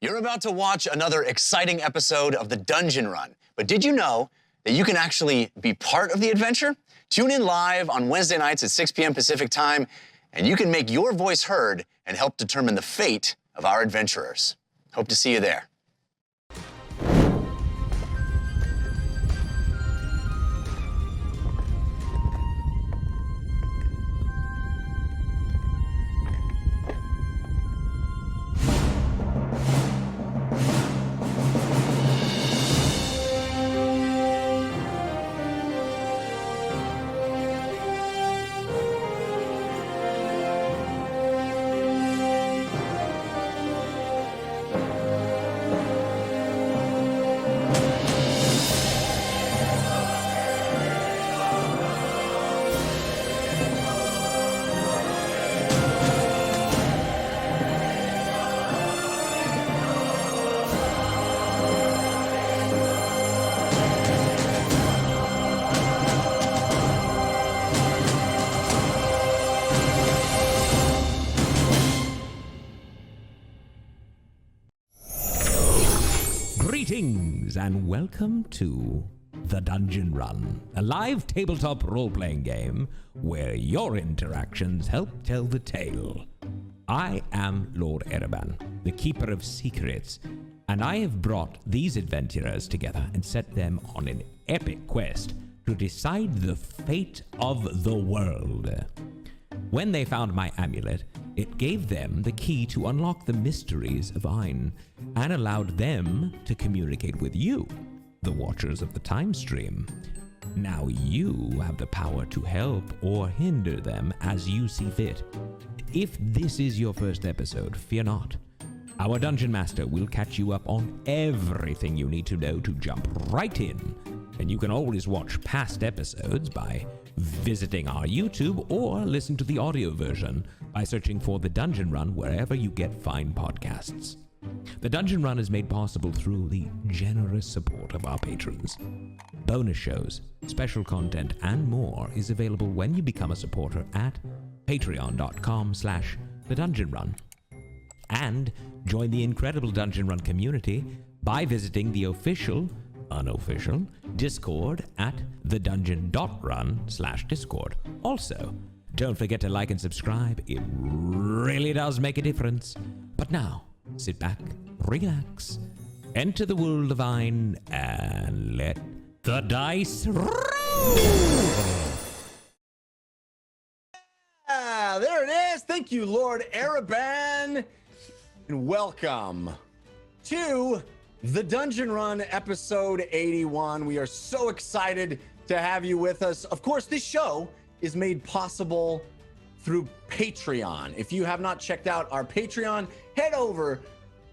You're about to watch another exciting episode of the Dungeon Run, but did you know that you can actually be part of the adventure? Tune in live on Wednesday nights at 6 p.m. Pacific time, and you can make your voice heard and help determine the fate of our adventurers. Hope to see you there. Greetings and welcome to The Dungeon Run, a live tabletop role-playing game where your interactions help tell the tale. I am Lord Ereban, the Keeper of Secrets, and I have brought these adventurers together and set them on an epic quest to decide the fate of the world. When they found my amulet, it gave them the key to unlock the mysteries of Ayn and allowed them to communicate with you, the Watchers of the Time Stream. Now you have the power to help or hinder them as you see fit. If this is your first episode, fear not. Our Dungeon Master will catch you up on everything you need to know to jump right in, and you can always watch past episodes by visiting our YouTube or listen to the audio version by searching for The Dungeon Run wherever you get fine podcasts. The Dungeon Run is made possible through the generous support of our patrons. Bonus shows, special content, and more is available when you become a supporter at patreon.com/thedungeonrun. And join the incredible Dungeon Run community by visiting the official, unofficial Discord at thedungeon.run/discord. Also, don't forget to like and subscribe. It really does make a difference. But now, sit back, relax, enter the world of Ayn, and let the dice roll! There it is. Thank you, Lord Ereban. And welcome to The Dungeon Run, episode 81. We are so excited to have you with us. Of course, this show is made possible through Patreon. If you have not checked out our Patreon, head over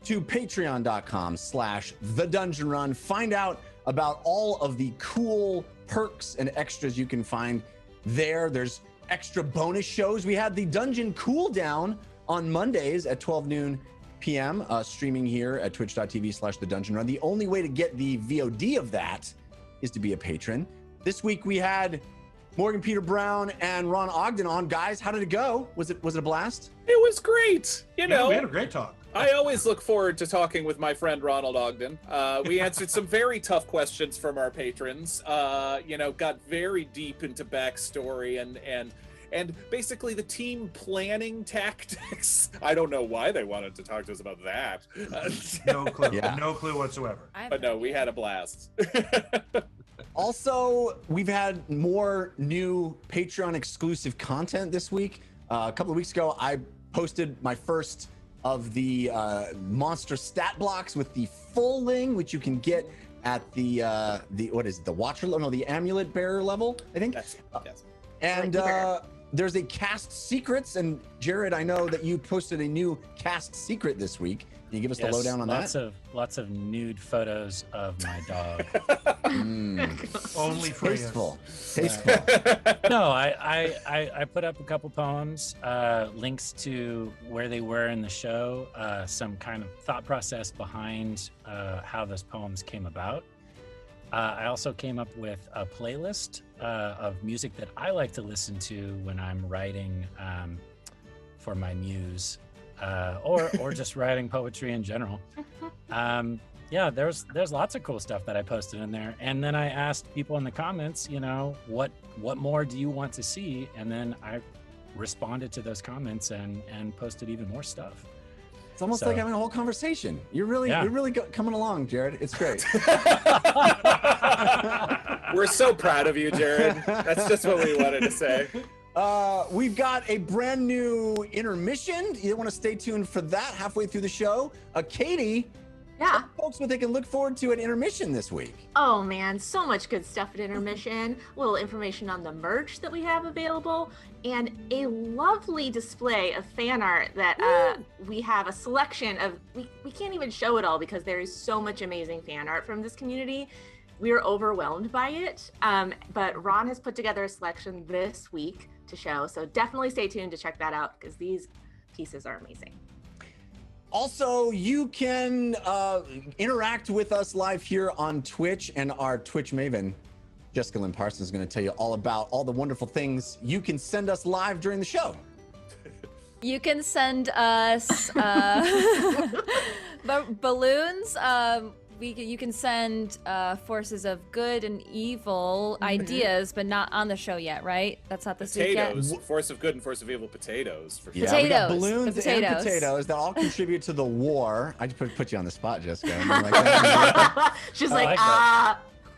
to patreon.com/thedungeonrun. Find out about all of the cool perks and extras you can find there. There's extra bonus shows. We had the Dungeon Cooldown on Mondays at 12 noon p.m. Streaming here at twitch.tv/thedungeonrun. The only way to get the VOD of that is to be a patron. This week we had Morgan Peter Brown and Ron Ogden on. Guys, how did it go? Was it a blast? It was great. You know, we had a great talk. I always look forward to talking with my friend Ronald Ogden. We answered some very tough questions from our patrons. Got very deep into backstory and basically the team planning tactics. I don't know why they wanted to talk to us about that. No clue. Yeah. No clue whatsoever. But no, we had a blast. Also, we've had more new Patreon exclusive content this week. A couple of weeks ago, I posted my first of the monster stat blocks with the full ling, which you can get at the Watcher level, no, the Amulet Bearer level, I think. Yes. And there's a cast secrets, and Jared, I know that you posted a new cast secret this week. Can you give us the lowdown on that? Lots of nude photos of my dog. Only for Tasteful. you. Tasteful. No, I put up a couple poems, links to where they were in the show, some kind of thought process behind how those poems came about. I also came up with a playlist of music that I like to listen to when I'm writing for my muse. or just writing poetry in general. Yeah, there's lots of cool stuff that I posted in there, and then I asked people in the comments, you know, what more do you want to see, and then I responded to those comments and posted even more stuff. It's almost like having a whole conversation. You're really coming along, Jared. It's great. We're so proud of you, Jared. That's just what we wanted to say. We've got a brand new intermission. You want to stay tuned for that halfway through the show. Katie, tell folks what they can look forward to at intermission this week. Oh man, so much good stuff at intermission. A little information on the merch that we have available, and a lovely display of fan art that we have a selection of. We can't even show it all because there is so much amazing fan art from this community. We are overwhelmed by it, but Ron has put together a selection this week to show, so definitely stay tuned to check that out because these pieces are amazing. Also, you can interact with us live here on Twitch, and our Twitch maven, Jessica Lynn Parsons, is going to tell you all about all the wonderful things you can send us live during the show. You can send us balloons. You can send forces of good and evil ideas, but not on the show yet, right? That's not this weekend. Potatoes, force of good and force of evil potatoes. For sure. Yeah, we got balloons and potatoes that all contribute to the war. I just put you on the spot, Jessica. She's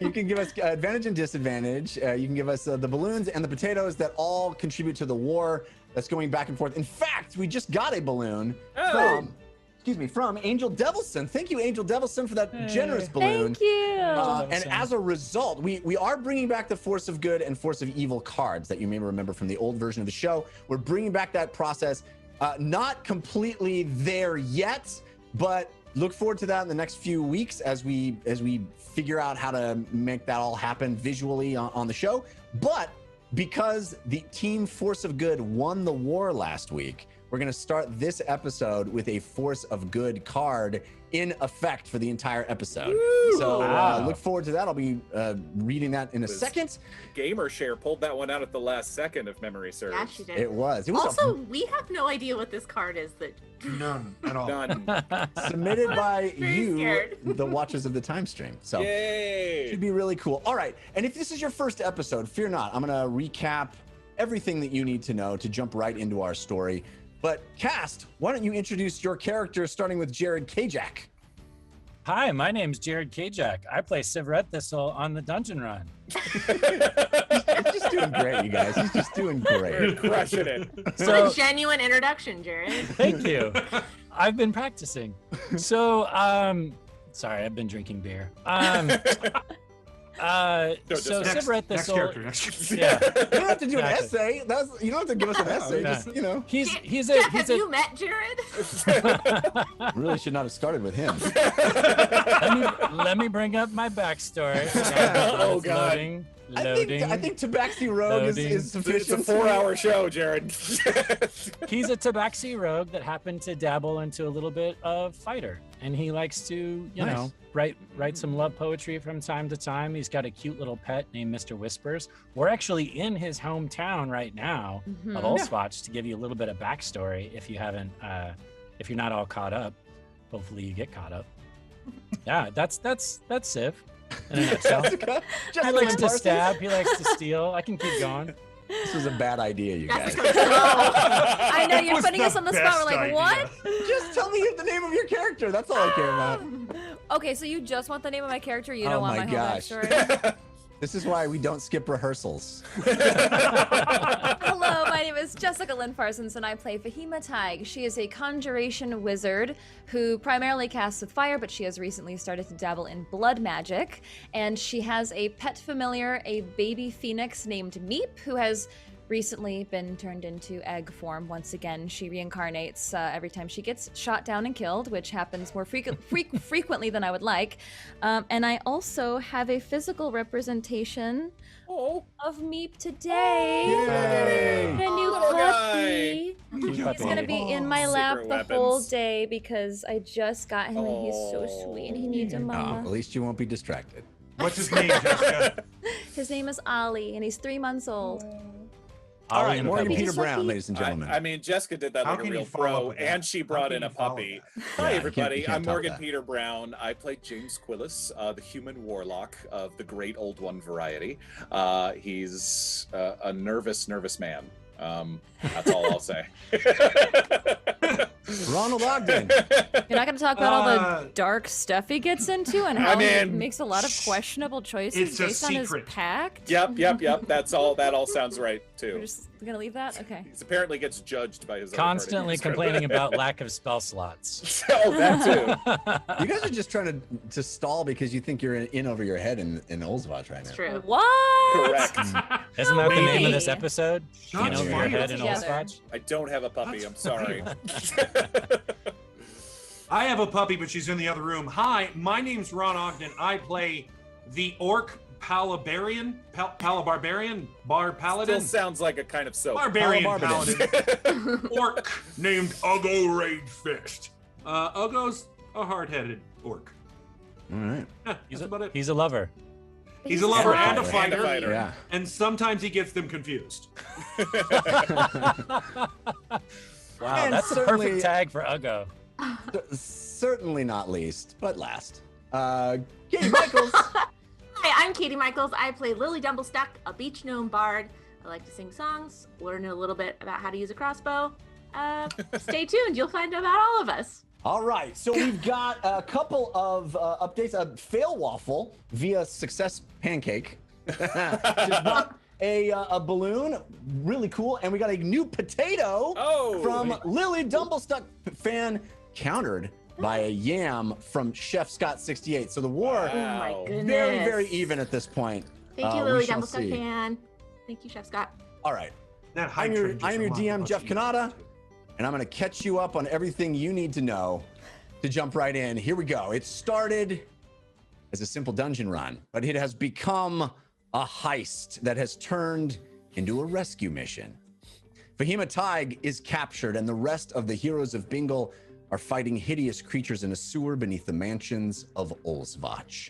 You can give us advantage and disadvantage. You can give us the balloons and the potatoes that all contribute to the war that's going back and forth. In fact, we just got a balloon from Angel Devilson. Thank you, Angel Devilson, for that generous balloon. Thank you. And as a result, we are bringing back the Force of Good and Force of Evil cards that you may remember from the old version of the show. We're bringing back that process. Not completely there yet, but look forward to that in the next few weeks as we figure out how to make that all happen visually on the show. But because the Team Force of Good won the war last week, we're going to start this episode with a Force of Good card in effect for the entire episode. Woo! So look forward to that. I'll be reading that in a second. Gamershare pulled that one out at the last second, if memory serves. Yeah, she did. It was also, we have no idea what this card is. None at all. None. submitted by you, scared. the watchers of the time stream. So Yay! should be really cool. All right, and if this is your first episode, fear not. I'm gonna recap everything that you need to know to jump right into our story. But Cast, why don't you introduce your character, starting with Jared Kajak? Hi, my name's Jared Kajak. I play Civ Red Thistle on the Dungeon Run. He's just doing great, you guys. He's just doing great. We're crushing it. So, a genuine introduction, Jared. Thank you. I've been practicing. So, sorry, I've been drinking beer. So Civ Red Thistle. Yeah. You don't have to do an essay. You don't have to give us an essay. Yeah. Just, you know. Have you met Jared? Really should not have started with him. Let me bring up my backstory. Oh, God. Loading. I think Tabaxi Rogue is sufficient. It's a 4-hour show, Jared. He's a Tabaxi rogue that happened to dabble into a little bit of fighter, and he likes to, you know, write some love poetry from time to time. He's got a cute little pet named Mr. Whispers. We're actually in his hometown right now of Allswatch to give you a little bit of backstory if you haven't, if you're not all caught up. Hopefully you get caught up. Yeah, that's Civ. In a nutshell. He likes to stab. He likes to steal. I can keep going. This was a bad idea, you guys. I know you're putting us on the spot. We're like, idea. what? Just tell me the name of your character. That's all I care about. Okay, so you just want the name of my character. You don't want my whole backstory. This is why we don't skip rehearsals. Hello, my name is Jessica Lynn Parsons, and I play Fahima Tig. She is a conjuration wizard who primarily casts with fire, but she has recently started to dabble in blood magic. And she has a pet familiar, a baby phoenix named Meep, who has recently been turned into egg form once again. She reincarnates every time she gets shot down and killed, which happens more frequently than I would like. And I also have a physical representation of Meep today. Yay! A new puppy. He's gonna be in my lap Secret the whole weapons. day because I just got him and he's so sweet and he needs a mama. At least you won't be distracted. What's his name, Jessica? His name is Ollie and he's 3 months old. All right, in Morgan pebbles. Peter Brown, ladies and gentlemen. I mean, Jessica did that How like a can you real follow up pro, with that? and she How brought can in you a follow puppy. that? Hi, Yeah, everybody. you can't I'm top Morgan that. Peter Brown. I play James Quillis, the human warlock of the Great Old One variety. He's a nervous man. That's all I'll say. Ronald Ogden. You're not going to talk about all the dark stuff he gets into and how he mean, makes a lot of questionable choices it's a based on his secret. pact. Yep. That's all. That all sounds right We're too. just going to leave that? Okay. He apparently gets judged by his Constantly other party. complaining about lack of spell slots. Oh, that too. You guys are just trying to stall because you think you're in over your head in Oldswatch right now. It's true. What? Correct. Isn't that the name of this Maybe. episode? Shots In over your fired. head in Together. Oldspotch? I don't have a puppy. I'm sorry. I have a puppy, but she's in the other room. Hi, my name's Ron Ogden. I play the Orc Palabarian, Bar Paladin. Still sounds like a kind of soap. Barbarian Palabarbadin. Paladin. Orc named Uggo Raid Fist. Uggo's a hard-headed orc. All right. Yeah, that's about it. He's a lover. He's a lover and a fighter. fighter, Yeah. and sometimes he gets them confused. Wow, And that's the certainly- perfect tag for Uggo. Certainly not least, but last. Katie Michaels. Hi, I'm Katie Michaels. I play Lily Dumblestuck, a beach gnome bard. I like to sing songs, learn a little bit about how to use a crossbow. Stay tuned, you'll find out about all of us. All right, so we've got a couple of updates. Fail Waffle via Success Pancake just bought a balloon, really cool, and we got a new potato from Lily Dumblestuck fan, countered by a yam from Chef Scott 68. So the war, Oh my goodness. very, very even at this point. Thank you, We Lily shall Dumblestuck see. fan. Thank you, Chef Scott. All right, That hype I'm your train just unlocked a DM, bunch Jeff of Kanata, emails, too. and I'm going to catch you up on everything you need to know to jump right in. Here we go. It started as a simple dungeon run, but it has become a heist that has turned into a rescue mission. Fahima Tig is captured, and the rest of the Heroes of Bingle are fighting hideous creatures in a sewer beneath the mansions of Olsvach.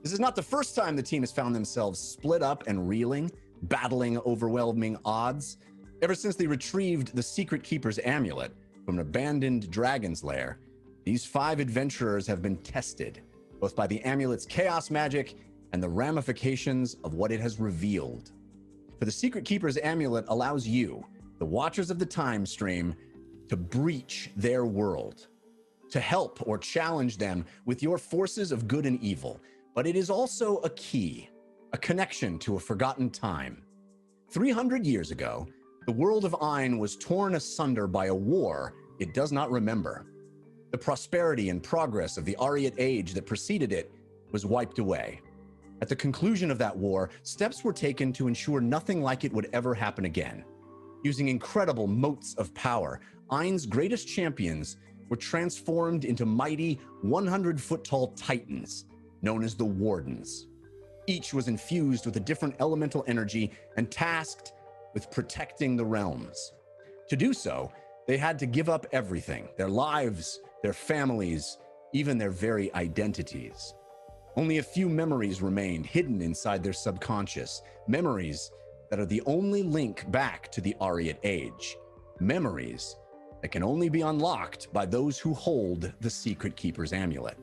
This is not the first time the team has found themselves split up and reeling, battling overwhelming odds. Ever since they retrieved the Secret Keeper's amulet from an abandoned dragon's lair, these 5 adventurers have been tested, both by the amulet's chaos magic and the ramifications of what it has revealed. For the Secret Keeper's amulet allows you, the Watchers of the Time Stream, to breach their world, to help or challenge them with your forces of good and evil. But it is also a key, a connection to a forgotten time. 300 years ago, the world of Ain was torn asunder by a war it does not remember. The prosperity and progress of the Ariat Age that preceded it was wiped away. At the conclusion of that war, steps were taken to ensure nothing like it would ever happen again. Using incredible motes of power, Ain's greatest champions were transformed into mighty 100-foot-tall titans, known as the Wardens. Each was infused with a different elemental energy and tasked with protecting the realms. To do so, they had to give up everything, their lives, their families, even their very identities. Only a few memories remained hidden inside their subconscious, memories that are the only link back to the Ariat Age, memories that can only be unlocked by those who hold the Secret Keeper's amulet.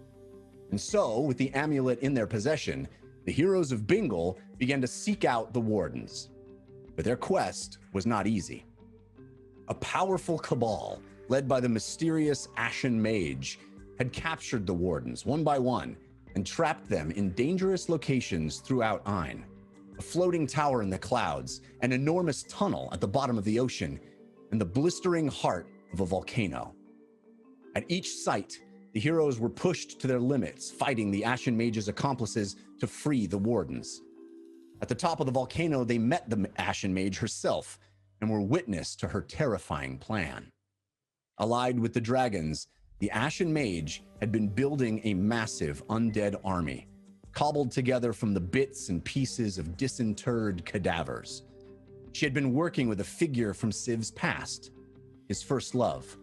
And so, with the amulet in their possession, the Heroes of Bingle began to seek out the Wardens. But their quest was not easy. A powerful cabal, led by the mysterious Ashen Mage, had captured the Wardens one by one and trapped them in dangerous locations throughout Ain. A floating tower in the clouds, an enormous tunnel at the bottom of the ocean, and the blistering heart of a volcano. At each site, the heroes were pushed to their limits, fighting the Ashen Mage's accomplices to free the Wardens. At the top of the volcano, they met the Ashen Mage herself and were witness to her terrifying plan. Allied with the dragons, the Ashen Mage had been building a massive undead army, cobbled together from the bits and pieces of disinterred cadavers. She had been working with a figure from Civ's past, his first love,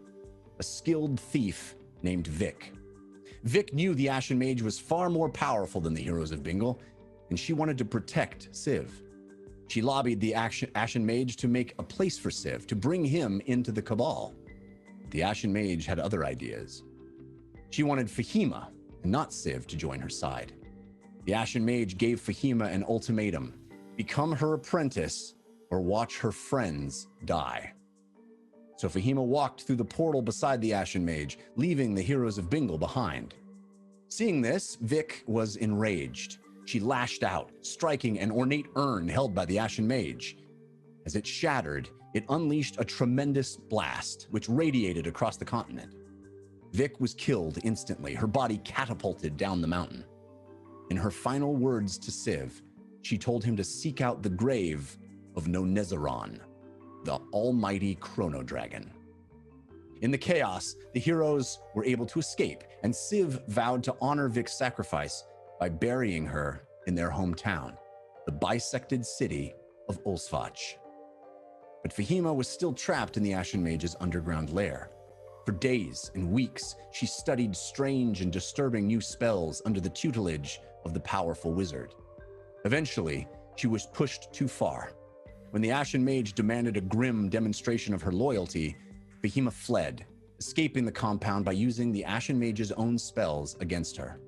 a skilled thief named Vic. Vic knew the Ashen Mage was far more powerful than the Heroes of Bingle, and she wanted to protect Civ. She lobbied the Ashen Mage to make a place for Civ, to bring him into the Cabal. The Ashen Mage had other ideas. She wanted Fahima, and not Civ, to join her side. The Ashen Mage gave Fahima an ultimatum: become her apprentice or watch her friends die. So Fahima walked through the portal beside the Ashen Mage, leaving the Heroes of Bingle behind. Seeing this, Vic was enraged. She lashed out, striking an ornate urn held by the Ashen Mage. As it shattered, it unleashed a tremendous blast, which radiated across the continent. Vic was killed instantly, her body catapulted down the mountain. In her final words to Civ, she told him to seek out the grave of Nonezaron, the almighty Chrono Dragon. In the chaos, the heroes were able to escape, and Civ vowed to honor Vic's sacrifice by burying her in their hometown, the bisected city of Ulsfach. But Fahima was still trapped in the Ashen Mage's underground lair. For days and weeks, she studied strange and disturbing new spells under the tutelage of the powerful wizard. Eventually, she was pushed too far. When the Ashen Mage demanded a grim demonstration of her loyalty, Fahima fled, escaping the compound by using the Ashen Mage's own spells against her.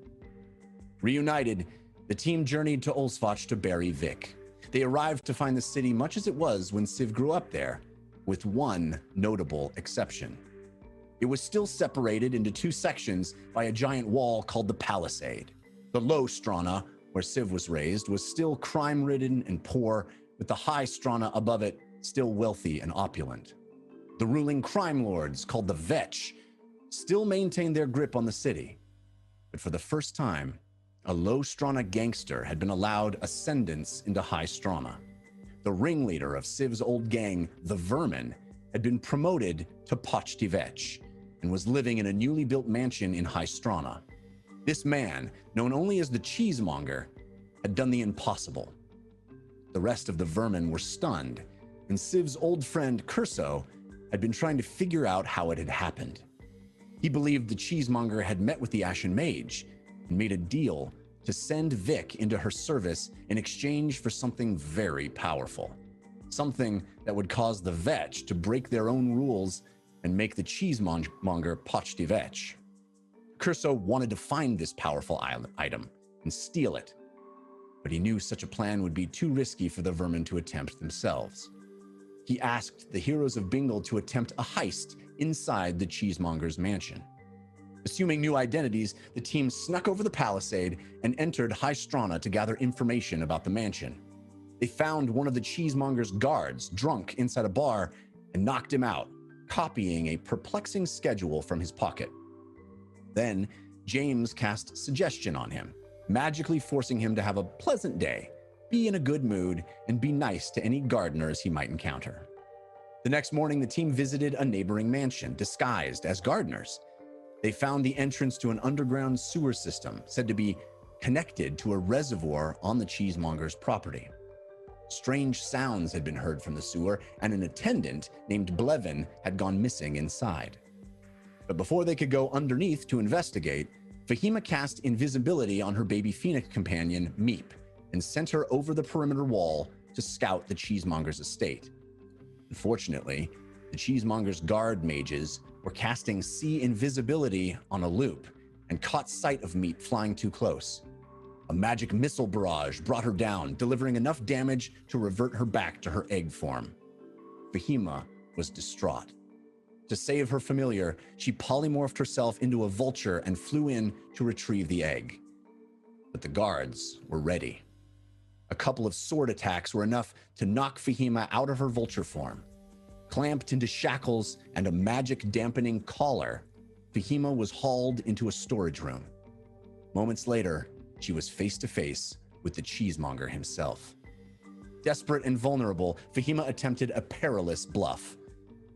Reunited, the team journeyed to Ulsfach to bury Vic. They arrived to find the city much as it was when Civ grew up there, with one notable exception. It was still separated into two sections by a giant wall called the Palisade. The low Strana, where Civ was raised, was still crime-ridden and poor, with the high Strana above it still wealthy and opulent. The ruling crime lords, called the Vetch, still maintained their grip on the city. But for the first time, a low Strana gangster had been allowed ascendance into high Strana. The ringleader of Civ's old gang, the Vermin, had been promoted to Pochti Vetch and was living in a newly built mansion in High Strana. This man, known only as the Cheesemonger, had done the impossible. The rest of the Vermin were stunned, and Civ's old friend Curso had been trying to figure out how it had happened. He believed the Cheesemonger had met with the Ashen Mage and made a deal to send Vic into her service in exchange for something very powerful. Something that would cause the Vetch to break their own rules and make the Cheesemonger Pochti Vetch. Curso wanted to find this powerful item and steal it, but he knew such a plan would be too risky for the Vermin to attempt themselves. He asked the Heroes of Bingle to attempt a heist inside the Cheesemonger's mansion. Assuming new identities, the team snuck over the palisade and entered High Strana to gather information about the mansion. They found one of the Cheesemonger's guards drunk inside a bar and knocked him out, copying a perplexing schedule from his pocket. Then, James cast suggestion on him, magically forcing him to have a pleasant day, be in a good mood, and be nice to any gardeners he might encounter. The next morning, the team visited a neighboring mansion, disguised as gardeners. They found the entrance to an underground sewer system, said to be connected to a reservoir on the Cheesemonger's property. Strange sounds had been heard from the sewer, and an attendant named Blevin had gone missing inside. But before they could go underneath to investigate, Fahima cast invisibility on her baby phoenix companion, Meep, and sent her over the perimeter wall to scout the Cheesemonger's estate. Unfortunately, the Cheesemonger's guard mages were casting sea invisibility on a loop and caught sight of Meep flying too close. A magic missile barrage brought her down, delivering enough damage to revert her back to her egg form. Fahima was distraught. To save her familiar, she polymorphed herself into a vulture and flew in to retrieve the egg. But the guards were ready. A couple of sword attacks were enough to knock Fahima out of her vulture form. Clamped into shackles and a magic dampening collar, Fahima was hauled into a storage room. Moments later, she was face to face with the Cheesemonger himself. Desperate and vulnerable, Fahima attempted a perilous bluff.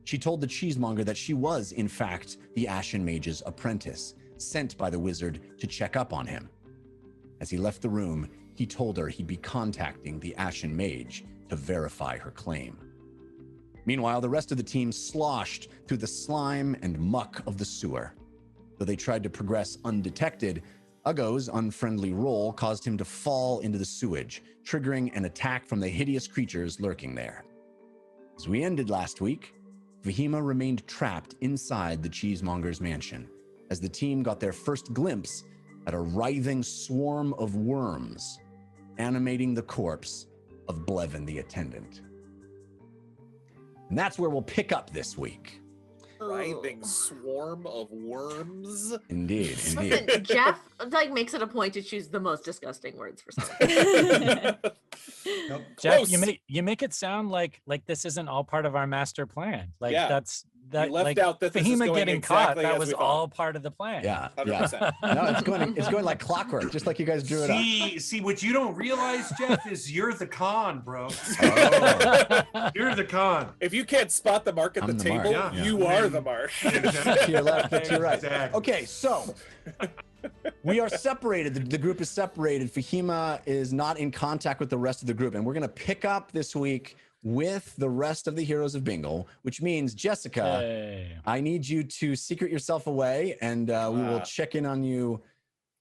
She told the Cheesemonger that she was, in fact, the Ashen Mage's apprentice, sent by the wizard to check up on him. As he left the room, he told her he'd be contacting the Ashen Mage to verify her claim. Meanwhile, the rest of the team sloshed through the slime and muck of the sewer. Though they tried to progress undetected, Ugo's unfriendly roll caused him to fall into the sewage, triggering an attack from the hideous creatures lurking there. As we ended last week, Fahima remained trapped inside the Cheesemonger's mansion as the team got their first glimpse at a writhing swarm of worms animating the corpse of Blevin the attendant. And that's where we'll pick up this week. Writhing swarm of worms. Indeed, indeed. Listen, Jeff makes it a point to choose the most disgusting words for something. Jeff, you make it sound like this isn't all part of our master plan. Like that's that you left like out that this is Fahima going getting exactly caught. That as was we thought. all part of the plan. Yeah, 100%. yeah. No, it's going like clockwork, just like you guys drew it up. See, what you don't realize, Jeff, is you're the con, bro. Oh. You're the con. If you can't spot the mark at I'm the the mark. table, Yeah. you are the mark. To your left, to your right. Exactly. Okay, so we are separated. The group is separated. Fahima is not in contact with the rest of the group, and we're going to pick up this week with the rest of the Heroes of Bingle, which means, Jessica, Hey. I need you to secret yourself away, and we will check in on you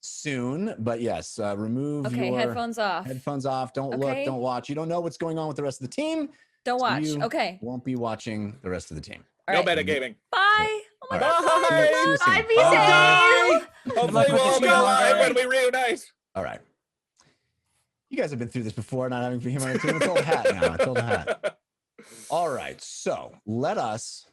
soon. But yes, remove Okay, your headphones off. headphones off. Don't look, Okay. don't watch. You don't know what's going on with the rest of the team. Don't so watch. you Okay. Won't be watching the rest of the team. All No right. metagaming. Bye. Oh my All God. right. See you soon. Bye, be Bye. safe. Hopefully we'll all be alive when we reunite. All right. You guys have been through this before, not having Fahima on the team. It's old hat now. It's old hat. All right. So let us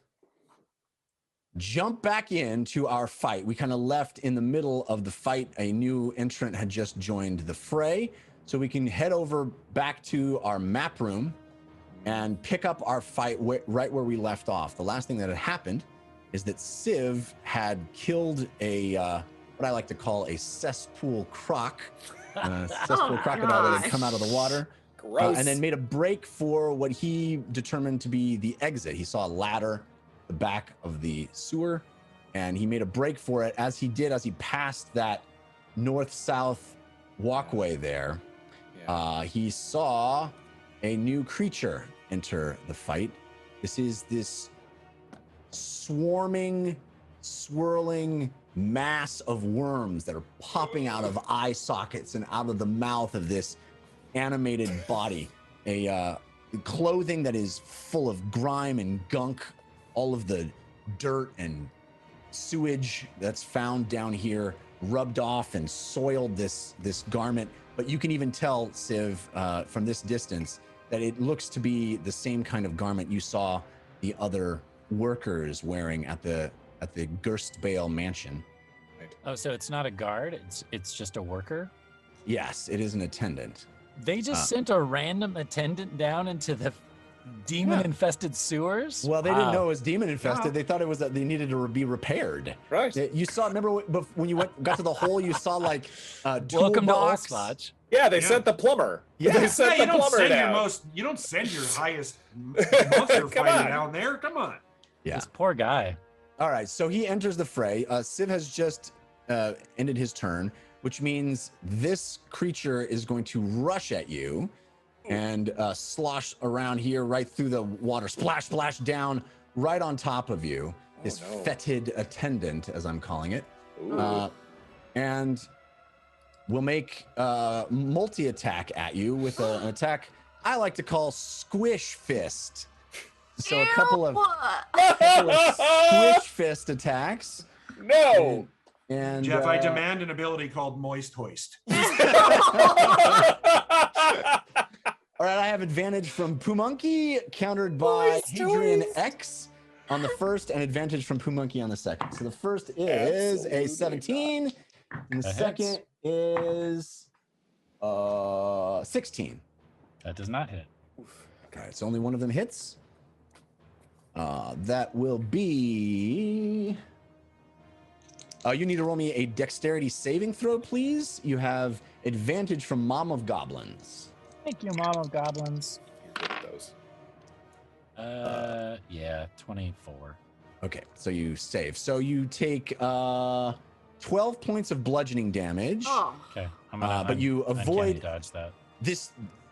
jump back into our fight. We kind of left in the middle of the fight. A new entrant had just joined the fray. So we can head over back to our map room and pick up our fight right where we left off. The last thing that had happened is that Civ had killed a what I like to call a cesspool croc, cesspool crocodile that had come out of the water, Gross. and then made a break for what he determined to be the exit. He saw a ladder at the back of the sewer, and he made a break for it. As he passed that north-south walkway there, he saw a new creature enter the fight. This is this swarming, swirling mass of worms that are popping out of eye sockets and out of the mouth of this animated body. A clothing that is full of grime and gunk, all of the dirt and sewage that's found down here rubbed off and soiled this garment. But you can even tell, Civ, from this distance, that it looks to be the same kind of garment you saw the other workers wearing at the Gerstbale mansion. Oh, so it's not a guard. It's just a worker. Yes, it is an attendant. They just sent a random attendant down into the demon-infested sewers. Well, they didn't Wow. know it was demon infested. They thought it was that they needed to be repaired. Right. You saw. Remember when you got to the hole? You saw like Welcome to toolbox. Oxlodge. Yeah, they sent the plumber. Yeah. They sent you the don't plumber send down. you don't send your highest monster Come fighter on. down there. Come on. Yeah. This poor guy. All right, so he enters the fray. Civ has just ended his turn, which means this creature is going to rush at you and slosh around here right through the water, splash, splash down right on top of you. This fetid attendant, as I'm calling it. And we'll make multi-attack at you with an attack I like to call Squish Fist. So a couple of Squish Fist attacks. No. And Jeff, I demand an ability called Moist Hoist. all right, I have advantage from Poomonkey, countered by Hadrian X on the first, and advantage from Poomonkey on the second. So the first is a 17, and the That second hits. is 16. That does not hit. All right, so only one of them hits. That will be... you need to roll me a dexterity saving throw, please. You have advantage from Mom of Goblins. Thank you, Mom of Goblins. Those. Yeah, 24. Okay, so you save. So you take 12 points of bludgeoning damage. Oh, Okay, But you avoid- uncanny dodge that.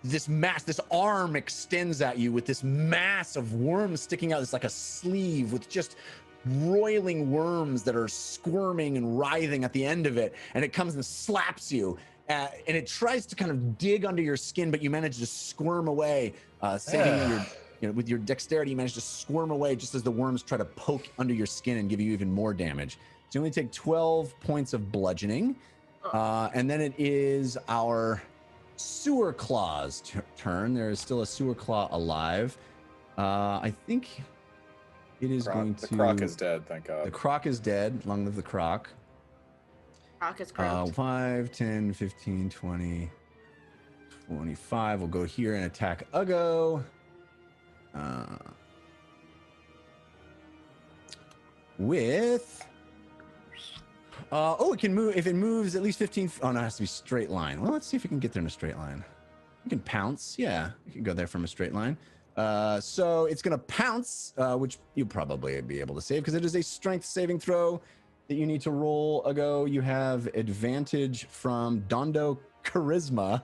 This mass, this arm extends at you with this mass of worms sticking out. It's like a sleeve with just roiling worms that are squirming and writhing at the end of it, and it comes and slaps you. And it tries to kind of dig under your skin, but you manage to squirm away, saving with your dexterity, you manage to squirm away just as the worms try to poke under your skin and give you even more damage. So you only take 12 points of bludgeoning. And then it is our Sewer Claw's turn. There is still a Sewer Claw alive. I think it is going to... The croc is dead, thank God. The croc is dead. Long live the croc. Croc is croaked. 5, 10, 15, 20, 25. We'll go here and attack Uggo. With... it can move. If it moves at least 15... Oh, no, it has to be straight line. Well, let's see if we can get there in a straight line. You can pounce. Yeah, you can go there from a straight line. So it's going to pounce, which you'll probably be able to save because it is a strength saving throw that you need to roll. Uggo, you have advantage from Dondo Charisma,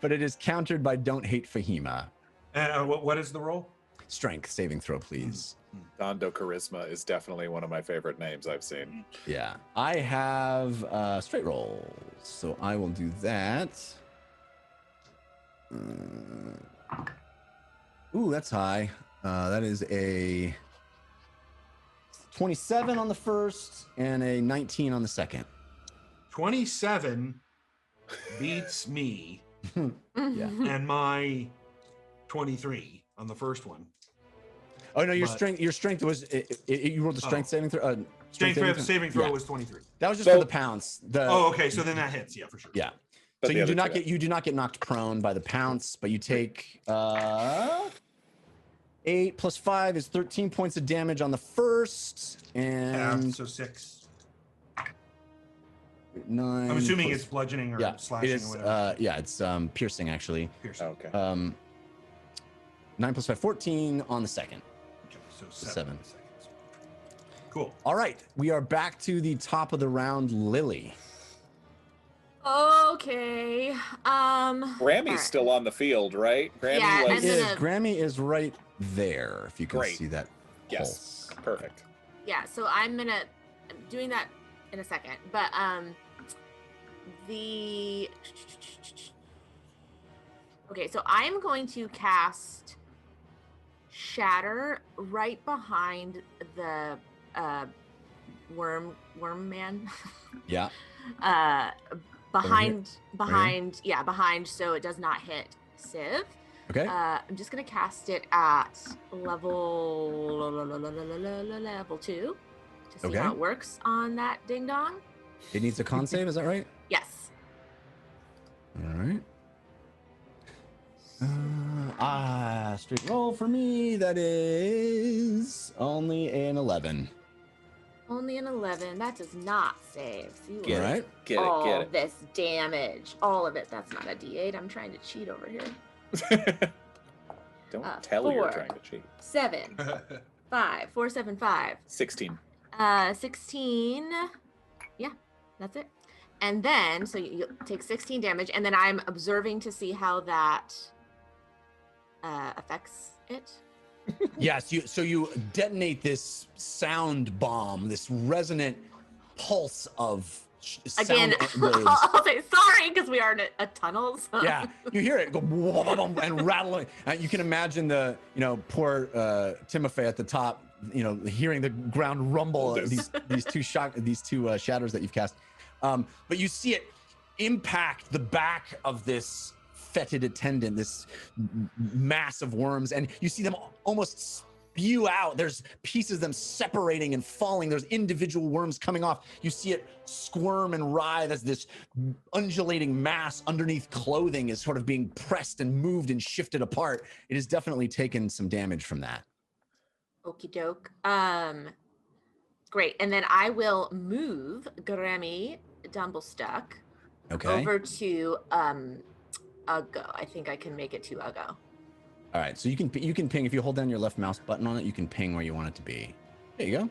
but it is countered by Don't Hate Fahima. And what is the roll? Strength saving throw, please. Dondo Charisma is definitely one of my favorite names I've seen. Yeah, I have straight rolls, so I will do that. Ooh, that's high. That is a 27 on the first and a 19 on the second. 27 beats me. Yeah. And my 23 on the first one. Oh no, your strength was you rolled the strength saving throw. Strength saving throw was 23. That was just for the pounce. Okay, so then that hits, yeah, for sure. Yeah. But so you do not get knocked prone by the pounce, but you take 8 plus 5 is 13 points of damage on the first, and so 6. 9. I'm assuming it's bludgeoning or slashing it is, or whatever. it's piercing actually. Piercing. Okay. 9 plus 5, 14 on the second. Okay, so 7. Cool. All right, we are back to the top of the round, Lily. Okay. Grammy's still on the field, right? Grammy is right there, if you can see that pulse. Yes, perfect. Yeah, so I'm doing that in a second, but okay, so I'm going to cast Shatter right behind the worm man. Yeah. Behind, so it does not hit Civ. Okay. I'm just gonna cast it at level 2 to see how it works on that ding dong. It needs a con save, is that right? Yes. All right. Straight roll for me. That is only an 11. Only an 11. That does not save. So you Get it. Get it. This damage. All of it. That's not a D8. I'm trying to cheat over here. Don't tell her you're trying to cheat. 7. 5. 4, 7, 5. 16. 16. Yeah, that's it. And then, so you take 16 damage, and then I'm observing to see how that affects it. Yes, so you detonate this sound bomb, this resonant pulse of sound Again, waves. I'll say sorry because we are in a tunnel. So. Yeah, you hear it go and rattling. You can imagine the poor Timofey at the top, hearing the ground rumble. These two shatters that you've cast, but you see it impact the back of this fetid attendant, this mass of worms, and you see them almost spew out. There's pieces of them separating and falling. There's individual worms coming off. You see it squirm and writhe as this undulating mass underneath clothing is sort of being pressed and moved and shifted apart. It has definitely taken some damage from that. Okie doke. Great. And then I will move Grammy Dumblestuck over to Uggo. I think I can make it to Uggo. All right, so you can ping if you hold down your left mouse button on it. You can ping where you want it to be. There you go.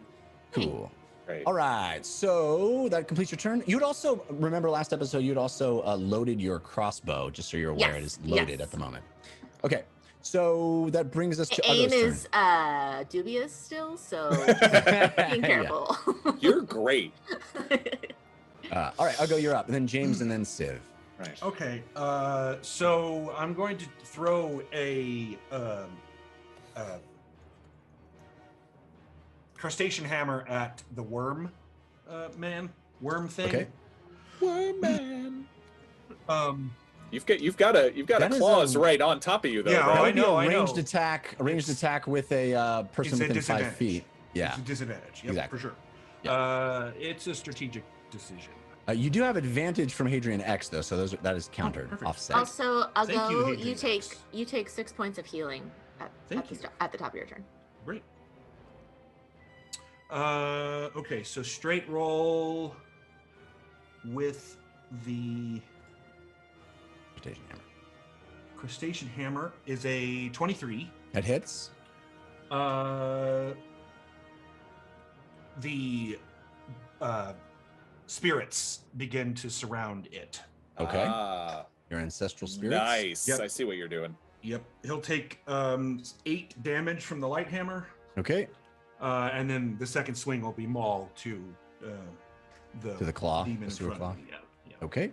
Cool. Great. All right, so that completes your turn. You'd also remember last episode. You'd also loaded your crossbow, just so you're aware. It is loaded at the moment. Okay, So that brings us to Aim Uggo's is dubious still, so being careful. You're great. All right, Uggo, you're up, and then James, and then Civ. Right. Okay, so I'm going to throw a crustacean hammer at the worm worm thing. Okay. Worm man. You've got That a is, claws right on top of you though. Yeah, bro. oh, That I would be know, a I ranged know. attack. A ranged attack with a person It's a within 5 disadvantage. feet. Yeah. It's a disadvantage. Yep, Exactly. for sure. It's a strategic decision. You do have advantage from Hadrian X though, so that is countered, perfect. offset. Also, Thank you, Uggo, Hadrian X. you take 6 points of healing Thank you. at the top of your turn. Great. Okay, so straight roll with the Crustacean hammer. crustacean hammer is a 23. That hits. The spirits begin to surround it. Okay. Ah, Your ancestral spirits. nice. Yep. I see what you're doing. Yep. He'll take 8 damage from the light hammer, Okay. and then the second swing will be maul to the claw, demon the in sewer front claw. of me. Yeah. Okay.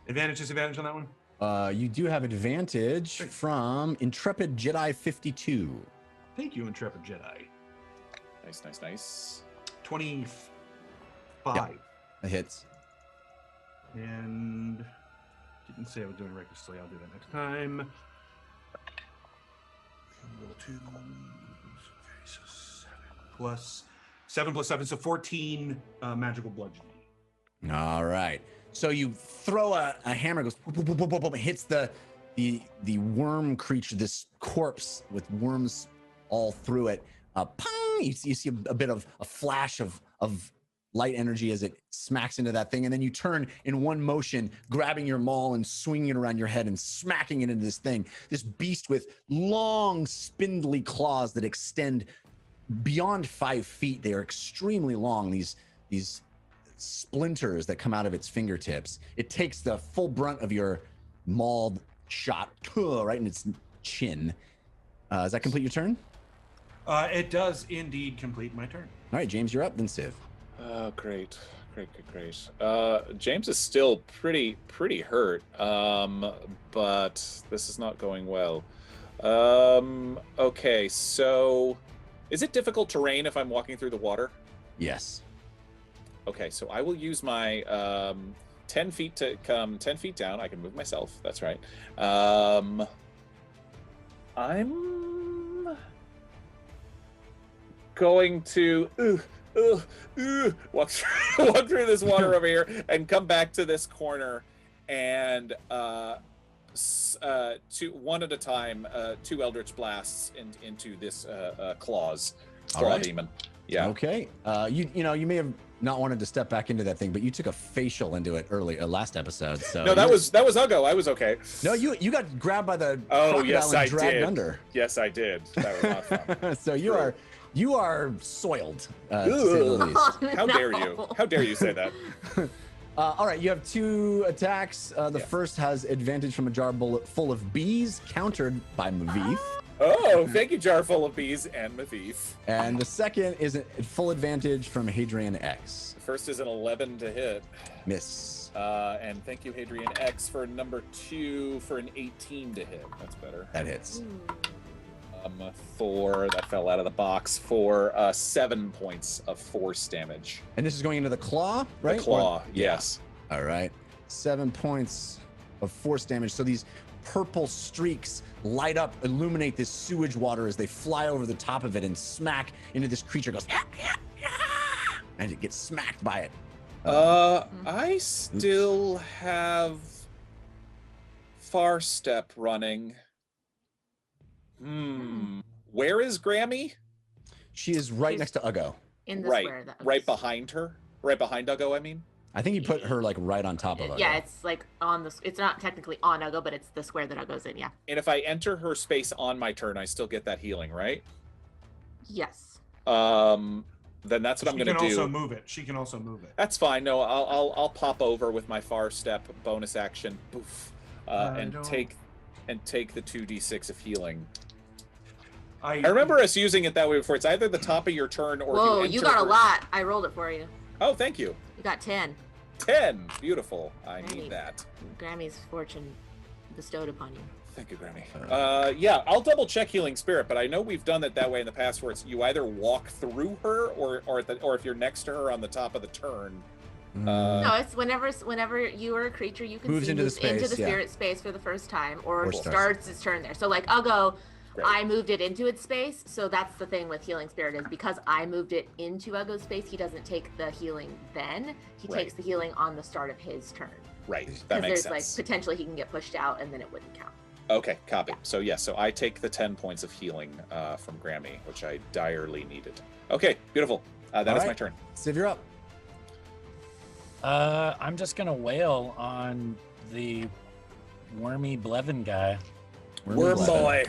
Disadvantage on that one? You do have advantage Great. from Intrepid Jedi 52. Thank you, Intrepid Jedi. Nice. 25. That hits. And didn't say I was doing recklessly. I'll do that next time. Roll 2. Okay, so 7 plus 7, so 14 magical bludgeoning. All right. So you throw a hammer, goes boop, boop, boop, boop, boop, boop, hits the worm creature, this corpse with worms all through it. Pong! You see a bit of a flash of light energy as it smacks into that thing, and then you turn in one motion, grabbing your maul and swinging it around your head and smacking it into this thing. This beast with long, spindly claws that extend beyond 5 feet. They are extremely long. These splinters that come out of its fingertips. It takes the full brunt of your mauled shot right in its chin. Does that complete your turn? It does indeed complete my turn. All right, James, you're up. Then Civ. Oh, great. James is still pretty hurt, but this is not going well. Okay, so is it difficult terrain if I'm walking through the water? Yes. Okay, so I will use my 10 feet to come 10 feet down. I can move myself. That's right. I'm going to walk through this water over here and come back to this corner and one at a time, 2 Eldritch Blasts into this claw right. demon. Yeah. Okay. You may have not wanted to step back into that thing, but you took a facial into it last episode. So No, that was Uggo. I was okay. No, you got grabbed by the Oh, crocodile yes, and I dragged did. under. Yes, I did. That was not fun. So you are soiled. To say the least. Oh, How no. dare you? How dare you say that? All right, you have 2 attacks. The first has advantage from a jar full of bees, countered by Mavith. Oh, thank you, jar full of bees and Mavith. And the second is at full advantage from Hadrian X. The first is an 11 to hit. Miss. And thank you, Hadrian X, for number 2 for an 18 to hit. That's better. That hits. That fell out of the box for 7 points of force damage. And this is going into the claw, right? The claw, Or- yes. All right. 7 points of force damage. So these purple streaks light up, illuminate this sewage water as they fly over the top of it and smack into this creature. It goes, and it gets smacked by it. I still have Far Step running. Where is Grammy? She is right She's- next to Uggo. In the Right, square. That right behind her. Right behind Uggo, I mean. I think you put her like right on top of Uggo. Yeah, it's like on the. It's not technically on Uggo, but it's the square that Uggo's in. Yeah. And if I enter her space on my turn, I still get that healing, right? Yes. Then that's what I'm going to do. She can also move it. She can also move it. That's fine. No, I'll pop over with my Far Step bonus action, poof, and don't- take and take the 2d6 of healing. I remember us using it that way before. It's either the top of your turn or Whoa, if you got a lot. I rolled it for you. Oh, thank you. You got 10. 10. Beautiful. I Grammy. need that. Grammy's fortune bestowed upon you. Thank you, Grammy. Yeah, I'll double check Healing Spirit, but I know we've done it that way in the past where it's you either walk through her or if you're next to her on the top of the turn. No, it's whenever you are a creature, you can Moves see into the moves into space, the yeah. spirit space for the first time, or starts. starts its turn there. So like I'll go, Great. I moved it into its space, so that's the thing with Healing Spirit is because I moved it into Ugo's space, he doesn't take the healing then. He Right. takes the healing on the start of his turn. Right, that Because makes there's sense. like potentially he can get pushed out and then it wouldn't count. Okay, copy. So yeah, so I take the 10 points of healing from Grammy, which I direly needed. Okay, beautiful. That is right. my turn. Civ, you're up. I'm just gonna wail on the wormy Blevin guy. Worm boy.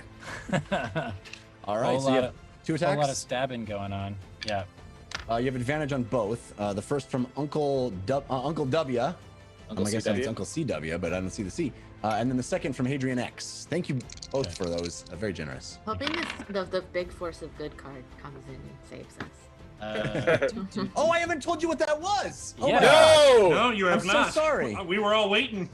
All right, Whole so you lot have of- 2 A lot of attacks. stabbing going on. Yeah. You have advantage on both. The first from Uncle W. Uncle I guess CW? it's Uncle CW, but I don't see the C. And then the second from Hadrian X. Thank you both Okay. for those. Very generous. Hoping the big force of good card comes in and saves us. Oh, I haven't told you what that was. Oh, Yeah. my God. No! No, you have I'm so not. sorry. We were all waiting.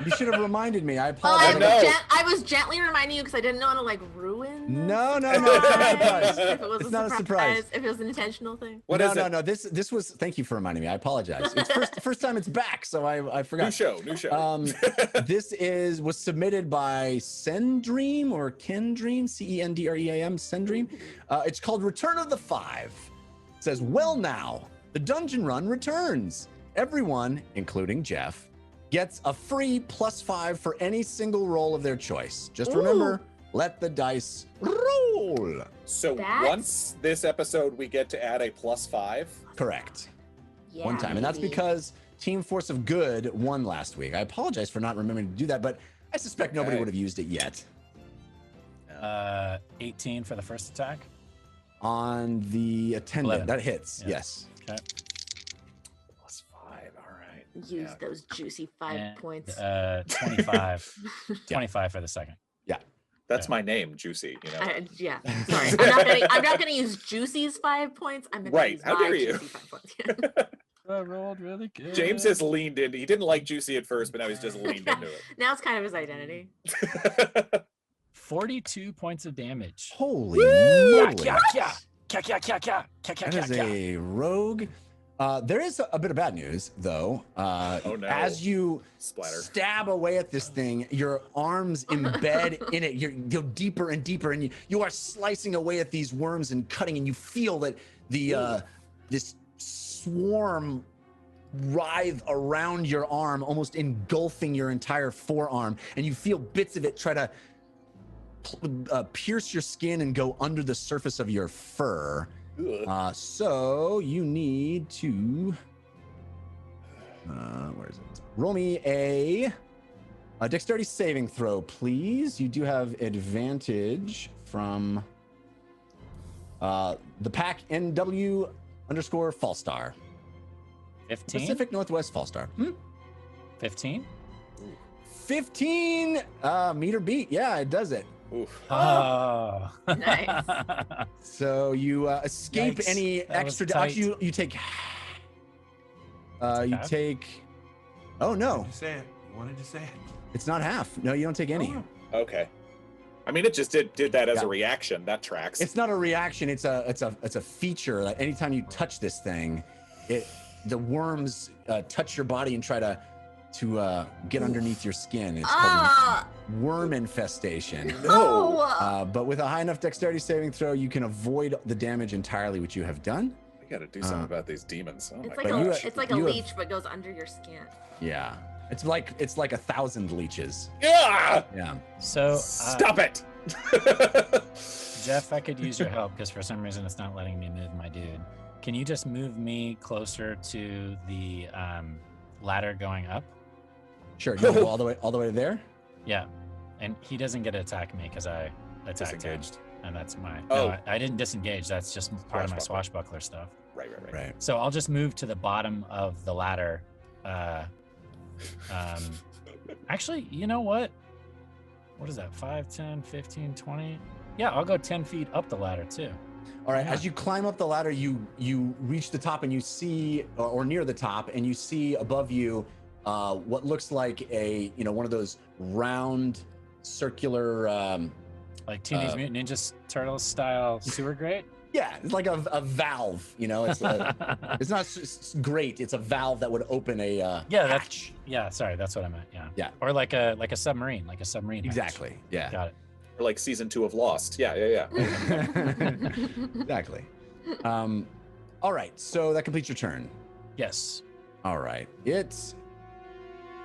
You should have reminded me. I Well, I, apologize. know. I was gently reminding you because I didn't want to like ruin. the No, no, no. It's not a surprise. If it was It's a not a surprise. if it was an intentional thing. What no, is no, it? no. This was. Thank you for reminding me. I apologize. It's first time it's back, so I forgot. New show. This was submitted by Sendream or Kendream, Cendream, Sendream. It's called Return of the Five. It says, well now, the dungeon run returns. Everyone, including Jeff, gets a free +5 for any single roll of their choice. Just remember, let the dice roll. So That's- once this episode, we get to add a +5. Correct. Yeah, One time. And that's maybe. because Team Force of Good won last week. I apologize for not remembering to do that, but I suspect nobody Okay. would have used it yet. 18 for the first attack. On the attendant, 11. that hits. Yeah. Yes. Okay. +5, all right. Use Yeah. those juicy 5 And, points. 25. 25 for the second. That's my name, Juicy. You know. Yeah, sorry. I'm not gonna use Juicy's 5 points. I'm gonna Right, use how my dare you. Juicy 5 points. I rolled really good. James has leaned in. He didn't like Juicy at first, but now he's just leaned into Now it's kind of his identity. it. 42 points of damage. Holy moly. That That is a rogue. There is a bit of bad news, though. Oh, no. As you Splatter. stab away at this thing, your arms embed in it. You go deeper and deeper, and you are slicing away at these worms and cutting, and you feel that this swarm writhe around your arm, almost engulfing your entire forearm, and you feel bits of it try to pierce your skin and go under the surface of your fur. Ugh. So you need to where is it? Roll me a dexterity saving throw, please. You do have advantage from the pack NW_Fallstar. 15. Pacific Northwest Fallstar. 15. 15 meter beat. Yeah, it does it. Oof. Oh. Nice. So you escape Yikes. any That was extra. tight. Actually, you take. You half? take. Oh no, Say it. You wanted to say it. it's not half. No, you don't take any. Oh. Okay. I mean, it just did that as Yeah. a reaction. That tracks. It's not a reaction. It's a feature. Like anytime you touch this thing, the worms touch your body and try to get underneath your skin. It's called Ah! worm infestation. Oh! But with a high enough dexterity saving throw, you can avoid the damage entirely, which you have done. I gotta do something about these demons. Oh It's my like But a, you- it's like a you have- leech, but goes under your skin. Yeah, it's like 1,000 leeches. Yeah! Yeah. So, Stop it! Jeff, I could use your help because for some reason it's not letting me move my dude. Can you just move me closer to the ladder going up? Sure. You want to go all the way there? Yeah. And he doesn't get to attack me because I attacked him. Disengaged. And that's my. Oh. No, I didn't disengage. That's just part of my swashbuckler stuff. Right. Right. So I'll just move to the bottom of the ladder. Actually, you know what? what is that? 5, 10, 15, 20? Yeah, I'll go 10 feet up the ladder too. All right, as you climb up the ladder, you reach the top and you see, or near the top, and you see above you what looks like one of those round circular like Teenage Mutant Ninja Turtles style sewer grate. Yeah, it's like a valve, it's it's not great, it's a valve that would open a hatch. Sorry, that's what I meant. Yeah. Or like a submarine, hatch. Exactly. Yeah. Got it. Or like season 2 of Lost. Yeah. Exactly. All right, so that completes your turn. Yes. All right. It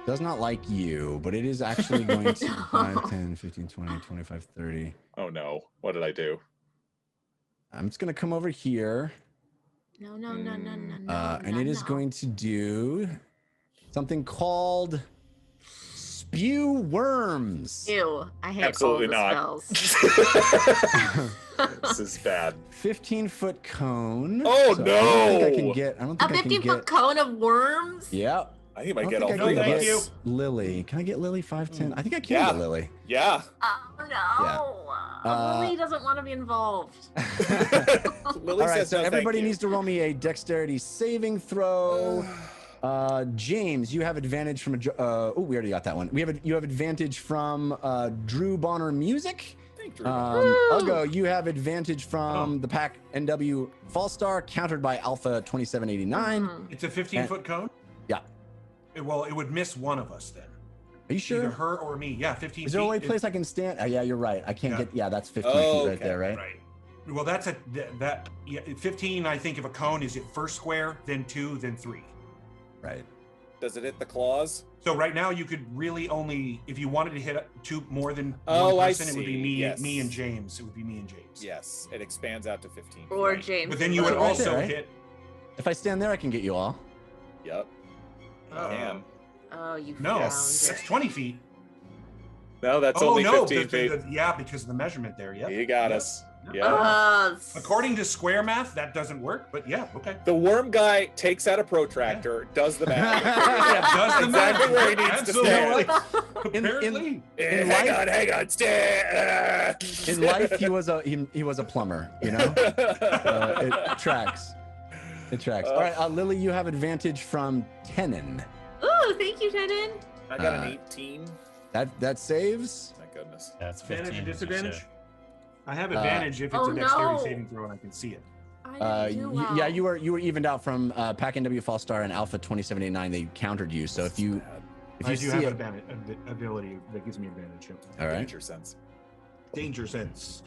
does not like you, but it is actually going to 5, 10, 15, 20, 25, 30. Oh no. What did I do? I'm just going to come over here. No. And it is going to do something called spew worms. Ew, I hate Absolutely all not. the spells. This is bad. 15-foot cone. Oh, So no. I don't think I can get. I don't A think I can 15-foot get. cone of worms? Yep. I think I I might don't get all think I three can of get us. Lily. Can I get Lily 510? I think I can Yeah. get Lily. Yeah. Oh no. Lily doesn't want to be involved. Lily All right, says so no, everybody thank you. needs to roll me a dexterity saving throw. James, you have advantage from we already got that one. You have advantage from Drew Bonner Music. Thank you. Ugo, you have advantage from the pack NW Fallstar, countered by Alpha 2789. It's a 15-foot cone? Yeah. Well, it would miss one of us then. Are you sure? Either her or me. Yeah, 15 Is there a feet way place I can stand? Yeah, you're right. I can't Yeah. get. Yeah, that's 15 Oh, feet right okay. there, right? Right. Well, that's that. Yeah, 15. I think of a cone is it first square, then 2, then 3. Right. Does it hit the claws? So right now you could really only, if you wanted to hit more than Oh, one I person, it would be see. me, Yes. me and James. It would be me and James. Yes, it expands out to 15. Or Right. James. But then you That's would right also there, right? hit. If I stand there, I can get you all. Yep. Uh, Damn. Oh, you No, found that's it. 20 feet. No, that's Oh only no, 15 feet. yeah, because of the measurement there. Yep. You got Yep. us. Yeah. According to square math, that doesn't work. But yeah, okay. The worm guy takes out a protractor, does the math. Yeah, does the Exactly math. where he needs to stand. Absolutely. Apparently. Hang on, stand. In life, he was a plumber. It tracks. It tracks. All right, Lily, you have advantage from Tenon. Ooh, thank you, Tenon. I got an 18. That saves. Thank goodness. That's 15. Advantage and as you disadvantage? said. I have advantage if it's oh a dexterity no. saving throw and I can see it. I didn't do well. Yeah, you were evened out from Pack NW Fallstar and Alpha 2789. They countered you. So if you I do see have it, advantage, ability that gives me advantage. Yep. all right. Danger sense. Danger sense.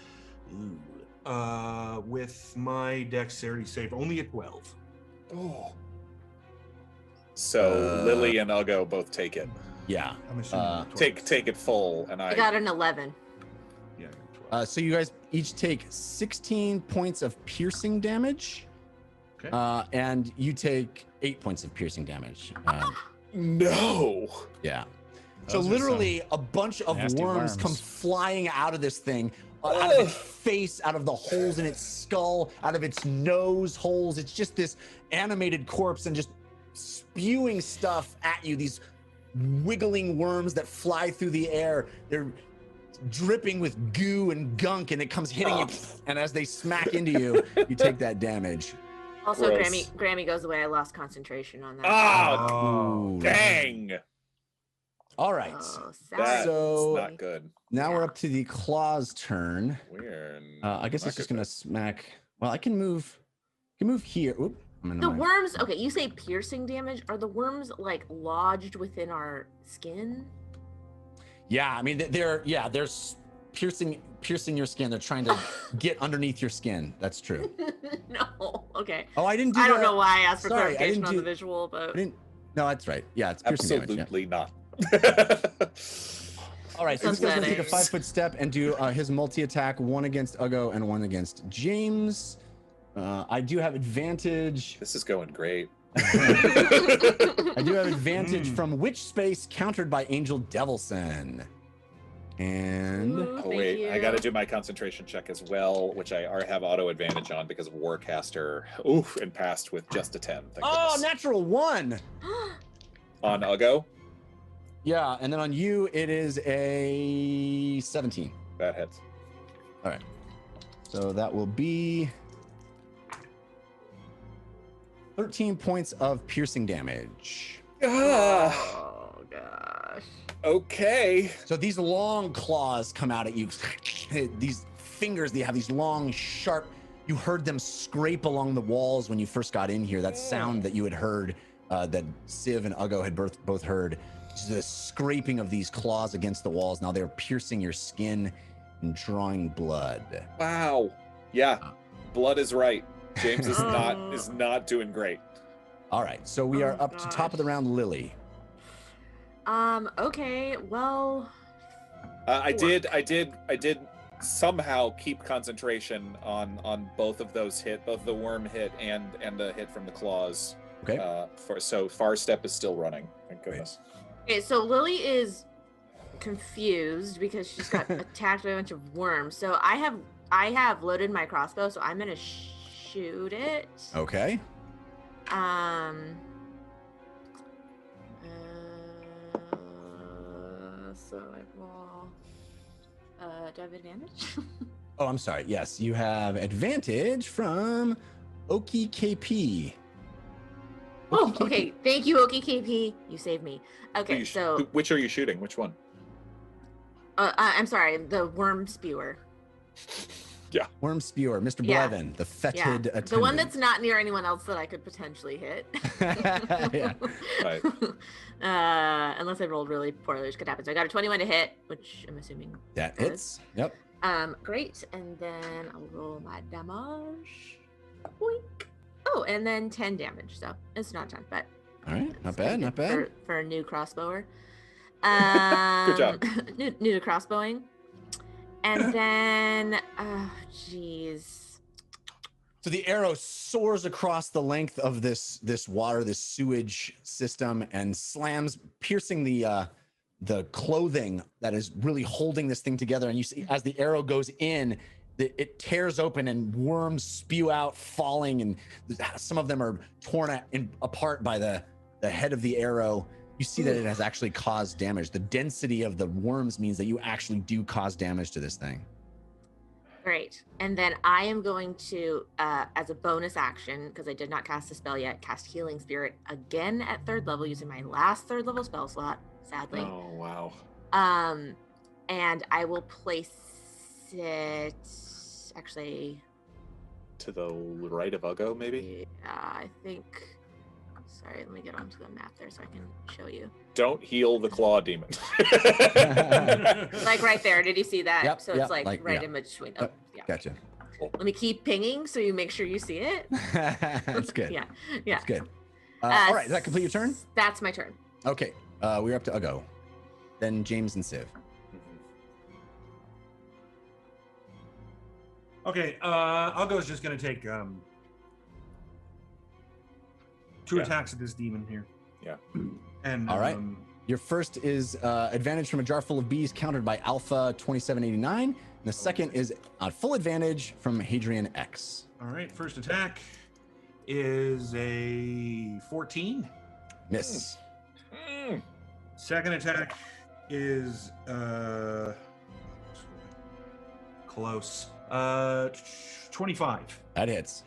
Ooh. With my dexterity save, only a 12. Oh. So Lily and Ugo both take it. Yeah. I'm assuming a 12. Take it full, and I got an 11. Yeah, 12. So you guys each take 16 points of piercing damage. Okay. And you take 8 points of piercing damage. No. Yeah. So Those are literally a bunch of nasty worms worms. come flying out of this thing, out of its face, out of the holes in its skull, out of its nose holes. It's just this animated corpse and just spewing stuff at you. These wiggling worms that fly through the air. They're dripping with goo and gunk, and it comes hitting you. And as they smack into you, you take that damage. Also, Gross. Grammy goes away. I lost concentration on that. Oh, Ooh. dang. All right. Oh, That's So- not good. Now we're up to the claw's turn. Weird. I guess it's just gonna smack. Well, I can move. Here. Oop. I'm in The my- worms, okay, you say piercing damage. Are the worms like lodged within our skin? Yeah, I mean they're piercing your skin. They're trying to get underneath your skin. That's true. No, okay. Oh, I didn't do I don't that. know why I asked for Sorry, I clarification didn't on the do- visual, I but didn't. No, that's right. Yeah, it's piercing damage. Absolutely not. Yeah. All right, so this guy's gonna take a Pathetic. 5-foot step and do his multi-attack, one against Ugo and one against James. I do have advantage. This is going great. I do have advantage from Witch Space, countered by Angel Devilson. And Ooh, Oh thank wait, I you. got to do my concentration check as well, which I already have auto advantage on because of Warcaster. Oof, and passed with just a 10. Thank oh, goodness. natural 1. On Ugo. Yeah, and then on you, it is a 17. That hits. All right. So that will be 13 points of piercing damage. Oh gosh. Okay. So these long claws come out at you. These fingers, they have these long, sharp. You heard them scrape along the walls when you first got in here. That sound that you had heard, that Civ and Uggo had both heard. Just the scraping of these claws against the walls. Now they're piercing your skin and drawing blood. Wow. Yeah. Blood is right. James is not doing great. All right, so we are up to top of the round, Lily. Okay, well. I did somehow keep concentration on both of those hit, both the worm hit and the hit from the claws. Okay. So Far Step is still running. Thank goodness. Okay, so Lily is confused because she's got attacked by a bunch of worms. So I have loaded my crossbow, so I'm gonna shoot it. Okay. So I roll. Do I have advantage? Oh, I'm sorry. Yes, you have advantage from Oki KP. Oh, okay. Thank you, Oki KP. You saved me. Okay, so Which are you shooting? Which one? I'm sorry, the worm spewer. Yeah. Worm spewer, Mr. Yeah. Blevin, the fetid Yeah, attendant. the one that's not near anyone else that I could potentially hit. Yeah. Right. Unless I rolled really poorly, which could happen. So I got a 21 to hit, which I'm assuming That does. hits. Yep. Great. And then I'll roll my damage. Boink. Oh, and then 10 damage. So it's not 10, but All right. Not it's bad. pretty Not good bad. for a new crossbower. Good job. New to crossbowing. And then, oh, jeez. So the arrow soars across the length of this water, this sewage system, and slams, piercing the clothing that is really holding this thing together. And you see, as the arrow goes in, it tears open and worms spew out, falling, and some of them are torn apart by the head of the arrow. You see that it has actually caused damage. The density of the worms means that you actually do cause damage to this thing. Great. And then I am going to, as a bonus action, because I did not cast a spell yet, cast Healing Spirit again at 3rd level using my last 3rd level spell slot, sadly. Oh wow. And I will place it actually To the right of Uggo, maybe? Yeah, I think. Sorry, let me get onto the map there so I can show you. Don't heal the claw demon. Like right there. Did you see that? Yep, So yep, it's like right yeah. in between. Oh, yeah. Gotcha. Let me keep pinging so you make sure you see it. That's good. Yeah. Yeah. That's good. All right. Does that complete your turn? That's my turn. Okay. We're up to Uggo. Then James and Civ. Okay, Uggo's just gonna take two attacks at this demon here. Yeah. And All right. Your first is advantage from a jar full of bees, countered by Alpha 2789. And the second is full advantage from Hadrian X. All right, first attack is a 14. Miss. Second attack is close. 25. That hits.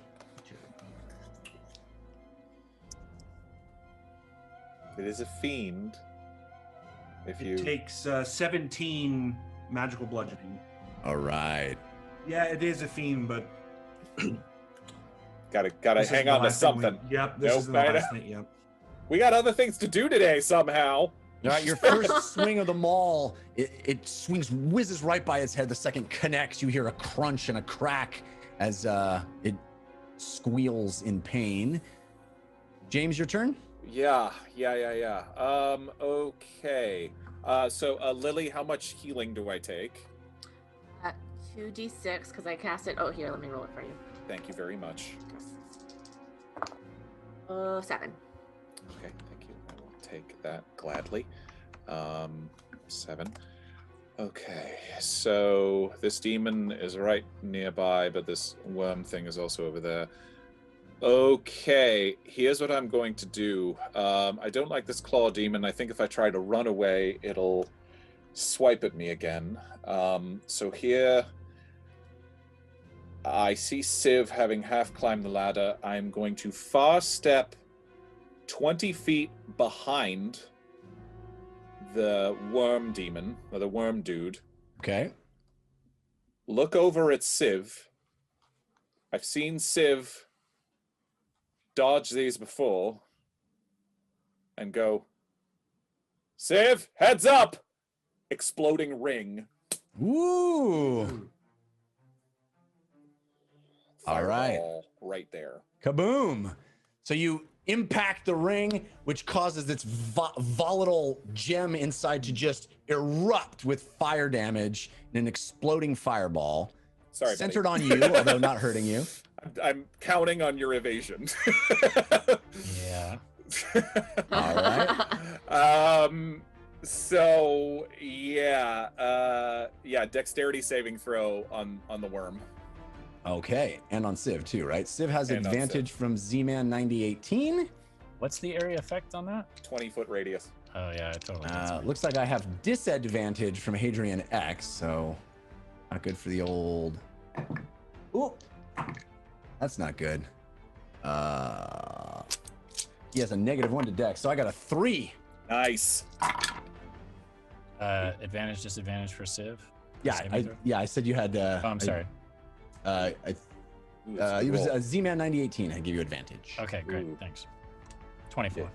It is a fiend. If you It takes 17 magical bludgeoning. All right. Yeah, it is a fiend, but gotta this is hang the on to last thing something. Yep, this Nope, is the last thing. Yep. We got other things to do today somehow. All right, your first swing of the maul, it swings, whizzes right by its head. The second connects. You hear a crunch and a crack as it squeals in pain. James, your turn. Yeah. Okay. So Lily, how much healing do I take? 2d6 because I cast it. Oh, here, let me roll it for you. Thank you very much. 7. Okay, thank you. I will take that gladly. 7. Okay, so this demon is right nearby, but this worm thing is also over there. Okay, here's what I'm going to do. I don't like this claw demon. I think if I try to run away, it'll swipe at me again. So here, I see Civ having half climbed the ladder. I'm going to fast step 20 feet behind the worm demon, or the worm dude. Okay. Look over at Civ. I've seen Civ dodge these before. And go, Civ, heads up! Exploding ring. Woo! All right. Fireball right there. Kaboom! So you impact the ring, which causes this volatile gem inside to just erupt with fire damage in an exploding fireball. Sorry, centered buddy. on you, although not hurting you. I'm counting on your evasion. Yeah. All right. So yeah, dexterity saving throw on the worm. Okay, and on Civ too, right? Civ has And on advantage from Z-Man 9018. What's the area effect on that? 20-foot radius. Oh yeah, I totally. gets me. Looks like I have disadvantage from Hadrian X, so not good for the old. Ooh, that's not good. He has a -1 to Dex, so I got a 3. Nice. Advantage, disadvantage for Civ. Yeah, I said you had. Oh, I'm sorry. It was a Z-Man 9018. I give you advantage. Okay, great. Thanks. 24.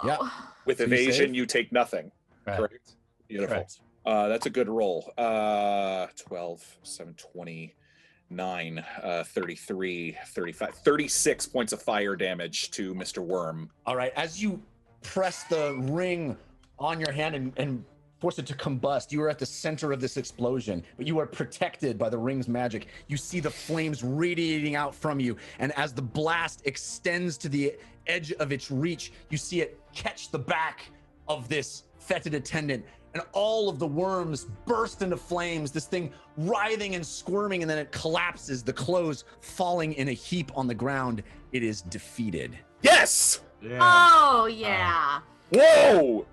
Yeah. With So you evasion, save? you take nothing. Right. Correct. Beautiful. Correct. That's a good roll. 12, 7, 29, 33, 35, 36 points of fire damage to Mr. Worm. All right. As you press the ring on your hand and force it to combust, you are at the center of this explosion, but you are protected by the ring's magic. You see the flames radiating out from you, and as the blast extends to the edge of its reach, you see it catch the back of this fetid attendant, and all of the worms burst into flames, this thing writhing and squirming, and then it collapses, the clothes falling in a heap on the ground. It is defeated. Yes! Yeah. Oh yeah. Whoa!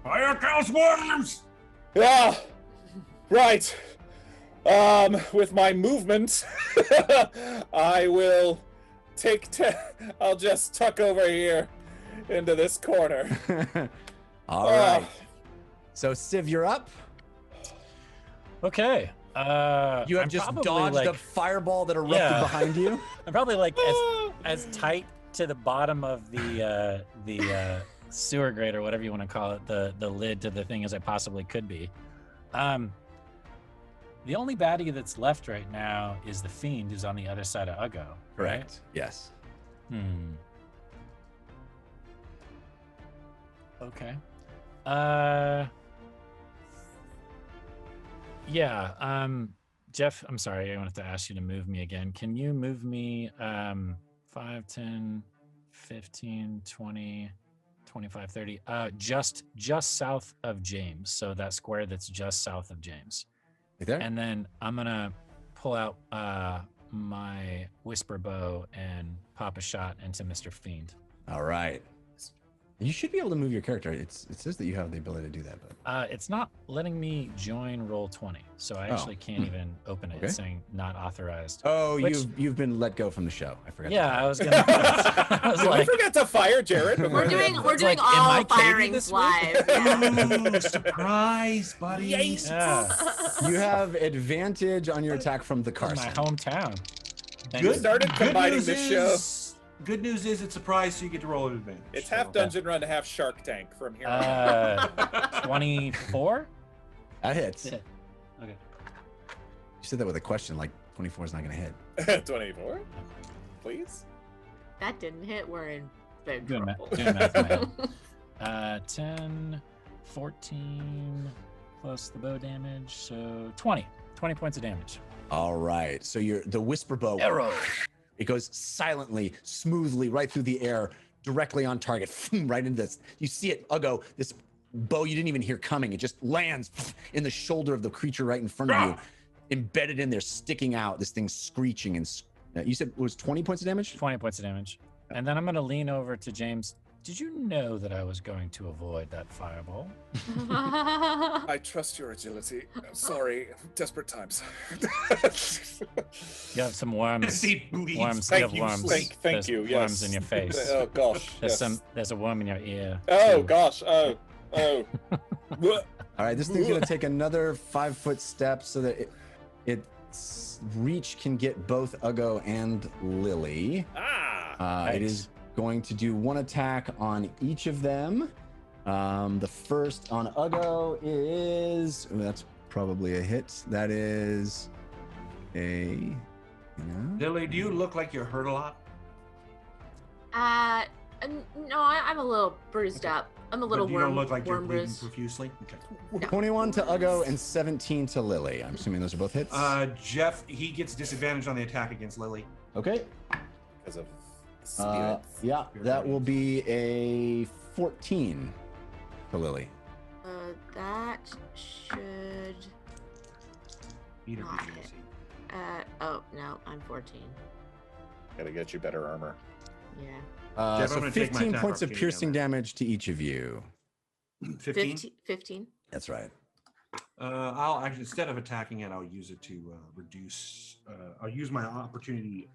Fire kills worms! Yeah. Right. With my movement, I will I'll just tuck over here into this corner. All right. So Civ, you're up. Okay. You have I'm just probably, dodged like, a fireball that erupted behind you. I'm probably like as tight to the bottom of the sewer grate or whatever you want to call it, the lid to the thing as I possibly could be. The only baddie that's left right now is the Fiend, who's on the other side of Uggo. Right? Yes. Okay. Yeah. Jeff, I'm sorry, I wanted to ask you to move me again. Can you move me 5, 10, 15, 20, 25, 30, just south of James. So that square that's just south of James. Right there? And then I'm gonna pull out my whisper bow and pop a shot into Mr. Fiend. All right. You should be able to move your character. It says that you have the ability to do that, but It's not letting me join Roll20, so I actually can't even open it. Okay. It's saying not authorized. oh, Which- you've been let go from the show. I forgot. Yeah, I was gonna. I was I like, forgot to fire Jared. We're doing like, am all I Katie firings this week? live. Yeah. Ooh, surprise, buddy. yeah, You have advantage on your attack from the this is Carson. my hometown. Thank Good you. started combining news this show. Good news is it's a prize, so you get to roll an advantage. It's half So- Dungeon Run, half Shark Tank from here on. 24. That hits. Yeah. Okay. You said that with a question, like 24 is not going to hit. 24, please. That didn't hit. We're in big Doing trouble. math in my head. 10, 14 plus the bow damage, so 20 points of damage. All right. So the whisper bow. Arrow. It goes silently, smoothly, right through the air, directly on target, right into this. You see it, Uggo, this bow you didn't even hear coming. It just lands in the shoulder of the creature right in front of you, embedded in there, sticking out, this thing screeching and You said it was 20 points of damage? 20 points of damage. And then I'm going to lean over to James. Did you know that I was going to avoid that fireball? I trust your agility. I'm sorry, desperate times. You have some worms. He bleeds. Worms. Thank You have you, worms. thank There's you, Worms yes. in your face. Oh gosh. There's a worm in your ear. Oh too. gosh. Oh. All right, this thing's gonna take another 5-foot step so that its reach can get both Uggo and Lily. It Nice. is going to do one attack on each of them. The first on Uggo is that's probably a hit. That is a Lily, do you look like you're hurt a lot? No, I'm a little bruised up. I'm a little But you worm, don't look like you're worm bleeding bruised. profusely. Okay. 21 to Uggo and 17 to Lily. I'm assuming those are both hits. Jeff, he gets disadvantage on the attack against Lily. Okay. Because of spirits. Yeah, that will be a 14 to Lily. That should Beat her not with hit. AC. Oh no, I'm 14. Gotta get you better armor. Yeah. Jeff, I'm So gonna take my 15 attack points of opportunity piercing on that. damage to each of you. 15? 15. That's right. I'll actually, instead of attacking it, I'll use it to reduce. I'll use my opportunity,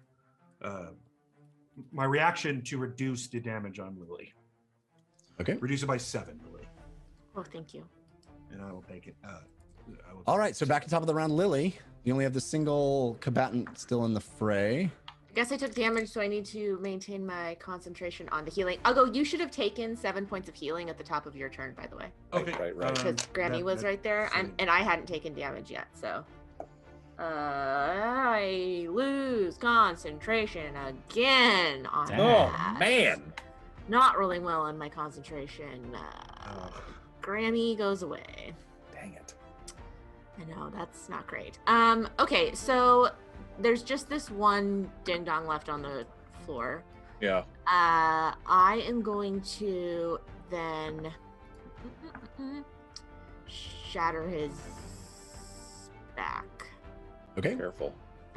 my reaction to reduce the damage on Lily. Okay. Reduce it by 7, Lily. Oh, thank you. And I will take it. All right, so back to top of the round, Lily. You only have the single combatant still in the fray. I guess I took damage, so I need to maintain my concentration on the healing. Uggo, you should have taken 7 points of healing at the top of your turn, by the way. Okay. Right. Because Grammy was right there, so- and I hadn't taken damage yet, so. I lose concentration again on Damn. Oh that. man. Not rolling well on my concentration. Grammy goes away. Dang it. I know, that's not great. Okay, so there's just this one ding dong left on the floor. Yeah. I am going to then shatter his back. Okay. Careful.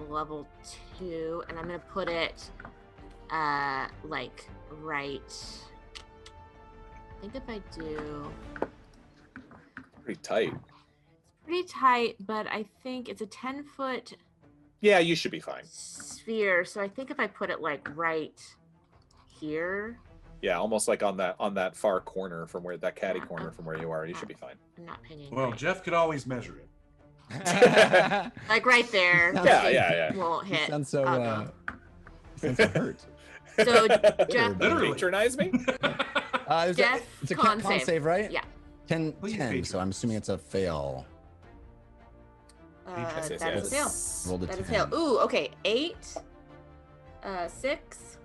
Level 2, and I'm gonna put it like right. I think if I do, Pretty tight. it's pretty tight, but I think it's a 10-foot Yeah, you should be fine. sphere, so I think if I put it like right here, Yeah, almost like on that far corner from where that caddy corner from where you are, you should be fine. I'm not pinging. Well, right. Jeff could always measure it. Like right there. Yeah, yeah. Won't You hit. sound so, Uggo. you sound so hurt. So Jeff, Literally. Patronize me? It's Jeff, a con con save. save, right? Yeah. 10, Please 10, feature. so I'm assuming it's a fail. Yes, yes, that is a yes. fail. Rolled a That is 10. fail. Ooh, okay. 8, 6,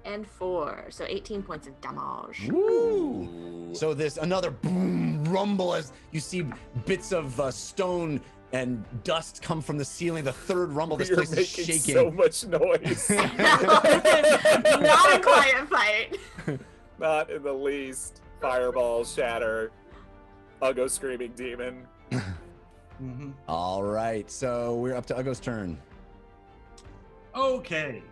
and 4. So 18 points of damage. Woo! Ooh. So there's another boom rumble as you see bits of stone and dust come from the ceiling. The third rumble, this You're place is making shaking. so much noise. Not a quiet fight. Not in the least. Fireballs shatter. Uggo screaming demon. Mm-hmm. All right, so we're up to Uggo's turn. Okay.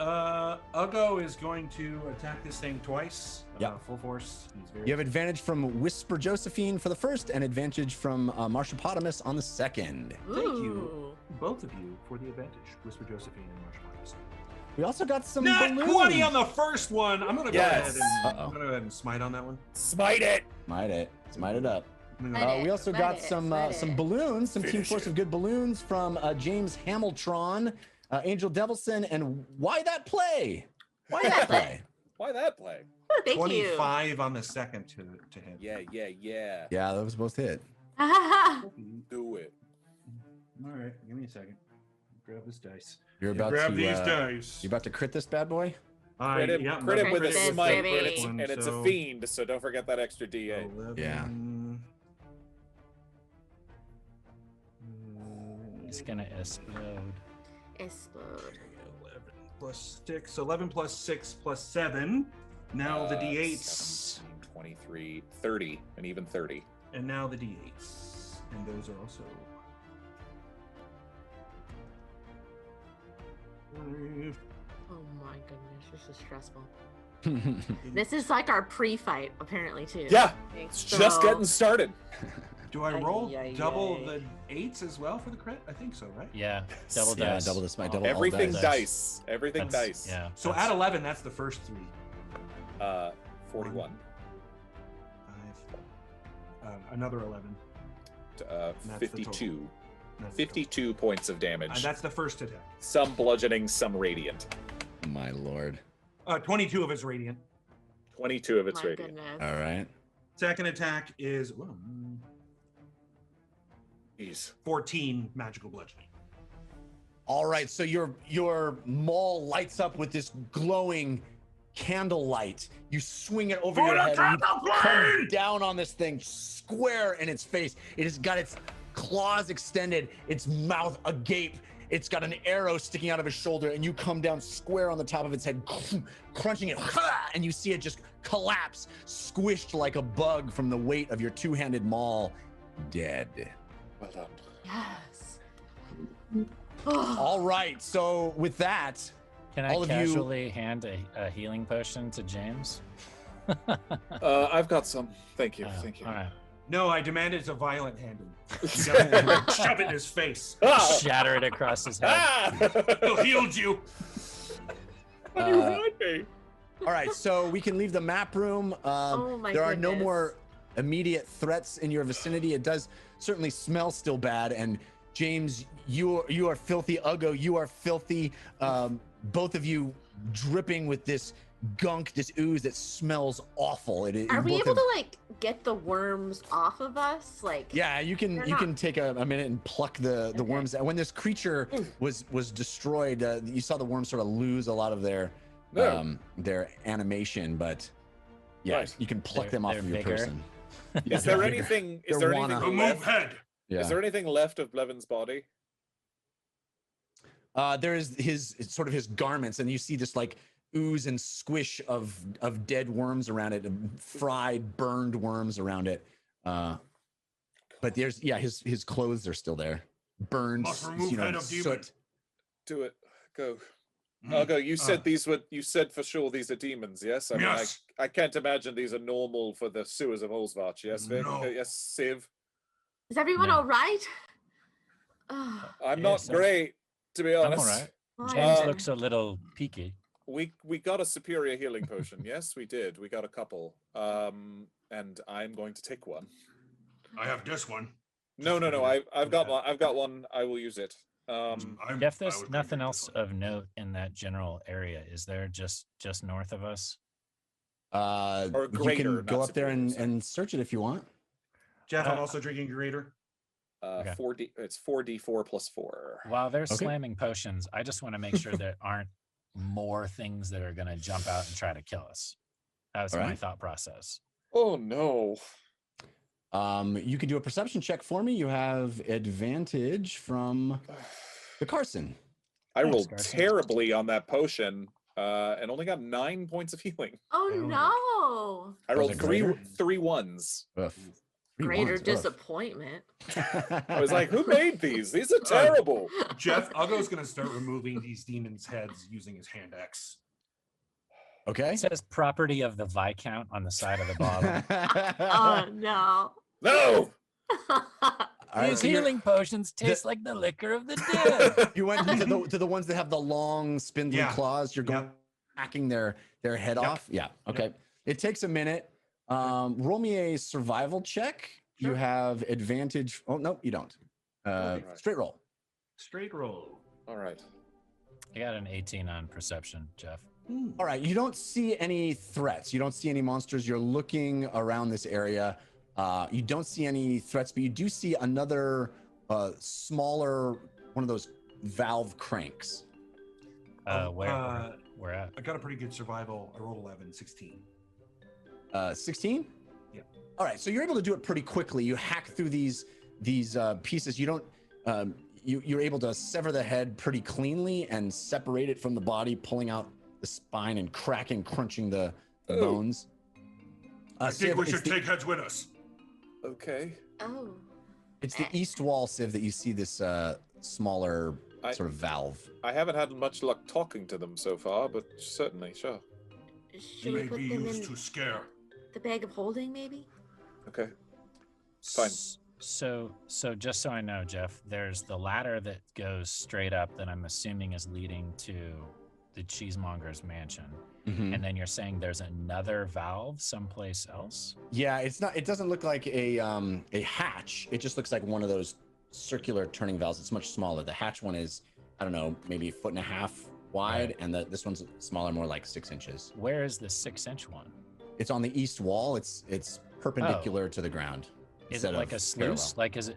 Uggo is going to attack this thing twice. Yeah. Full force. He's very You have advantage from Whisper Josephine for the first and advantage from Marshapotamus on the second. Thank you, Ooh. both of you, for the advantage. Whisper Josephine and Marshall. We also got some Not balloons. 20 on the first one. I'm gonna go Yes. ahead and Uh-oh. I'm gonna go ahead and smite on that one. Smite it! Smite it up. I'm gonna Smite go- it. We also Smite got it, some smite it. balloons, some Team Finish Force it. of Good balloons from James Hamiltron, Angel Devilson, and Why That Play? Why That Play? Why that play? Oh, thank 25 on the second to hit. Yeah. Yeah, those both hit. you. Do it. All right, give me a second. Grab this dice. You're about Grab to these dice. you about to crit this bad boy? Crit him, yeah, crit him with a Crit this, smite, baby. and it's a So- fiend, so don't forget that extra D8. 11, Yeah. It's gonna explode. Explode. 11 plus 6. So 11 plus 6 plus 7. Now the D8s. 17, 23, 30, and even 30. And now the D8s. And those are also Oh my goodness, this is stressful. This is like our pre-fight, apparently, too. Yeah, it's just getting started. Do I roll double the 8s as well for the crit? I think so, right? Yeah, double dice. double this, double all Everything dice. dice. Everything That's- dice. Yeah. So at 11, that's the first 3. 41. 5. Another 11. Uh, That's the 52. That's the 52 points of damage. total. That's the first attack. Some bludgeoning, some radiant. My lord. 22 of its radiant. 22 of its My radiant. goodness. All right. Second attack is Jeez. 14 magical bludgeoning. All right, so your maul lights up with this glowing candlelight. You swing it over your head and you come down on this thing square in its face. It has got its claws extended, its mouth agape. It's got an arrow sticking out of its shoulder, and you come down square on the top of its head, crunching it, and you see it just collapse, squished like a bug from the weight of your two-handed maul, dead. Well done. Yes. All right, so with that, Can I all of you- casually hand a healing potion to James? I've got some. Thank you. Oh, Thank you. All right. No, I demand it's a violent handle. Shove it in his face. Ah! Shatter it across his head. Ah! He'll healed you. What do you want me? all right, so we can leave the map room. Oh my there are no goodness. more immediate threats in your vicinity. It does certainly smell still bad, and James, you are filthy. Ugo, you are filthy. Both of you dripping with this gunk, this ooze that smells awful. Are you we both able have- to like get the worms off of us? Like, Yeah, you can They're you can not- take a minute and pluck the Okay. worms out. When this creature was destroyed, you saw the worms sort of lose a lot of their animation, but yeah, Right. you can pluck They're- them off they're of your bigger. person. Is there anything? Is They're there wanna- anything Remove left? head. Yeah. Is there anything left of Blevins' body? There is his garments, and you see this like ooze and squish of dead worms around it, fried, burned worms around it. But there's his clothes are still there, burned. Must remove you know, head of demon. soot. Do it. Go. Mm. Ugo, you said these were. You said for sure these are demons. Yes. I mean, Yes. I can't imagine these are normal for the sewers of Olsvach. Yes, Vic? No. Yes, Siv. is everyone No. all right? Oh, I'm Yes, not great, to be I'm honest. all right. my James God. looks a little peaky. We got a superior healing potion. Yes, we did. We got a couple. And I'm going to take one. I have this one. No. I've got one. I've got one. I will use it. Jeff, there's nothing else of note in that general area, is there? Just north of us? You greater, can not go up there superior, sorry. and search it if you want. Jeff, I'm also drinking greater. Okay. 4D. It's 4d4 plus 4. While they're Okay. slamming potions, I just want to make sure there aren't more things that are going to jump out and try to kill us. That was All my right. thought process. Oh no. You can do a perception check for me. You have advantage from the Carson. I Thanks, rolled Carson. terribly on that potion, and only got 9 points of healing. Oh Oh. no! I Was rolled it three greater? three ones. Ugh. Greater Ugh. disappointment. I was like, who made these? These are terrible. Jeff, Ugo's going to start removing these demons' heads using his hand axe. Okay. It says property of the Viscount on the side of the bottle. Oh no! No. All right, These so you're- healing potions taste like the liquor of the dead. You went to the ones that have the long spindly Yeah. claws. You're going Yep. hacking their head Yep. off. Yeah. Okay. It takes a minute. Roll me a survival check. You Sure. have advantage. Oh no, you don't. Right. Straight roll. Straight roll. All right. I got an 18 on perception, Jeff. All right. You don't see any threats. You don't see any monsters. You're looking around this area. You don't see any threats, but you do see another smaller one of those valve cranks. Where at? I got a pretty good survival. I rolled 11, 16. 16? Yeah. All right, so you're able to do it pretty quickly. You hack through these pieces. You don't. You're able to sever the head pretty cleanly and separate it from the body, pulling out the spine and cracking, crunching the Oh. bones. I think Civ, we it's should the- take heads with us. Okay. Oh. It's the east wall, Civ, that you see this smaller sort of valve. I haven't had much luck talking to them so far, but certainly, sure. Should we put them in to scare. the bag of holding, maybe? Okay. Fine. So just so I know, Jeff, there's the ladder that goes straight up that I'm assuming is leading to the Cheesemonger's mansion. Mhm. And then you're saying there's another valve someplace else? Yeah, it's not. It doesn't look like a hatch. It just looks like one of those circular turning valves. It's much smaller. The hatch one is, I don't know, maybe 1.5 feet wide, Right. and this one's smaller, more like 6 inches. Where is the 6-inch one? It's on the east wall. It's perpendicular to the you Is it like a sluice? Like, does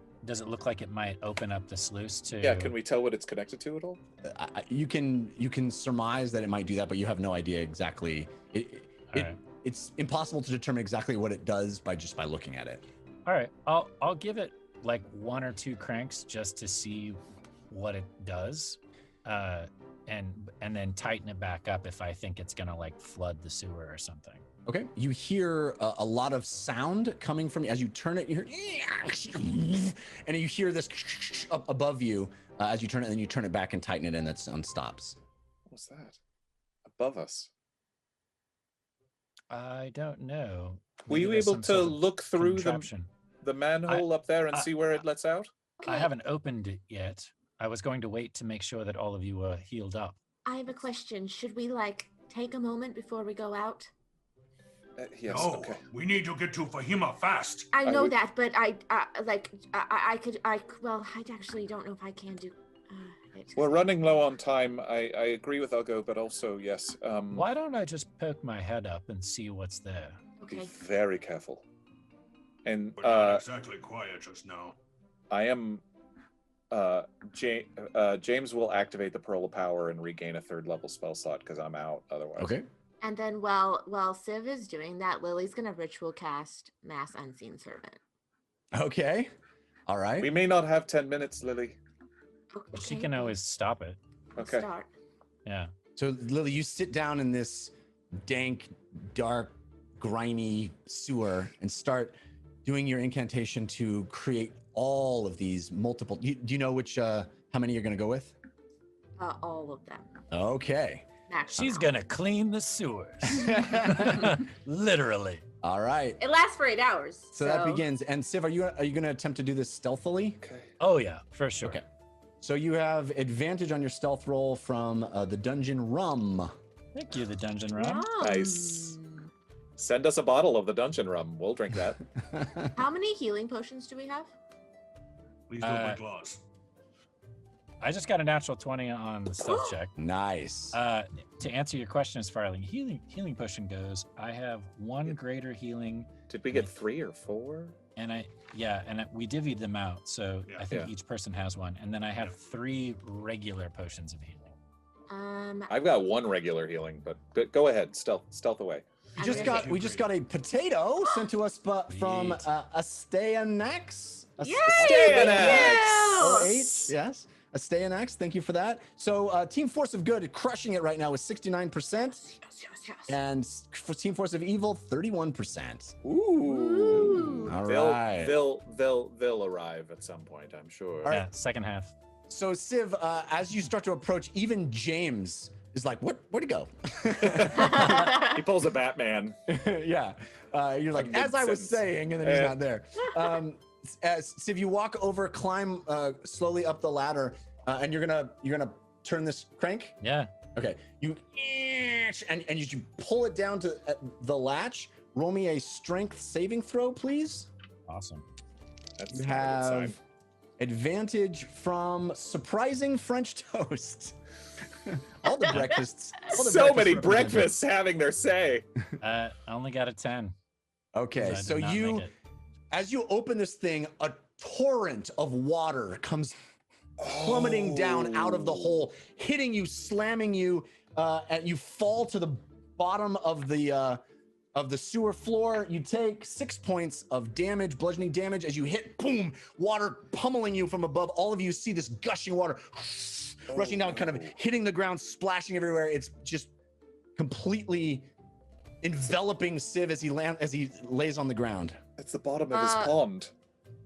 it look like it might open up the sluice to? Yeah, can we tell what it's connected to at all? You can surmise that it might do that, but you have no idea exactly. Alright. It's impossible to determine exactly what it does by looking at it. All right, I'll give it like 1 or 2 cranks just to see what it does, and then tighten it back up if I think it's gonna like flood the sewer or something. Okay. You hear a lot of sound coming from as you turn it. You hear, and you hear this up above you as you turn it, and then you turn it back and tighten it, and that sound stops. What's that? Above us. I don't know. Were Maybe you there's able some to sort of look through contraption. the manhole up there and see where it lets out? I haven't opened it yet. I was going to wait to make sure that all of you were healed up. I have a question. Should we take a moment before we go out? Yes. No, Okay. we need to get to Fahima fast. I know would- that, but I actually don't know if I can do it. We're running low on time. I agree with Ugo, but also yes. Why don't I just poke my head up and see what's there? Be Okay. very careful. And We're not exactly quiet just now. I am. James will activate the Pearl of Power and regain a 3rd level spell slot because I'm out otherwise. Okay. And then while Civ is doing that, Lily's gonna ritual cast Mass Unseen Servant. Okay. All right. We may not have 10 minutes, Lily. But she can always stop it. Okay. Start. Yeah. So Lily, you sit down in this dank, dark, grimy sewer and start doing your incantation to create all of these multiple. Do you know which? How many you're gonna go with? All of them. Okay. Maximum. She's gonna clean the sewers. Literally. All right. It lasts for 8 hours. So that begins. And Civ, are you gonna attempt to do this stealthily? Okay. Oh yeah, for sure. Okay. So you have advantage on your stealth roll from the dungeon rum. Thank you, the dungeon rum. Nice. Send us a bottle of the dungeon rum. We'll drink that. How many healing potions do we have? Please don't break laws. I just got a natural 20 on the stealth check. Nice. To answer your question as far as healing potion goes, I have 1 greater healing, Did we get 3 or 4? and we divvied them out, so Yeah. I think Yeah. each person has 1, and then I have 3 regular potions of healing. I've got 1 regular healing, but go ahead. Stealth away. We just got a potato sent to us from Astayanex. Yes! Yes. Astayanex, thank you for that. So Team Force of Good crushing it right now with 69%, Yes. and for Team Force of Evil 31%. Ooh. All They'll right. they'll arrive at some point, I'm sure. All right. Yeah, second half. So Civ, as you start to approach, even James is like, where'd he go? He pulls a Batman. Yeah. You're like, as I was Mid-sentence. saying, and then he's not there. Civ, you walk over, climb slowly up the ladder, and you're gonna turn this crank. Yeah. Okay. You and you pull it down to the latch. Roll me a strength saving throw, please. Awesome. That's You not a good sign. have advantage from surprising French toast. All the breakfasts. So many represent- breakfasts having their say. I only got a 10. Okay, I did so not you, make it. as you open this thing, a torrent of water comes plummeting down out of the hole, hitting you, slamming you, and you fall to the bottom of the sewer floor. You take 6 points of damage, bludgeoning damage, as you hit, boom, water pummeling you from above. All of you see this gushing water rushing down, kind of hitting the ground, splashing everywhere. It's just completely enveloping Civ as he lays on the ground. It's the bottom of his pond.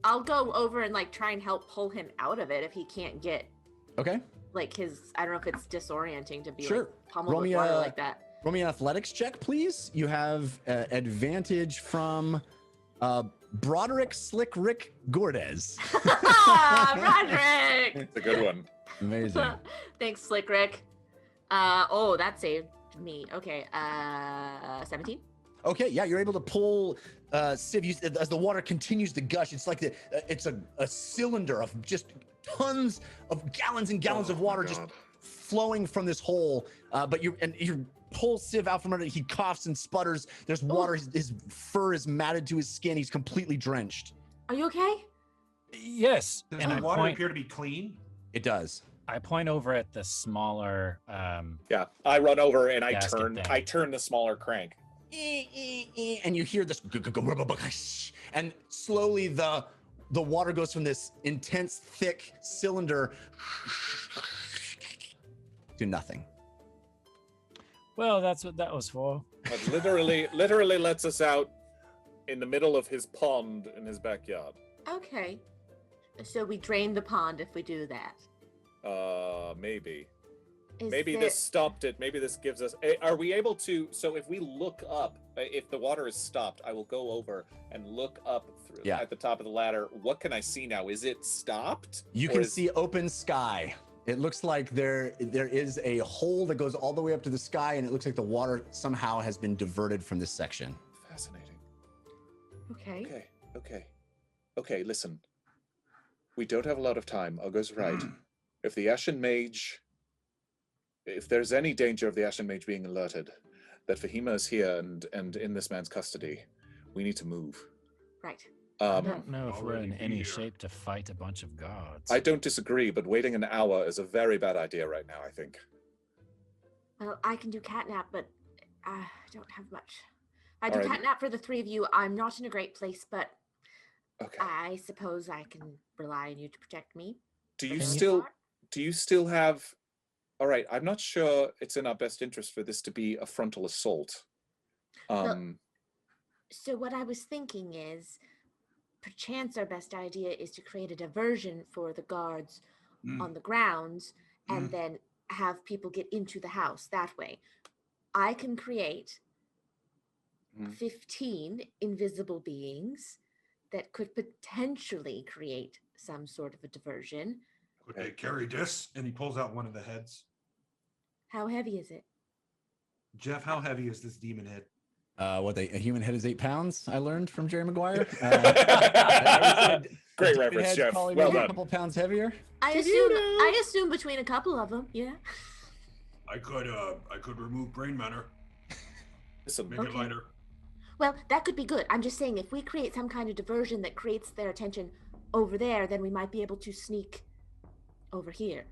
I'll go over and try and help pull him out of it if he can't get Okay. like his, I don't know if it's disorienting to be Sure. like pummeled Roll with me water a- like that. Roll me an athletics check, please. You have advantage from Broderick Slick Rick Gordes. Roderick! It's a good one. Amazing. Thanks, Slick Rick. Oh, that saved me. Okay, 17. Okay, yeah, you're able to pull Civ as the water continues to gush. It's like it's a cylinder of just tons of gallons and gallons of water just flowing from this hole. But you pull Civ out from under. He coughs and sputters. There's water. His fur is matted to his skin. He's completely drenched. Are you okay? Yes. Does And the I water point, appear to be clean? It does. I point over at the smaller. Yeah, I run over and I Gasket turn. thing. I turn the smaller crank. And you hear this, and slowly the water goes from this intense, thick cylinder to nothing. Well, that's what that was for. But literally lets us out in the middle of his pond in his backyard. Okay. So we drain the pond if we do that. Maybe. Is Maybe there- this stopped it. Maybe this gives us. Are we able to? So if we look up, if the water is stopped, I will go over and look up through at the top of the ladder. What can I see now? Is it stopped? You can see open sky. It looks like there is a hole that goes all the way up to the sky, and it looks like the water somehow has been diverted from this section. Fascinating. Okay. Okay. Listen, we don't have a lot of time. Augur's right. If the Ashen Mage, if there's any danger of the Ashen Mage being alerted that Fahima is here and in this man's custody, we need to move. Right. I don't know if we're already in be any here. shape to fight a bunch of guards. I don't disagree, but waiting an hour is a very bad idea right now, I think. Well, I can do catnap, but I don't have much. I do All right. catnap for the three of you. I'm not in a great place, but Okay. I suppose I can rely on you to protect me. Do for you the most still part. have all right, I'm not sure it's in our best interest for this to be a frontal assault. So what I was thinking is, perchance our best idea is to create a diversion for the guards on the grounds and then have people get into the house that way. I can create 15 invisible beings that could potentially create some sort of a diversion. Could they carry this? And he pulls out one of the heads. How heavy is it? Jeff, how heavy is this demon head? A human head is 8 pounds, I learned from Jerry Maguire. Great Demon reference, head's Jeff. probably Well maybe done. a couple pounds heavier. I assume between a couple of them, yeah. I could remove brain matter, Listen, make it lighter. Well, that could be good. I'm just saying, if we create some kind of diversion that creates their attention over there, then we might be able to sneak over here.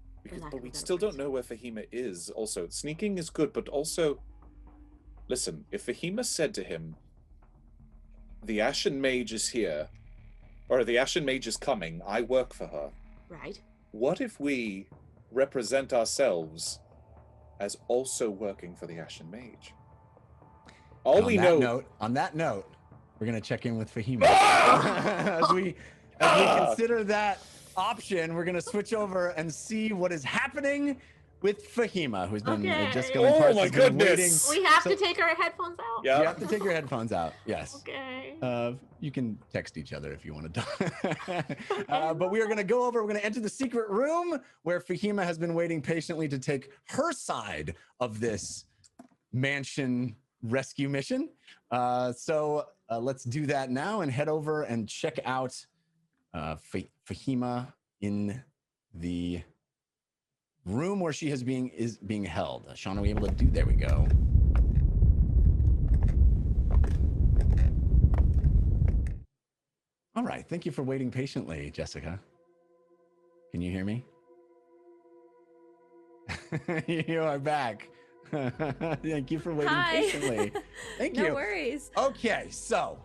but we still don't know where Fahima is. Also, sneaking is good, but also, listen, if Fahima said to him, the Ashen Mage is here, or the Ashen Mage is coming, I work for her. Right. What if we represent ourselves as also working for the Ashen Mage? On that note, we're gonna check in with Fahima. as we consider that option, we're gonna switch over and see what is happening with Fahima, who's been Jessica Lee Oh Parks my has been goodness. waiting. We have So- to take our headphones out? Yeah. You have to take your headphones out. Yes. Okay. You can text each other if you want to talk. But we are going to go over, we're going to enter the secret room where Fahima has been waiting patiently to take her side of this mansion rescue mission. So let's do that now and head over and check out Fahima in the room where she is being held. Sean, are we able to do? There we go. All right. Thank you for waiting patiently, Jessica. Can you hear me? You are back. Thank you for waiting Hi. patiently. Thank you. No worries. Okay, so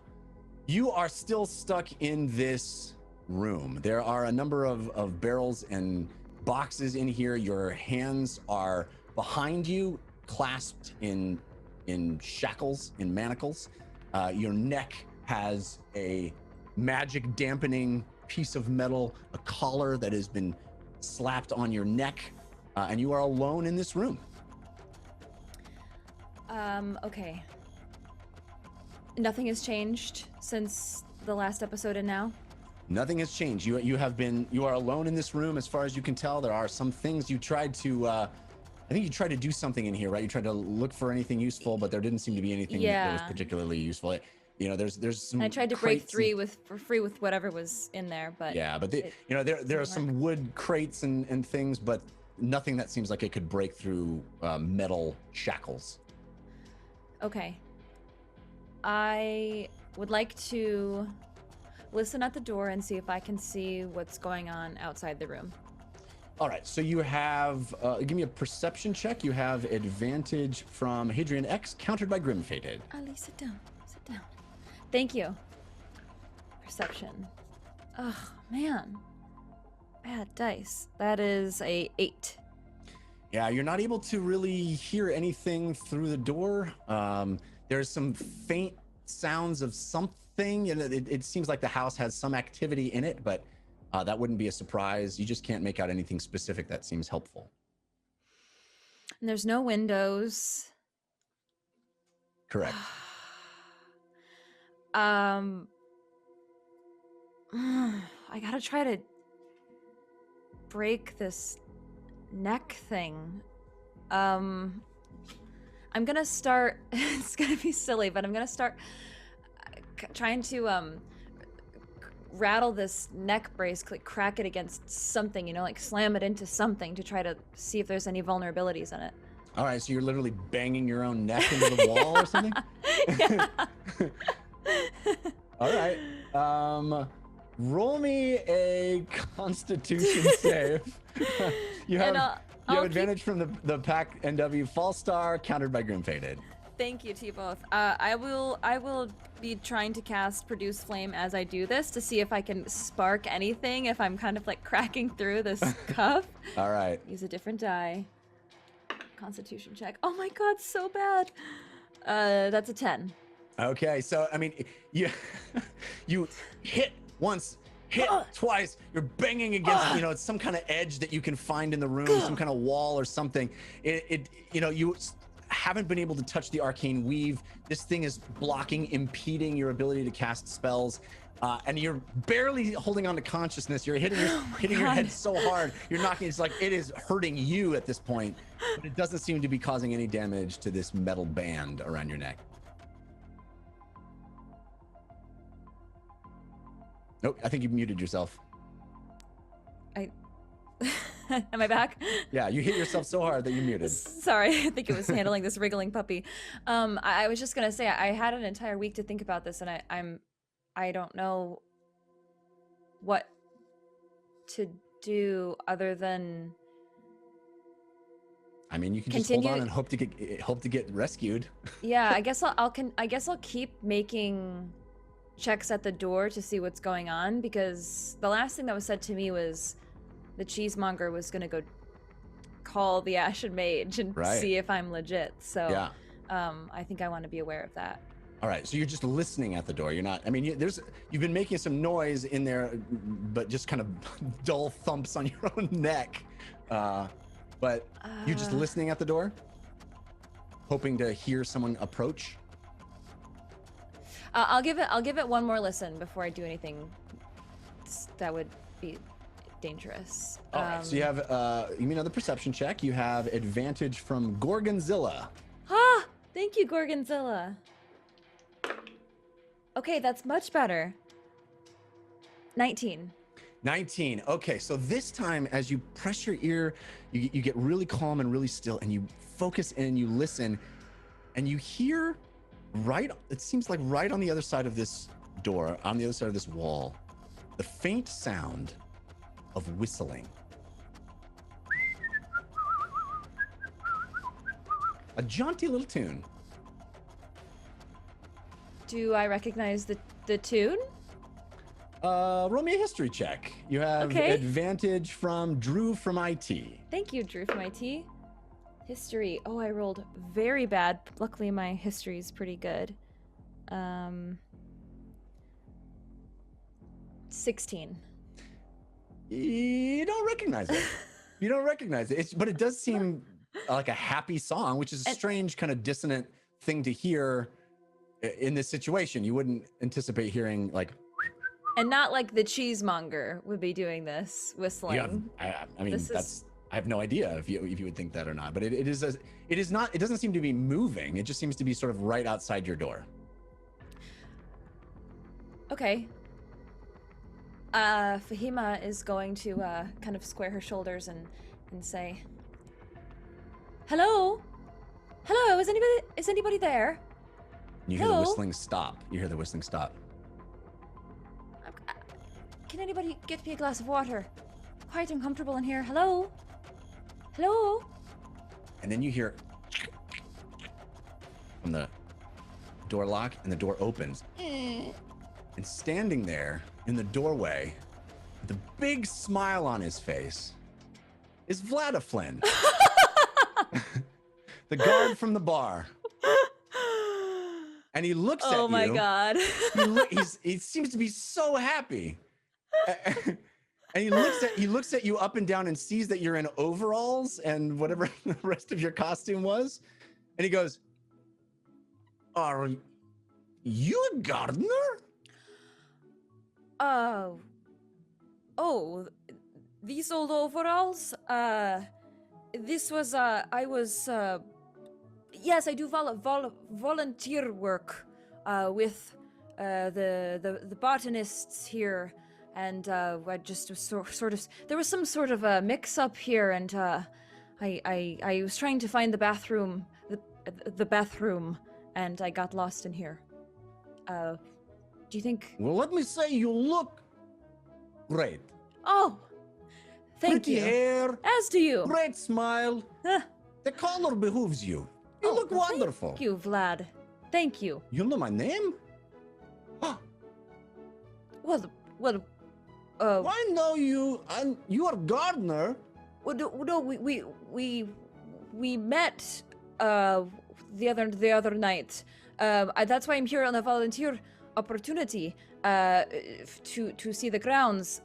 you are still stuck in this room. There are a number of barrels and boxes in here. Your hands are behind you, clasped in shackles, in manacles. Your neck has a magic dampening piece of metal, a collar that has been slapped on your neck. and you are alone in this room. Okay. Nothing has changed since the last episode and now? Nothing has changed. You are alone in this room as far as you can tell. There are some things you tried to, I think you tried to do something in here, right? You tried to look for anything useful, but there didn't seem to be anything that was particularly useful. There's some. I tried to break for free with whatever was in there, but yeah, but there are some wood crates and things, but nothing that seems like it could break through metal shackles. Okay. I would like to listen at the door and see if I can see what's going on outside the room. All right, so you have, give me a perception check. You have advantage from Hadrian X, countered by Grim Fated. Ali, sit down. Sit down. Thank you. Perception. Oh, man. Bad dice. That is a 8. Yeah, you're not able to really hear anything through the door. There's some faint sounds of something, and it seems like the house has some activity in it, but that wouldn't be a surprise. You just can't make out anything specific that seems helpful. And there's no windows. Correct. I gotta try to break this neck thing. I'm gonna start, it's gonna be silly, but I'm gonna start trying to rattle this neck brace, like crack it against something, like slam it into something to try to see if there's any vulnerabilities in it. All right, so you're literally banging your own neck into the wall or something? Yeah. All right. Roll me a Constitution save. You have advantage from the pack NW False Star, countered by Grim Fated. Thank you to you both. I will be trying to cast Produce Flame as I do this to see if I can spark anything, if I'm kind of like cracking through this cuff. All right. Use a different die. Constitution check. Oh my god, so bad. That's a 10. Okay, so I mean, you hit once, hit twice. You're banging against, it's some kind of edge that you can find in the room, some kind of wall or something. You haven't been able to touch the arcane weave. This thing is blocking, impeding your ability to cast spells. And you're barely holding on to consciousness. You're hitting your head so hard. You're knocking. It's like it is hurting you at this point, but it doesn't seem to be causing any damage to this metal band around your neck. Nope, I think you muted yourself. Am I back? Yeah, you hit yourself so hard that you muted. Sorry, I think it was handling this wriggling puppy. I was just gonna say I had an entire week to think about this, and I don't know what to do other than. I mean, you can just hold on and hope to get rescued. Yeah, I guess I'll keep making checks at the door to see what's going on, because the last thing that was said to me was the Cheesemonger was gonna go call the Ashen Mage and see if I'm legit. So yeah. I think I want to be aware of that. All right, so you're just listening at the door. You're not. I mean, you've been making some noise in there, but just kind of dull thumps on your own neck. But you're just listening at the door, hoping to hear someone approach. I'll give it one more listen before I do anything that would be dangerous. All right, so you have you mean another perception check. You have advantage from Gorgonzilla. Ah, thank you, Gorgonzilla. Okay, that's much better. 19. 19. Okay, so this time as you press your ear, you get really calm and really still, and you focus and you listen, and you hear it seems like right on the other side of this door, on the other side of this wall, the faint sound of whistling. A jaunty little tune. Do I recognize the tune? Roll me a history check. You have advantage from Drew from IT. Thank you, Drew from IT. History. Oh, I rolled very bad. Luckily, my history is pretty good. 16. You don't recognize it. You don't recognize it. But it does seem like a happy song, which is a strange kind of dissonant thing to hear in this situation. You wouldn't anticipate hearing like. And not like the cheesemonger would be doing this whistling. Yeah, I mean I have no idea if you would think that or not. But it is not. It doesn't seem to be moving. It just seems to be sort of right outside your door. Okay. Fahima is going to kind of square her shoulders and say, "Hello, hello. Is anybody there?" You hear the whistling stop. You hear the whistling stop. Can anybody get me a glass of water? Quite uncomfortable in here. Hello, hello. And then you hear from the door lock, and the door opens. And standing there in the doorway, with a big smile on his face, is Vladiflin, the guard from the bar. And he looks at you. Oh my god. He seems to be so happy. And he looks at you up and down and sees that you're in overalls and whatever the rest of your costume was. And he goes, "Are you a gardener?" Oh, these old overalls? This was, yes, I do volunteer work, with, the botanists here, and, I just was sort of, there was some sort of a mix-up here, and, I was trying to find the bathroom, the bathroom, and I got lost in here. Do you think... Well, let me say you look great. Oh, thank Pretty you. hair. As do you. Great smile. The color behooves you. You look wonderful. Thank you, Vlad. Thank you. You know my name? Well, I know you. You are gardener. well, no, we met, the other night. That's why I'm here on a volunteer opportunity, to see the grounds.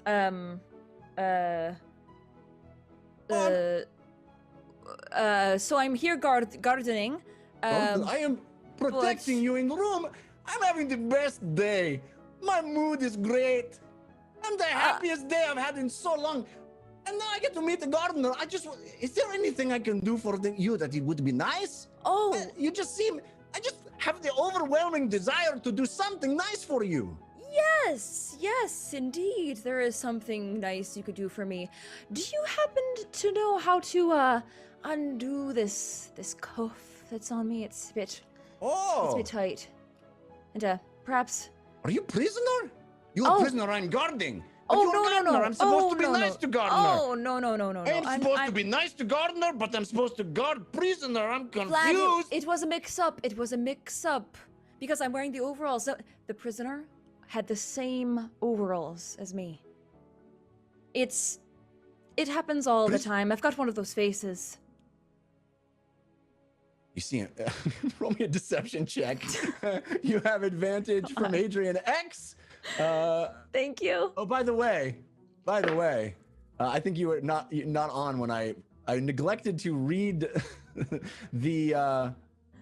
So I'm here gardening. I am protecting you in the room. I'm having the best day. My mood is great. I'm the happiest day I've had in so long. And now I get to meet the gardener. Is there anything I can do for you that it would be nice? Oh, I just have the overwhelming desire to do something nice for you. yes, indeed. There is something nice you could do for me. Do you happen to know how to undo this cuff that's on me? It's a bit tight. And perhaps. Are you prisoner? You're a prisoner. I'm guarding. But Oh, you're no, a gardener. no. I'm supposed to be nice to gardener. Oh, no. I am supposed to be nice to gardener, but I'm supposed to guard prisoner. I'm confused. Vlad, it was a mix-up. Because I'm wearing the overalls. The prisoner had the same overalls as me. It happens all the time. I've got one of those faces. You see him. Roll me a deception check. You have advantage from Adrian X. Thank you. Oh, by the way, I think you were not on when I neglected to read the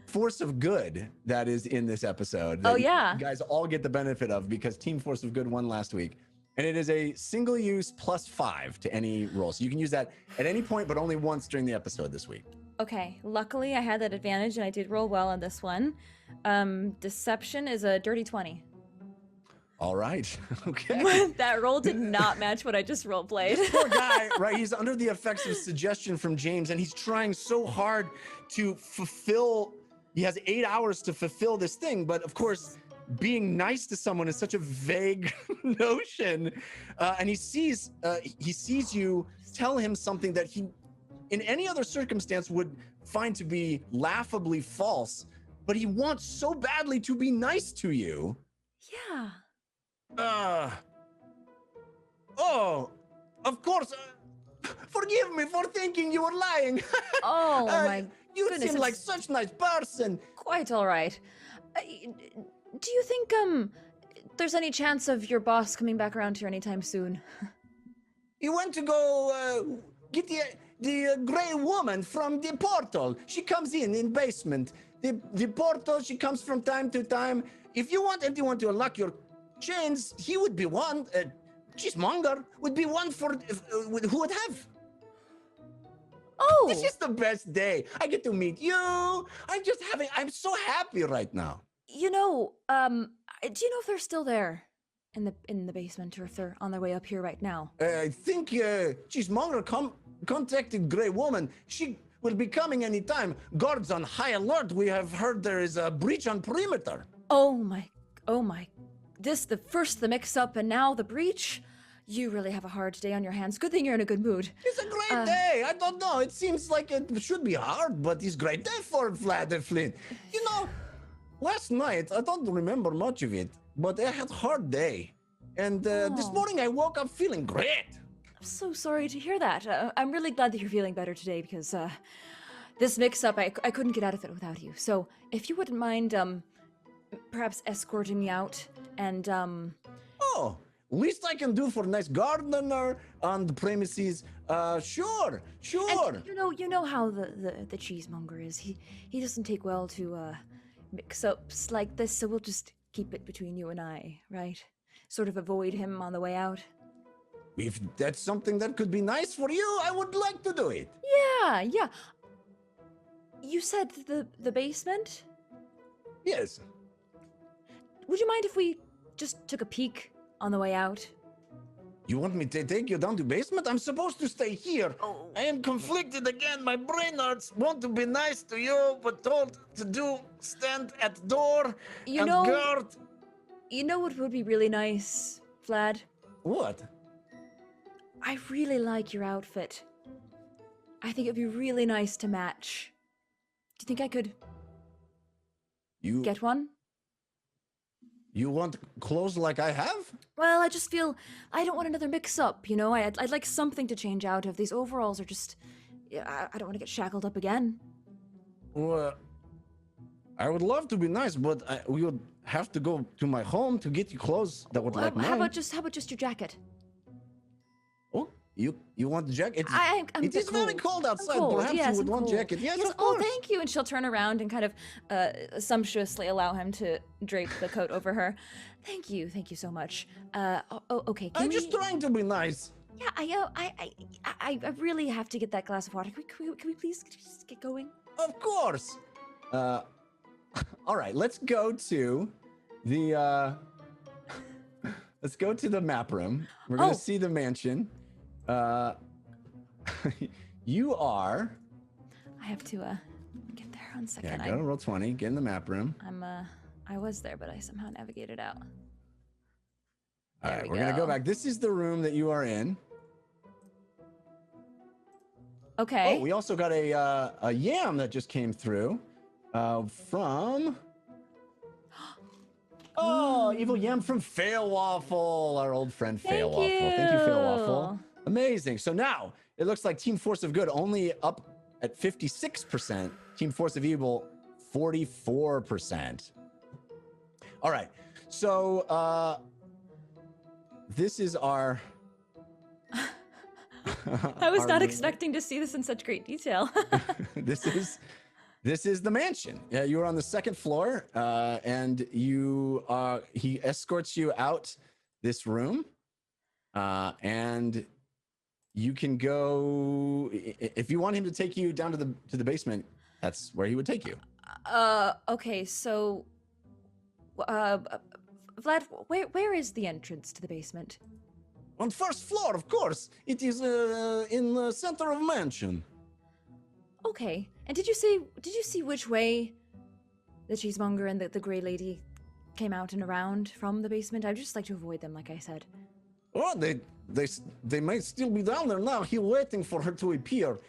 Force of Good that is in this episode. Oh, yeah. You guys all get the benefit of because Team Force of Good won last week. And it is a single use +5 to any roll. So you can use that at any point, but only once during the episode this week. Okay, luckily I had that advantage and I did roll well on this one. Deception is a dirty 20. All right. Okay. That roll did not match what I just role played. Poor guy, right? He's under the effects of suggestion from James, and he's trying so hard to fulfill. He has 8 hours to fulfill this thing, but of course, being nice to someone is such a vague notion. And he sees you tell him something that he, in any other circumstance, would find to be laughably false, but he wants so badly to be nice to you. Yeah. Of course. Forgive me for thinking you were lying. Oh my you goodness, seem like such a nice person. Quite all right. Do you think there's any chance of your boss coming back around here anytime soon? He went to go get the gray woman from the portal. She comes in basement. The portal, she comes from time to time. If you want anyone to unlock your chains, he would be one. Cheesemonger would be one for who would have. Oh, This is the best day. I get to meet you. I'm so happy right now. do you know if they're still there in the basement, or if they're on their way up here right now? I think Cheesemonger contacted Grey Woman. She will be coming anytime. Guards on high alert. We have heard there is a breach on perimeter. Oh my. The mix-up and now the breach. You really have a hard day on your hands. Good thing you're in a good mood. It's a great day. I don't know. It seems like it should be hard, but it's a great day for Vlad and Flynn. You know, last night, I don't remember much of it, but I had a hard day. And this morning I woke up feeling great. I'm so sorry to hear that. I'm really glad that you're feeling better today, because this mix-up, I couldn't get out of it without you. So if you wouldn't mind perhaps escorting me out and Oh, least I can do for a nice gardener on the premises. Sure. And you know how the cheesemonger is. He doesn't take well to mix-ups like this, so we'll just keep it between you and I, right? Sort of avoid him on the way out. If that's something that could be nice for you, I would like to do it. Yeah. You said the basement? Yes. Would you mind if we just took a peek on the way out? You want me to take you down to basement? I'm supposed to stay here. Oh. I am conflicted again. My brain arts want to be nice to you, but told to stand at door and guard. You know what would be really nice, Vlad? What? I really like your outfit. I think it'd be really nice to match. Do you think I could get one? You want clothes like I have? Well, I just feel I don't want another mix-up, you know? I'd like something to change out of. These overalls are just... I don't want to get shackled up again. Well, I would love to be nice, but we would have to go to my home to get you clothes that would like mine. How about just your jacket? Oh, you want the jacket? I'm it is very cold outside. Perhaps yes, you would I'm want cold. jacket. Yes, of Oh, course. thank you. And she'll turn around and kind of sumptuously allow him to drape the coat over her. Thank you so much. Okay. I'm just trying to be nice. Yeah, I really have to get that glass of water. Can we please just get going? Of course. All right, let's go to the map room. We're gonna see the mansion. You are. I have to get there. 1 second. Yeah, go to roll 20. Get in the map room. I was there, but I somehow navigated out. All right, we're gonna go back. This is the room that you are in. Okay. Oh, we also got a yam that just came through from. Oh, evil yam from Fail Waffle, our old friend Fail Waffle. Thank you, Fail Waffle. Amazing. So now it looks like Team Force of Good only up at 56%. Team Force of Evil, 44%. All right. So this is our. I was not expecting to see this in such great detail. This is the mansion. You are on the second floor, and he escorts you out this room, and you can go if you want him to take you down to the basement. That's where he would take you. Okay. So, Vlad, where is the entrance to the basement? On first floor, of course. It is in the center of mansion. Okay. And did you see which way the cheesemonger and the gray lady came out and around from the basement? I'd just like to avoid them, like I said. Oh, they might still be down there now. He's waiting for her to appear.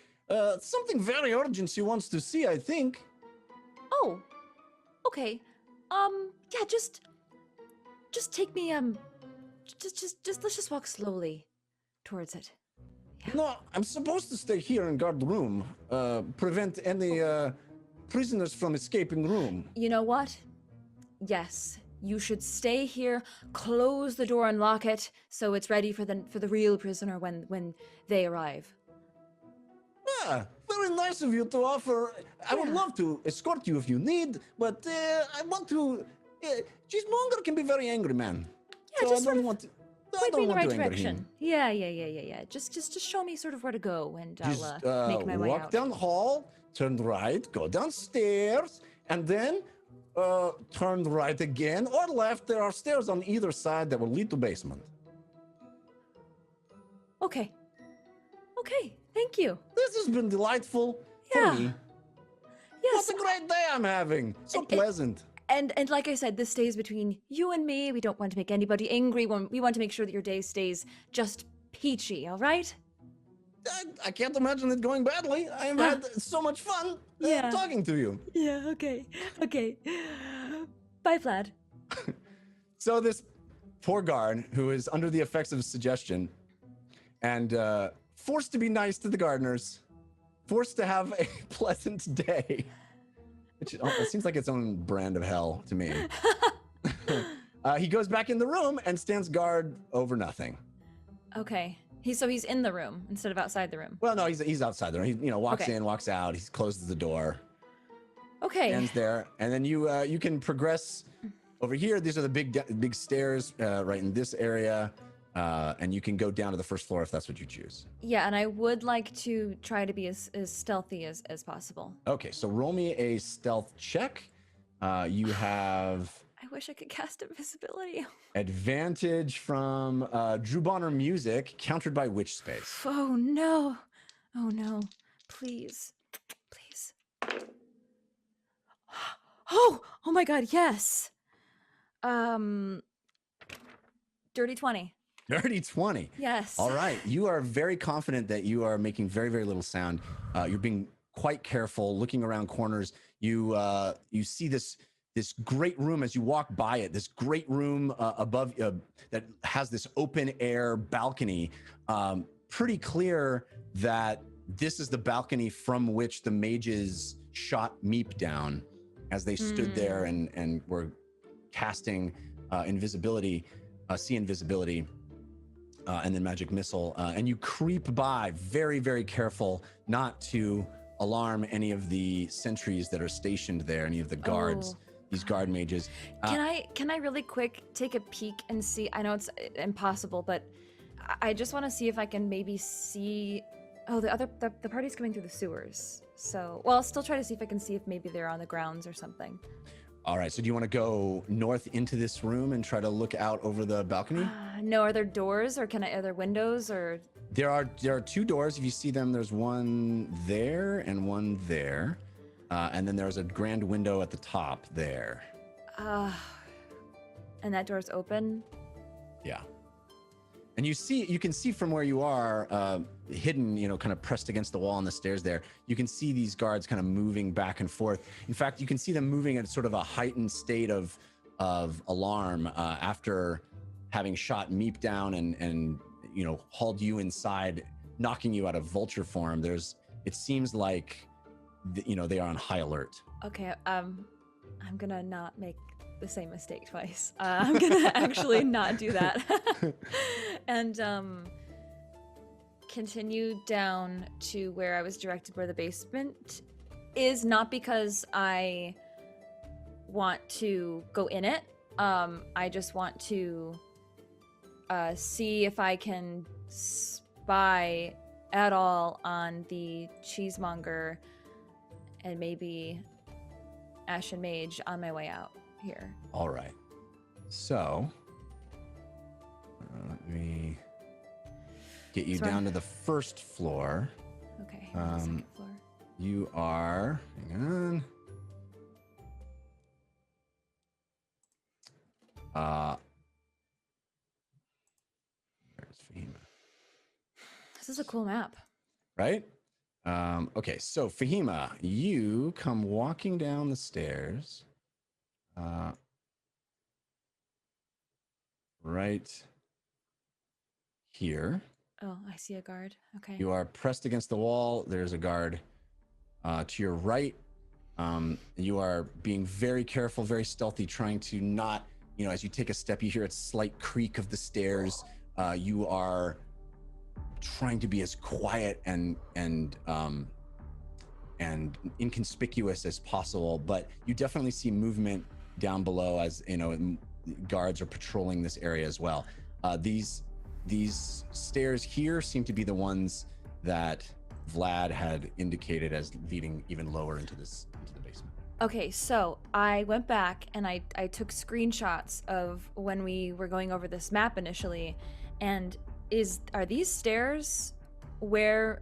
Something very urgent she wants to see, I think. Oh. Okay. Yeah, just take me, let's just walk slowly towards it. Yeah. No, I'm supposed to stay here and guard the room. Prevent any prisoners from escaping room. You know what? Yes, you should stay here, close the door and lock it so it's ready for the real prisoner when they arrive. Yeah, very nice of you to offer. I would love to escort you if you need, but I want to. Cheesemonger can be very angry, man. Yeah, So just I don't want to. I point me don't in the want right to anger direction. him. Yeah. Just show me sort of where to go, and Just I'll make my way walk out. down the hall, turn right, go downstairs, and then turn right again or left. There are stairs on either side that will lead to basement. Okay. Okay. Thank you. This has been delightful Yeah. for me. Yes. What a great day I'm having. So pleasant. And like I said, this stays between you and me. We don't want to make anybody angry. We want to make sure that your day stays just peachy. All right? I can't imagine it going badly. I have had so much fun talking to you. Yeah. Okay. Okay. Bye, Vlad. So this poor guard who is under the effects of suggestion and forced to be nice to the gardeners, forced to have a pleasant day. It seems like its own brand of hell to me. He goes back in the room and stands guard over nothing. Okay. So he's in the room instead of outside the room. Well, no, he's outside the room. He walks Okay. in, walks out. He closes the door. Okay. Stands there, and then you can progress over here. These are the big stairs right in this area, and you can go down to the first floor if that's what you choose. Yeah, and I would like to try to be as stealthy as possible. Okay, so roll me a stealth check. You have I wish I could cast invisibility. advantage from Drew Bonner music, countered by Witch Space. Oh no. Oh no. Please. Please. Oh my god, yes. Dirty 20. Dirty 20. Yes. All right. You are very confident that you are making very, very little sound. You're being quite careful, looking around corners. You see this great room as you walk by it. This great room above that has this open air balcony. Pretty clear that this is the balcony from which the mages shot Meep down as they stood there and were casting invisibility, see invisibility. And then magic missile, and you creep by, very, very careful not to alarm any of the sentries that are stationed there, any of the guards, these guard mages. Can I really quick take a peek and see? I know it's impossible, but I just want to see if I can maybe see. Oh, the party's coming through the sewers. So, well, I'll still try to see if I can see if maybe they're on the grounds or something. All right, so do you want to go north into this room and try to look out over the balcony? No, are there doors or are there windows or? There are two doors. If you see them, there's one there and one there. And then there's a grand window at the top there. And that door's open? Yeah. And you can see from where you are, hidden, kind of pressed against the wall on the stairs there, you can see these guards kind of moving back and forth. In fact, you can see them moving at sort of a heightened state of alarm after having shot Meep down and hauled you inside, knocking you out of vulture form. It seems like, they are on high alert. Okay, I'm gonna not make the same mistake twice. I'm gonna actually not do that. And continue down to where I was directed, where the basement is, not because I want to go in it. I just want to see if I can spy at all on the Cheesemonger and maybe Ashen Mage on my way out here. All right. So let me get you down to the first floor. Okay, the second floor. You are, hang on. Where's Fahima? This is a cool map. Right? Okay, so Fahima, you come walking down the stairs. Right here. Oh, I see a guard. Okay. You are pressed against the wall. There's a guard to your right. You are being very careful, very stealthy, trying to not, as you take a step, you hear a slight creak of the stairs. You are trying to be as quiet and inconspicuous as possible, but you definitely see movement down below as guards are patrolling this area as well. These stairs here seem to be the ones that Vlad had indicated as leading even lower into the basement. Okay, so I went back and I took screenshots of when we were going over this map initially, and are these stairs where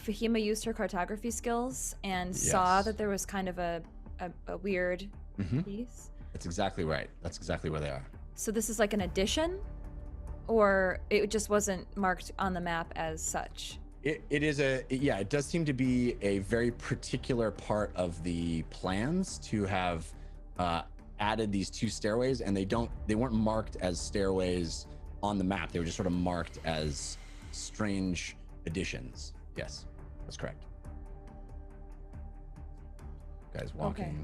Fahima used her cartography skills and saw that there was kind of a weird piece? That's exactly right. That's exactly where they are. So this is like an addition, or it just wasn't marked on the map as such? It does seem to be a very particular part of the plans to have added these 2 stairways, and they weren't marked as stairways on the map. They were just sort of marked as strange additions. Yes, that's correct. Guys walking. Okay.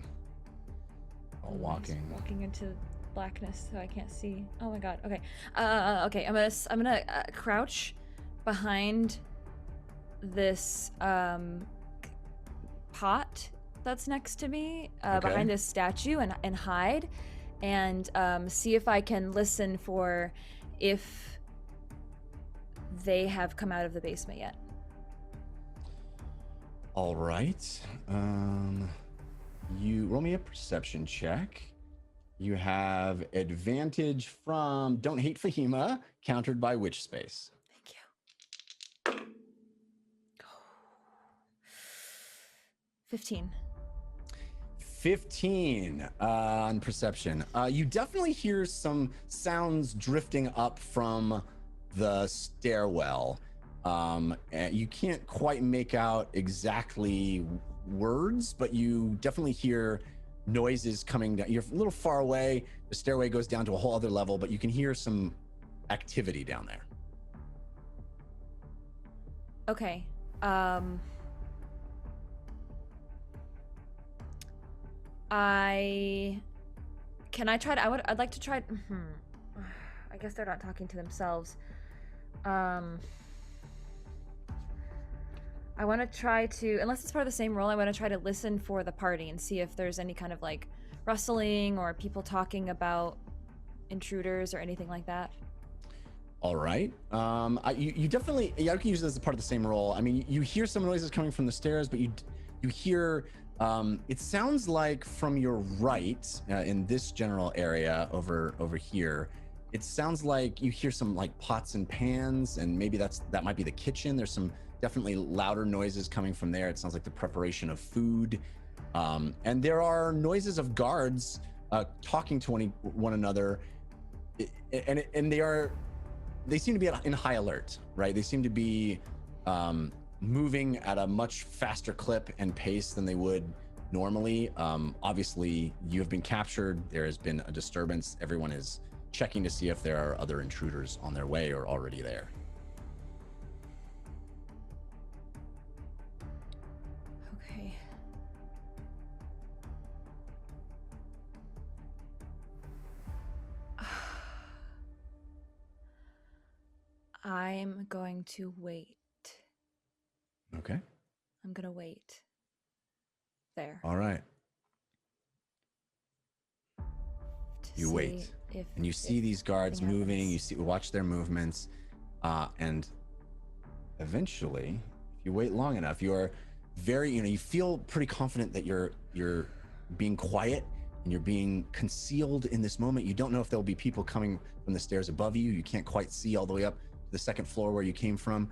All walking. Just walking into blackness so I can't see. Oh my god. Okay. Okay. I'm gonna crouch behind this pot that's next to me, behind this statue, and hide, and see if I can listen for if they have come out of the basement yet. All right. You roll me a perception check. You have advantage from Don't Hate Fahima, countered by Witch Space. Thank you. 15. 15 on perception. You definitely hear some sounds drifting up from the stairwell. You can't quite make out exactly words, but you definitely hear noises coming down. You're a little far away. The stairway goes down to a whole other level, but you can hear some activity down there. Okay. I'd like to try. I guess they're not talking to themselves. I want to try to, unless it's part of the same role, I want to try to listen for the party and see if there's any kind of like rustling or people talking about intruders or anything like that. All right. You definitely, I can use this as a part of the same role. I mean, you hear some noises coming from the stairs, but you hear, it sounds like from your right, in this general area over here, it sounds like you hear some like pots and pans, and maybe that might be the kitchen. There's some definitely louder noises coming from there. It sounds like the preparation of food. And there are noises of guards talking to one another. And they seem to be in high alert, right? They seem to be moving at a much faster clip and pace than they would normally. Obviously, you have been captured. There has been a disturbance. Everyone is checking to see if there are other intruders on their way or already there. Okay. I'm going to wait. Okay. I'm gonna wait. There. All right. You wait, and you see these guards moving. You watch their movements, and eventually, if you wait long enough, you are very, you feel pretty confident that you're being quiet and you're being concealed in this moment. You don't know if there'll be people coming from the stairs above you. You can't quite see all the way up to the second floor where you came from.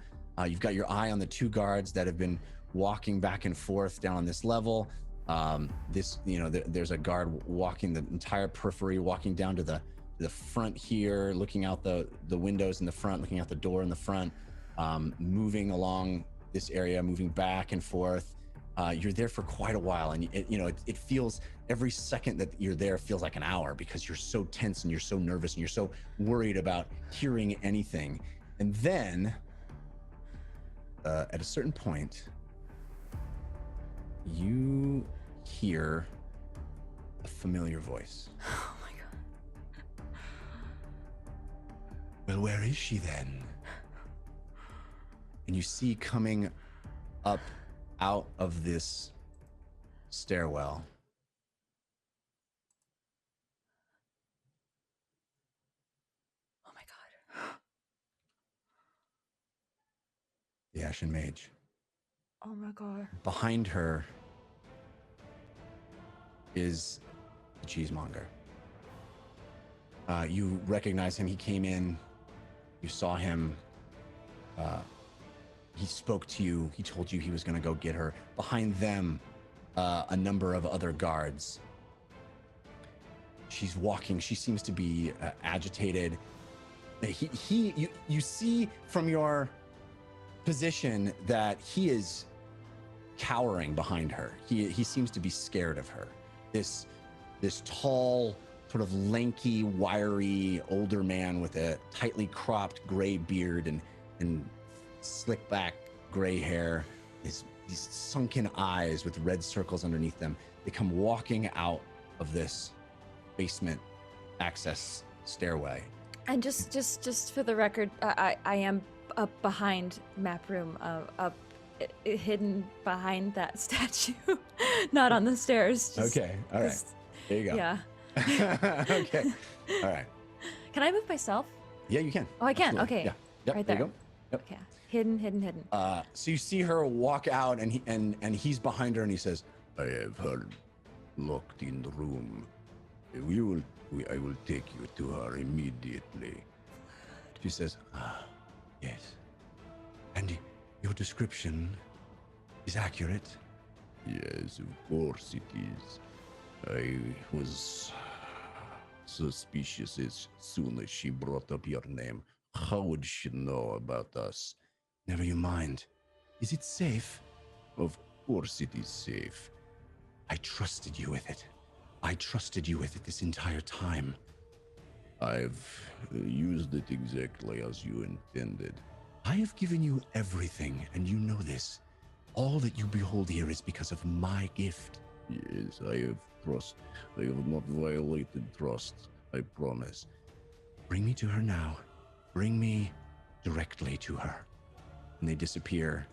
You've got your eye on the 2 guards that have been walking back and forth down on this level. There's a guard walking the entire periphery, walking down to the front here, looking out the windows in the front, looking out the door in the front, moving along this area, moving back and forth. You're there for quite a while, and it feels, every second that you're there feels like an hour, because you're so tense and you're so nervous and you're so worried about hearing anything. And then at a certain point, you hear a familiar voice. Oh my god. Well, where is she then? and you see coming up out of this stairwell Oh my god. the Ashen Mage. Oh my god. Behind her is the Cheesemonger. You recognize him. He came in. You saw him. He spoke to you. He told you he was going to go get her. Behind them, a number of other guards. She's walking. She seems to be agitated. You see from your position that he is cowering behind her. He seems to be scared of her. This tall, sort of lanky, wiry, older man with a tightly cropped gray beard and slick back gray hair, these sunken eyes with red circles underneath them. They come walking out of this basement access stairway. And just for the record, I am up behind map room, up hidden behind that statue, not on the stairs. Okay, all right. There you go. Yeah. Okay, all right. Can I move myself? Yeah, you can. Oh, I can. Absolutely. Okay. Yeah. Yep, Right there there. you go. Yep. Okay. Hidden. So you see her walk out, and he's behind her, and he says, "I have her locked in the room. I will take you to her immediately." She says, "Yes. And your description is accurate?" "Yes, of course it is. I was suspicious as soon as she brought up your name. How would she know about us?" "Never you mind. Is it safe?" "Of course it is safe. I trusted you with it. I trusted you with it this entire time." "I've used it exactly as you intended." "I have given you everything, and you know this. All that you behold here is because of my gift." "Yes, I have trust. I have not violated trust. I promise." "Bring me to her now. Bring me directly to her." And they disappear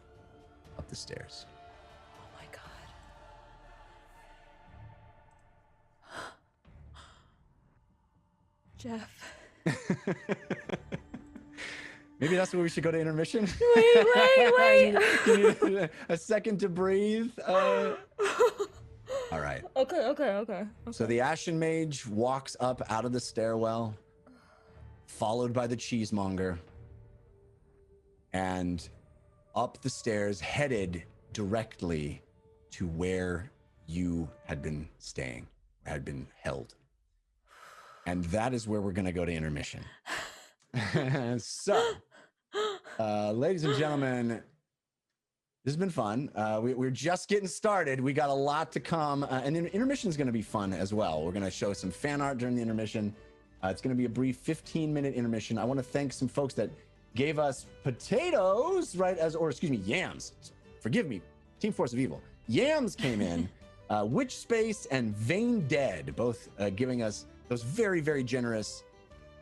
up the stairs. Oh my god. Jeff. Maybe that's where we should go to intermission. Wait. You need a second to breathe. All right. Okay. So the Ashen Mage walks up out of the stairwell, followed by the Cheesemonger, and up the stairs, headed directly to where you had been staying, had been held. And that is where we're going to go to intermission. So, ladies and gentlemen, this has been fun. We're just getting started. We got a lot to come. And then intermission is going to be fun as well. We're going to show some fan art during the intermission. It's going to be a brief 15-minute intermission. I want to thank some folks that gave us potatoes, yams. Forgive me, Team Force of Evil. Yams came in. Witch Space and Vain Dead, both giving us those very, very generous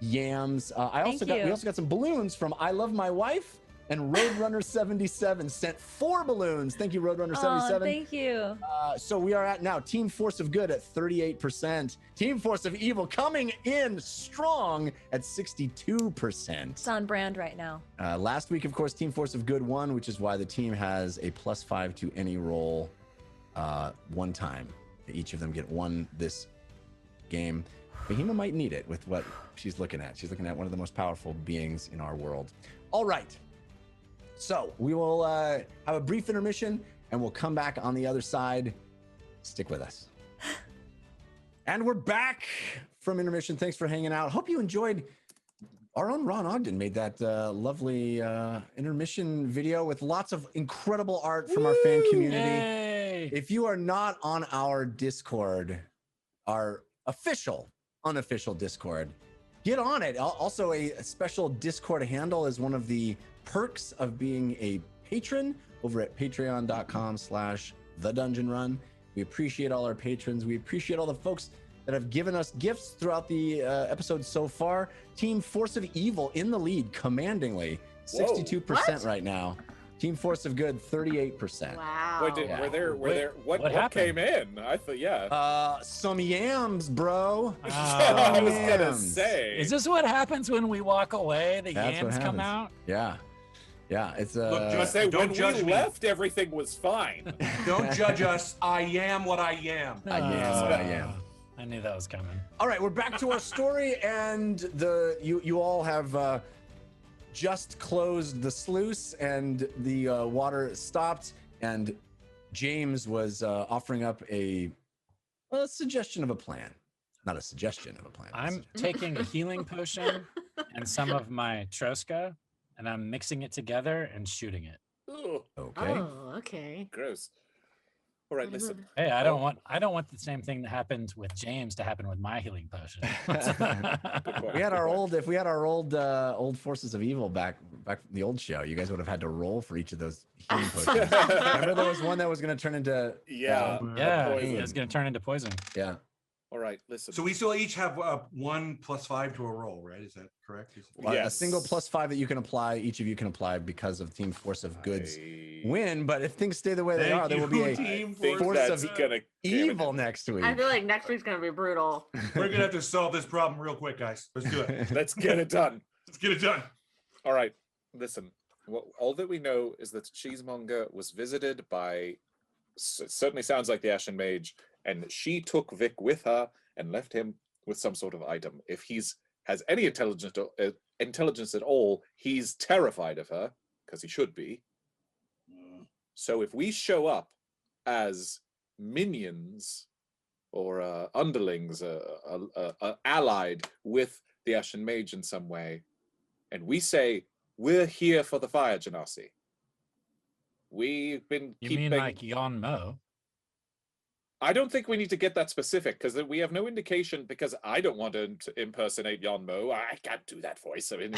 yams. We also got some balloons from I Love My Wife, and Roadrunner 77 sent 4 balloons. Thank you, Roadrunner 77. Oh, thank you. So we are at now Team Force of Good at 38%. Team Force of Evil coming in strong at 62%. It's on brand right now. Last week, of course, Team Force of Good won, which is why the team has a +5 to any roll one time. Each of them get 1 this game. Fahima might need it with what she's looking at. She's looking at one of the most powerful beings in our world. All right. So we will have a brief intermission, and we'll come back on the other side. Stick with us. And we're back from intermission. Thanks for hanging out. Hope you enjoyed. Our own Ron Ogden made that lovely intermission video with lots of incredible art from our fan community. Yay. If you are not on our Discord, our unofficial Discord, get on it. Also, a special Discord handle is one of the perks of being a patron over at patreon.com/thedungeonrun. We appreciate all our patrons. We appreciate all the folks that have given us gifts throughout the episode so far. Team Force of Evil in the lead, commandingly, 62% right now. Team Force of Good, 38%. Wow. Wait, Yeah. were there What what happened? came in? I thought, yeah. Some yams, bro. I was gonna yams. say. Is this what happens when we walk away? The That's what yams come happens. out? Yeah. Yeah, it's Look, I just say don't when judge we me. left, everything was fine. Don't judge us. I am what I am. I am. I knew that was coming. All right, we're back to our story, and you all have just closed the sluice, and the water stopped, and James was offering up a suggestion of a plan. Not a suggestion of a plan. I'm taking a healing potion and some of my Troska, and I'm mixing it together and shooting it. Ooh, Okay. Oh, okay. gross. All right, What a listen. move. Hey, I don't want the same thing that happened with James to happen with my healing potion. We had our old, if we had our old Forces of Evil back from the old show, you guys would have had to roll for each of those healing potions. Remember there was one that was going to turn into Yeah. Yeah, Poison. it's gonna turn into poison. yeah. All right, listen. So we still each have 1 + 5 to a roll, right? Is that correct? A Yes. single +5 that you can apply. Each of you can apply because of Team Force of Good's win. But if things stay the way they Thank are, there will you, be a Team think Force that's of gonna evil next week. I feel like next week's gonna be brutal. We're gonna have to solve this problem real quick, guys. Let's do it. Let's get it done. Let's get it done. All right, listen. All that we know is that Cheesemonger was visited by. It certainly sounds like the Ashen Mage, and she took Vic with her and left him with some sort of item. If has any intelligence at all, he's terrified of her because he should be. So if we show up as minions or underlings, allied with the Ashen Mage in some way, and we say we're here for the fire genasi. We've been You keeping. mean like Yon Mo? I don't think we need to get that specific because we have no indication. Because I don't want to impersonate Yon Mo. I can't do that voice. I mean,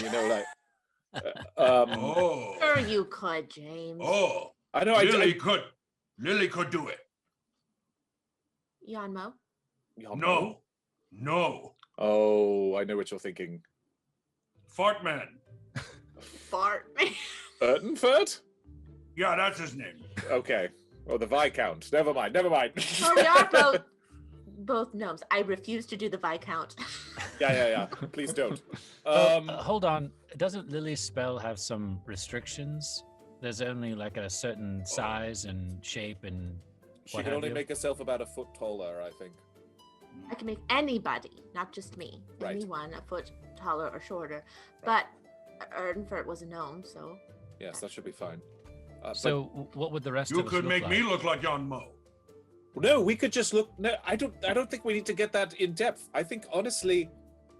Oh. Sure, you could, James. Oh. I know. Lily could do it. Yanmo. Yon Mo? No. Oh, I know what you're thinking. Fart Man. Fart man. Ertenfurt? Yeah, that's his name. Okay. Oh, the Viscount. Never mind. Well, we are both gnomes. I refuse to do the Viscount. Yeah. Please don't. Hold on. Doesn't Lily's spell have some restrictions? There's only like a certain size and shape and She what can have only you? make herself about a foot taller, I think. I can make anybody, not just me, Right. anyone a foot taller or shorter. But Erdenfurt was a gnome, so Yes, that should be fine. So what would the rest You of us could look make like? me look like Yon Mo. No, we could just look. No, I don't think we need to get that in depth. I think honestly,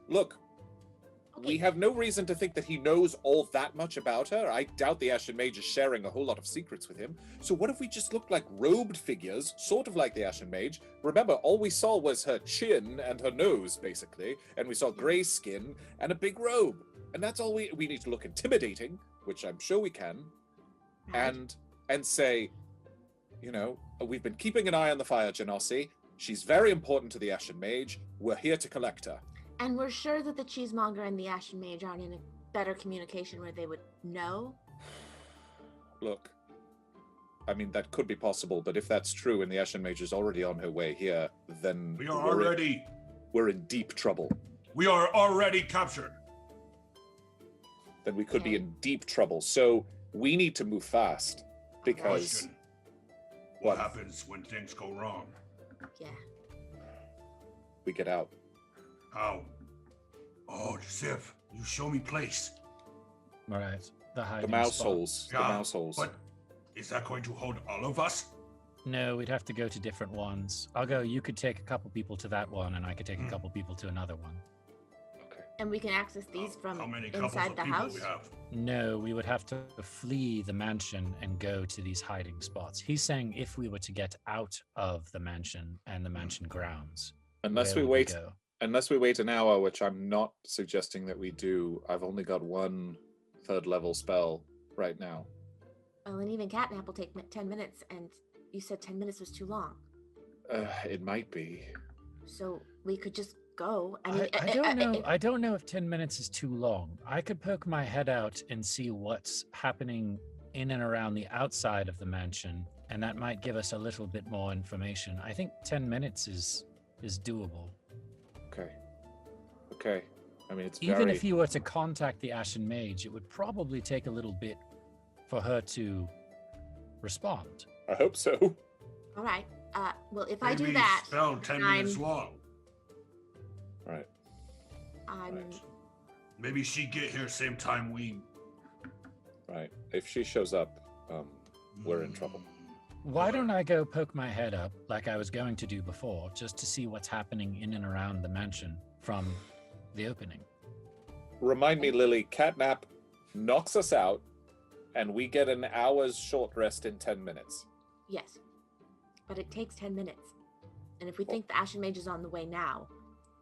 look, we have no reason to think that he knows all that much about her. I doubt the Ashen Mage is sharing a whole lot of secrets with him. So what if we just looked like robed figures, sort of like the Ashen Mage? Remember, all we saw was her chin and her nose, basically, and we saw gray skin and a big robe, and that's all we need to look intimidating, which I'm sure we can, and say, we've been keeping an eye on the fire genasi. She's very important to the Ashen Mage. We're here to collect her. and we're sure that the Cheesemonger and the Ashen Mage aren't in a better communication where they would know. Look, I mean, that could be possible, but if that's true and the Ashen Mage is already on her way here, then We are already deep trouble. We are already captured. Then we could be in deep trouble. So we need to move fast because Question. What happens when things go wrong? Yeah. we get out. How? Oh, Ziv, you show me place. All right. The The hiding mouse spot. holes. The mouse holes. But is that going to hold all of us? No, we'd have to go to different ones. I'll go. You could take a couple people to that one, and I could take a couple people to another one. Okay. And we can access these from How many couples inside of the people house. we have? No, we would have to flee the mansion and go to these hiding spots. He's saying if we were to get out of the mansion and the mansion grounds. Unless where we would wait go? Unless we wait an hour, which I'm not suggesting that we do. I've only got one 3rd level spell right now. Well, and even catnap will take 10 minutes, and you said 10 minutes was too long. It might be. So we could just go. I mean, I don't know. I don't know if 10 minutes is too long. I could poke my head out and see what's happening in and around the outside of the mansion, and that might give us a little bit more information. I think 10 minutes is doable. Okay. I mean, it's Even if you were to contact the Ashen Mage, it would probably take a little bit for her to respond. I hope so. All right. Well, if I do Maybe that, spell 10 minutes long. Right. I'm. Maybe she get here same time we. Right. If she shows up, we're in trouble. Why don't I go poke my head up like I was going to do before, just to see what's happening in and around the mansion from the opening? Remind me, Lily, Catnap knocks us out, and we get an hour's short rest in 10 minutes. Yes, but it takes 10 minutes, and if we think the Ashen Mage is on the way now,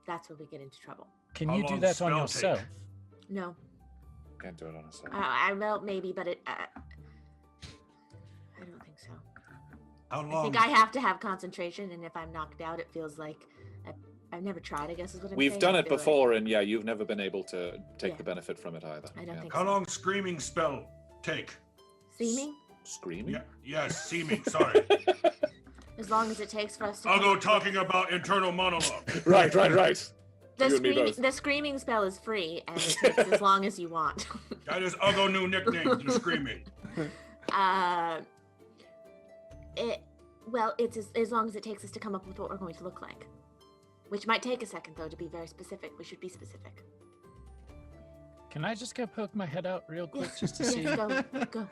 that's where we get into trouble. Can How you do long that spell on take? yourself? No, Can't do it on a second. I will maybe, but I don't think so. How I long? think I have to have concentration, and if I'm knocked out, it feels like I've never tried. I guess is what I'm saying. We've done I it feel before, and yeah, you've never been able to take Yeah. the benefit from it either. I don't think How so. long screaming spell take? Seeming, Screaming? Yeah, yes, seeming. Sorry. as long as it takes for us to. I'll come go up with- talking about internal monologue. Right. The You and me screaming, both. the screaming spell is free, and it takes as long as you want. That is Uggo new nickname to screaming. It's as long as it takes us to come up with what we're going to look like, which might take a second though to be very specific. We should be specific. Can I just go poke my head out real quick just to see? Yes, go.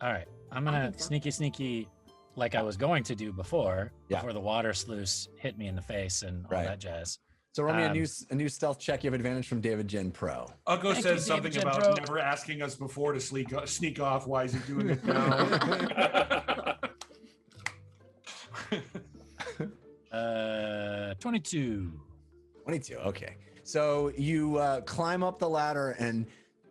All right, I'm I gonna think so. sneaky, like I was going to do before Yeah. the water sluice hit me in the face and all Right. that jazz. So roll me Um, a new stealth check. You have advantage from David Gen Pro. Uggo Thank says you, something David about Jethro. never asking us before to sneak off. Why is he doing it now? 22. 22. Okay. So you climb up the ladder and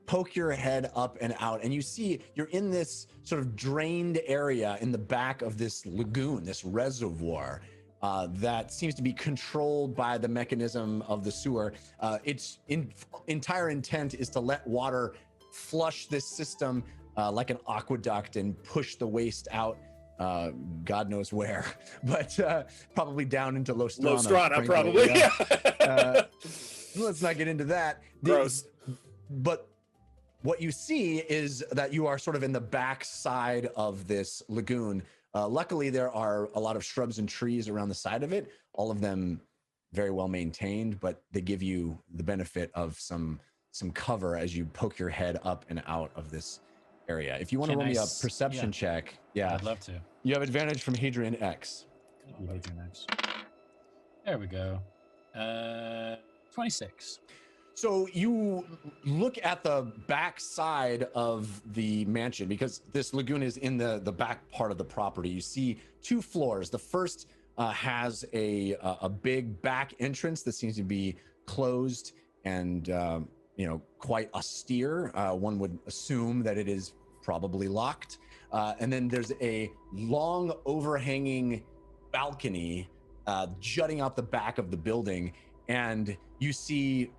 poke your head up and out, and you see you're in this sort of drained area in the back of this lagoon, this reservoir that seems to be controlled by the mechanism of the sewer. Its entire intent is to let water flush this system like an aqueduct and push the waste out. God knows where, but probably down into Los Lostrana, probably. Yeah. Let's not get into that. Gross. But what you see is that you are sort of in the back side of this lagoon. Luckily, there are a lot of shrubs and trees around the side of it, all of them very well maintained, but they give you the benefit of some cover as you poke your head up and out of this area. If you want to Can roll I me a s- perception yeah. check, yeah, I'd love to. you have advantage from Hadrian X. There we go. 26. So you look at the back side of the mansion because this lagoon is in the back part of the property. You see two floors. The first has a big back entrance that seems to be closed and quite austere. One would assume that it is probably locked. And then there's a long overhanging balcony jutting out the back of the building, and you see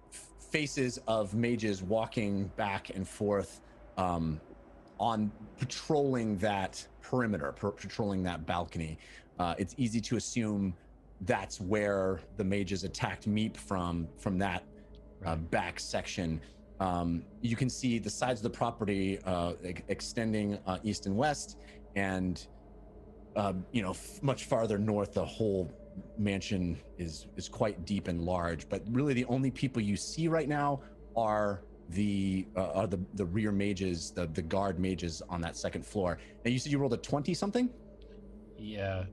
faces of mages walking back and forth on patrolling that perimeter, patrolling that balcony. It's easy to assume that's where the mages attacked Meep from that back section. You can see the sides of the property extending east and west, and much farther north, the whole mansion is quite deep and large. But really, the only people you see right now are the rear mages, the guard mages on that second floor. Now, you said you rolled a 20 something. Yeah,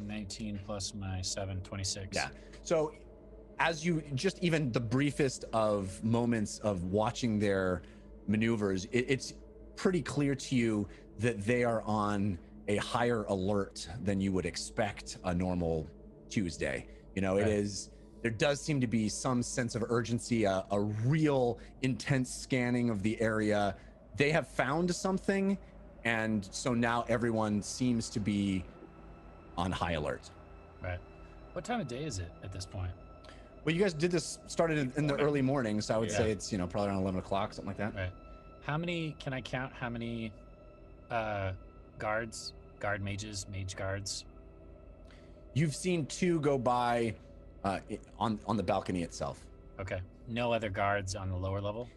19 plus my 7, 26. Yeah. So as you just even the briefest of moments of watching their maneuvers, it's pretty clear to you that they are on a higher alert than you would expect a normal Tuesday. It is, there does seem to be some sense of urgency, a real intense scanning of the area. They have found something, and so now everyone seems to be on high alert. Right. What time of day is it at this point? Well, you guys started in the early morning, so I would Yeah. say it's probably around 11 o'clock, something like that. Right. How many, can I count how many guards, guard mages, mage guards? You've seen 2 go by on the balcony itself. Okay. No other guards on the lower level?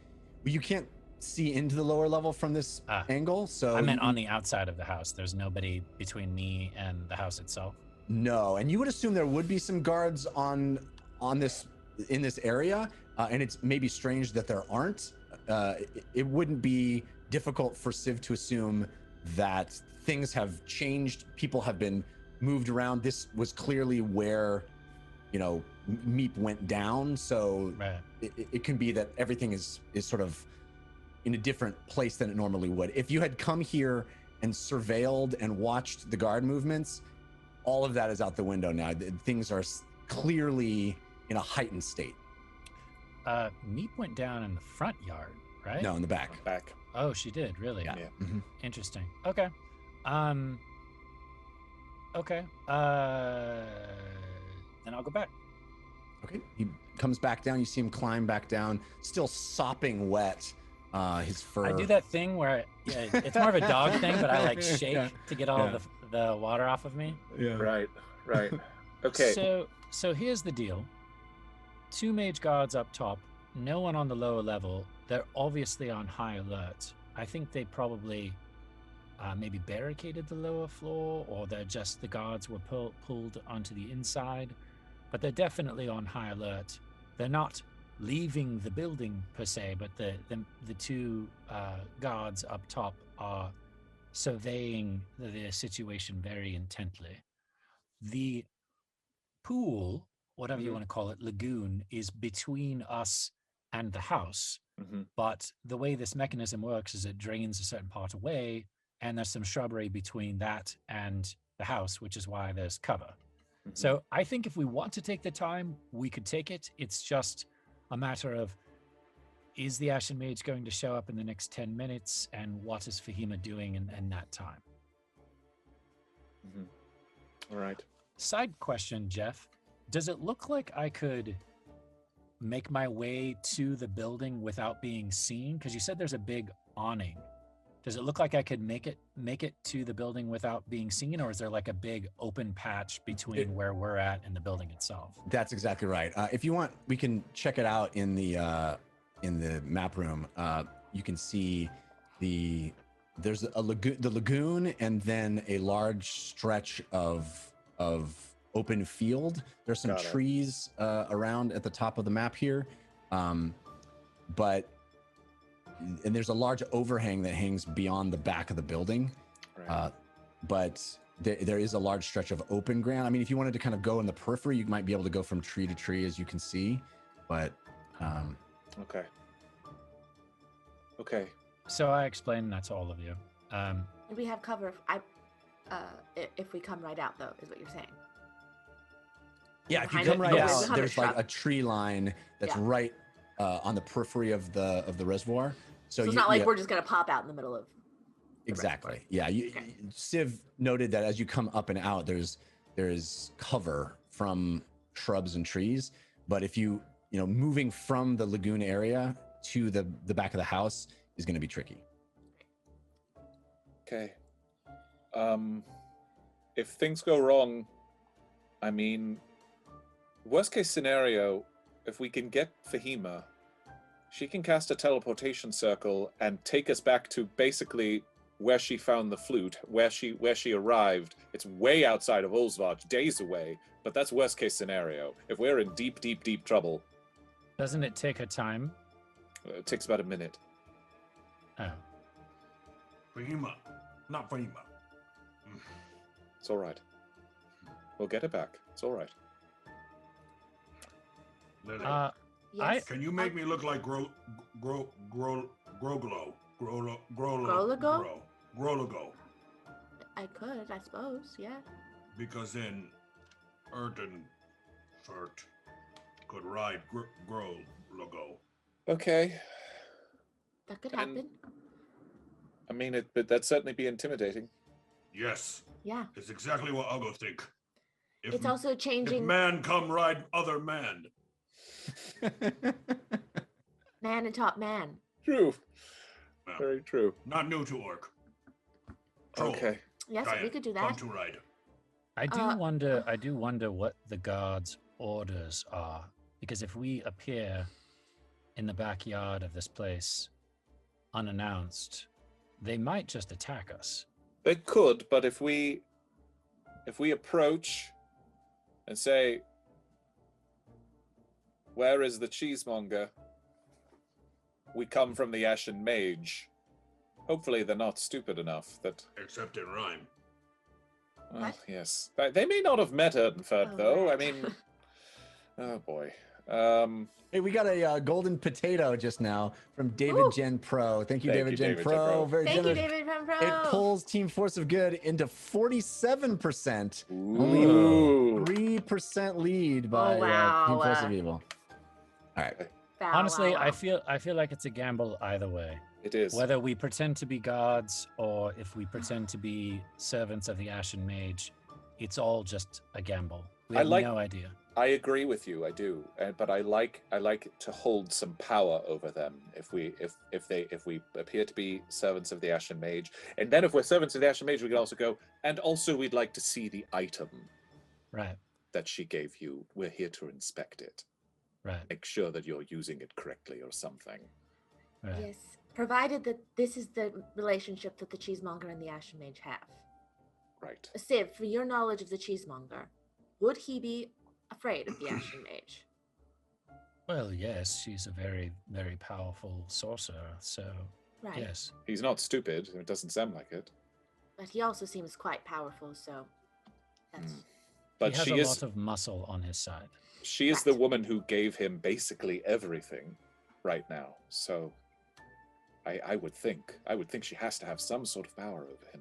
You can't see into the lower level from this angle, so I meant on the outside of the house. There's nobody between me and the house itself. No, and you would assume there would be some guards on this in this area, and it's maybe strange that there aren't. It wouldn't be difficult for Civ to assume that things have changed. People have been moved around. This was clearly where, Meep went down. So Right. it can be that everything is sort of in a different place than it normally would. If you had come here and surveilled and watched the guard movements, all of that is out the window now. Things are clearly in a heightened state. Meep went down in the front yard, right? No, in the back. Back. Oh, she did, really? Yeah. Yeah. Mhm. Interesting. Okay. Okay. Then I'll go back. Okay. He comes back down. You see him climb back down, still sopping wet. His fur. I do that thing where it's more of a dog thing, but I like shake to get all the water off of me. Yeah. Right. Okay. So here's the deal. 2 mage guards up top, no one on the lower level. They're obviously on high alert. I think they probably maybe barricaded the lower floor, or they're just the guards were pulled onto the inside, but they're definitely on high alert. They're not leaving the building per se, but the 2 guards up top are surveying the situation very intently. The pool, whatever you want to call it, lagoon, is between us and the house. But the way this mechanism works is it drains a certain part away, and there's some shrubbery between that and the house, which is why there's cover. So I think if we want to take the time, we could take it. It's just a matter of, is the Ashen Mage going to show up in the next 10 minutes, and what is Fahima doing in that time? All right. Side question, Jeff. Does it look like I could make my way to the building without being seen? Because you said there's a big awning. Does it look like I could make it to the building without being seen, or is there like a big open patch between where we're at and the building itself? That's exactly right. If you want, we can check it out in the map room. You can see there's the lagoon, and then a large stretch of open field. There's some trees around at the top of the map here, and there's a large overhang that hangs beyond the back of the building. Right. But there is a large stretch of open ground. I mean, if you wanted to kind of go in the periphery, you might be able to go from tree to tree, as you can see. But Okay. So I explained that to all of you. We have cover if we come right out, though, is what you're saying. Yeah, if you Behind come it, right behind out, the there's like shrub. a tree line that's right on the periphery of the reservoir. So it's not like we're just gonna pop out in the middle of. Exactly. Yeah. Civ noted that as you come up and out, there's cover from shrubs and trees. But if moving from the lagoon area to the back of the house is going to be tricky. Okay. If things go wrong, I mean, worst case scenario, if we can get Fahima, she can cast a teleportation circle and take us back to basically where she found the flute, where she arrived. It's way outside of Olsvart, days away, but that's worst case scenario. If we're in deep, deep, deep trouble. Doesn't it take a time? It takes about a minute. Oh. Fahima, not Fahima. It's all right. We'll get it back. It's all right. Lily, Yes. can you make me look like Grologo? I could, I suppose. Yeah. Because then Erdenfurt could ride Grologo. Okay. That could And- happen. I mean, but that'd certainly be intimidating. Yes, Yeah. it's exactly what I go think. It's also If changing. man come ride other man. Man and top man. True. Well, Very true. not new to Orc. Troll. Okay. Yes, we Giant, could do Fun that. to ride. I do wonder what the guards' orders are, because if we appear in the backyard of this place unannounced, they might just attack us. They could, but if we approach and say, "Where is the cheesemonger? We come from the Ashen Mage." Hopefully they're not stupid enough that... Except in rhyme. Well, What? yes. They may not have met Earnford, Oh, though. I right. mean... Oh, boy. Hey, we got a golden potato just now from David Ooh. Gen Pro. Thank you, Thank David you, Gen David Gen Pro. Pro. Very Thank you, generous. David Van Pro. It pulls Team Force of Good into 47%. Only Ooh. 3% lead by wow. Team Force of Evil. All right. Wow, Honestly, wow, I wow. feel like it's a gamble either way. It is. Whether we pretend to be gods or if we pretend to be servants of the Ashen Mage, it's all just a gamble. We I have like- no idea. I agree with you. I do, but I like to hold some power over them if we appear to be servants of the Ashen Mage, and then if we're servants of the Ashen Mage, we can also go. And also, we'd like to see the item Right, that she gave you. We're here to inspect it, right, make sure that you're using it correctly or something. right. Yes, provided that this is the relationship that the cheesemonger and the Ashen Mage have. Right. Civ, for your knowledge of the cheesemonger, would he be afraid of the Ashen Mage? Well, yes, she's a very, very powerful sorcerer, so Right. yes. He's not stupid. It doesn't sound like it. But he also seems quite powerful, so that's But he has she a is lot of muscle on his side. she is the woman who gave him basically everything right now. So I would think she has to have some sort of power over him.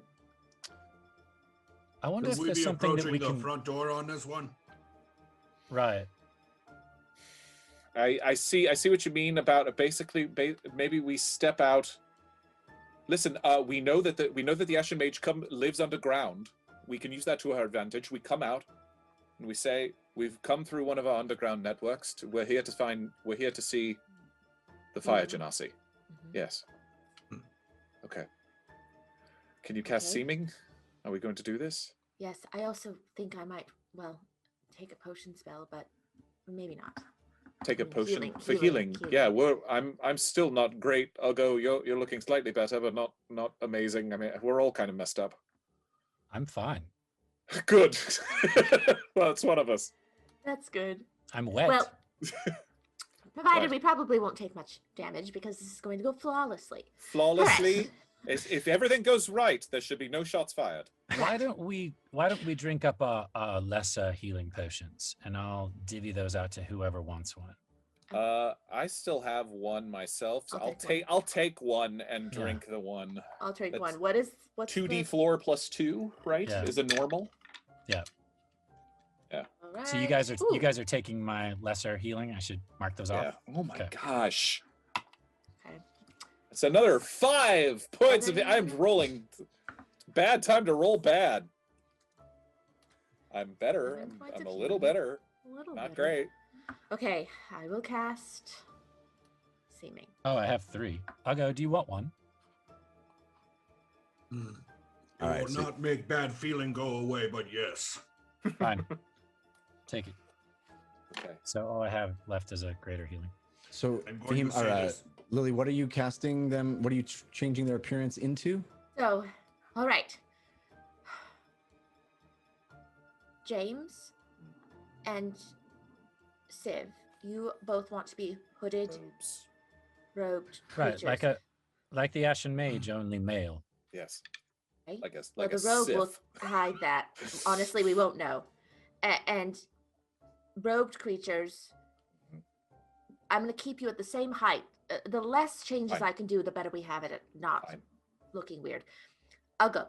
I wonder Should if we there's be something that approaching we the can. front door on this one? Right. I see what you mean about basically maybe we step out. Listen, we know that the Ashen Mage lives underground. We can use that to our advantage. We come out and we say we've come through one of our underground networks. We're here to see the fire genasi. Mhm. Yes. Okay. Can you cast Okay. seeming? Are we going to do this? Yes, I also think I might, well, take a potion spell, but maybe not. Take a Mm, potion healing, for healing, healing. Yeah, I'm still not great. I'll go. You're looking slightly better, but not amazing. I mean, we're all kind of messed up. I'm fine. Good. Well, it's one of us. That's good. I'm wet. Well, provided Right. we probably won't take much damage because this is going to go flawlessly. Flawlessly. If everything goes right, there should be no shots fired. why don't we drink up our lesser healing potions, and I'll divvy those out to whoever wants one. I still have one myself, so I'll take I'll take one and Yeah. drink the one. I'll take That's one. What's 2d the... floor plus 2, right? Yeah. Is a normal. All So you right. guys are taking my lesser healing. I should mark those Yeah. off. Oh my Okay. gosh. Okay. It's another 5 points of. Seven. I'm rolling. Bad time to roll bad. I'm better. 7 points I'm of a little healing. better. A little Not better. great. Okay, I will cast seeming. Oh, I have 3. I'll go. Do you want one? It All right, will so- not make bad feeling go away, but yes. Fine. Take it. Okay. So all I have left is a greater healing. So, I'm going to say this. Lily, what are you casting them? What are you changing their appearance into? So, all right. James and Civ, you both want to be hooded, Robes. robed Right, creatures. like the Ashen Mage, only male. Yes. Okay. Like a Well, like the a robe will Sith. hide that. Honestly, we won't know. And robed creatures, I'm going to keep you at the same height. The less changes Fine. I can do, the better we have it at not Fine. looking weird. I'll go.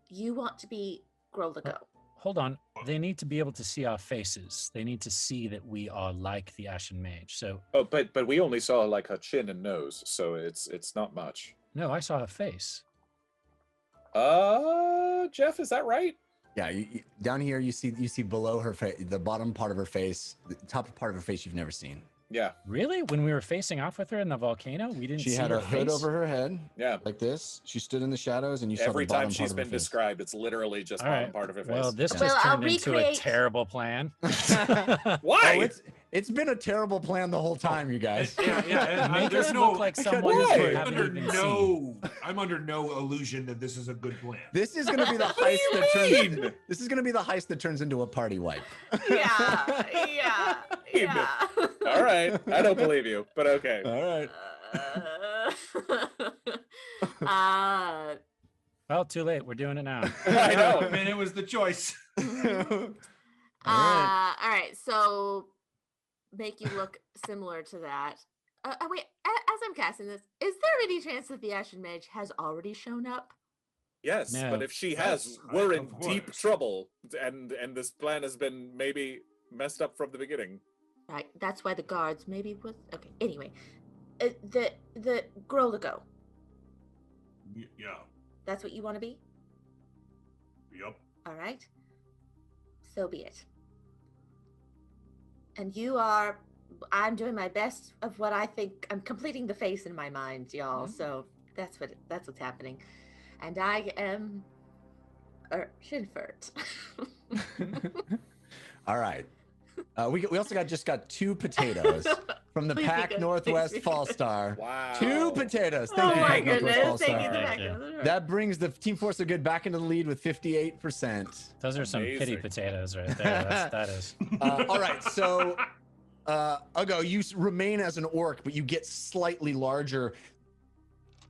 You want to be Grola Go. Hold on. They need to be able to see our faces. They need to see that we are like the Ashen Mage. So Oh, but we only saw like her chin and nose, so it's not much. no, I saw her face. Jeff, is that right? Yeah, down here you see below her face, the bottom part of her face, the top part of her face you've never seen. Yeah. Really? When we were facing off with her in the volcano, we didn't She see had her a hood face? over her head. Yeah. Like this. She stood in the shadows, and you saw Every the bottom time she's part of her been face. described, it's literally just All bottom right. part of her face. Well, this Well, just I'll turned into a recreate- terrible plan. Why? Oh, it's been a terrible plan the whole time, you guys. Yeah. Make There's us no. look like someone Why? we I'm haven't under even seen. I'm under no illusion that this is a good plan. This is gonna be the heist that turns. This is gonna be the heist that turns into a party wipe. Yeah. All right. I don't believe you, but okay. All right. Well, too late. We're doing it now. I know. I mean, it was the choice. All All right. So make you look similar to that. Wait, as I'm casting this, is there any chance that the Ashen Mage has already shown up? Yes, No. but if she has, Yes, we're of in deep course. trouble, and this plan has been maybe messed up from the beginning. Right. That's why the guards maybe was okay. Anyway, the Groligo. Yeah. That's what you want to be. Yep. All right. So be it. And you are. I'm doing my best of what I think. I'm completing the face in my mind, y'all. So that's what's happening. And I am Shinfert. All right. We also just got 2 potatoes from the Please be Pack good. Northwest Please be Fall good. Star. Wow. 2 potatoes. Oh Thank you, my Pack Northwest Fall goodness! Thank you, Star. Thank you. Rebecca. That brings the Team Force of Good back into the lead with 58%. Those are some pity Amazing. potatoes right there. That is. All right, so Ugo, you remain as an orc, but you get slightly larger.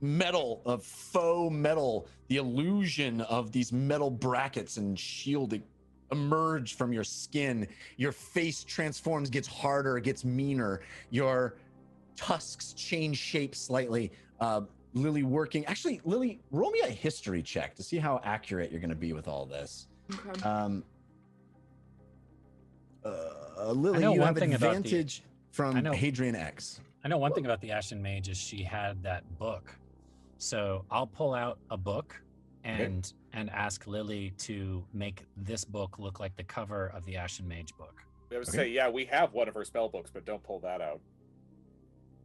Metal of faux metal, the illusion of these metal brackets and shielding emerge from your skin. Your face transforms, gets harder, gets meaner. Your tusks change shape slightly. Lily working. Actually, Lily, roll me a history check to see how accurate you're going to be with all this. Okay. Lily, know you one have thing about the- advantage from I know. Hadrian X. I know one thing about the Ashen Mage is she had that book. So I'll pull out a book and ask Lily to make this book look like the cover of the Ashen Mage book. I would Okay. say, yeah, we have one of her spell books, but don't pull that out.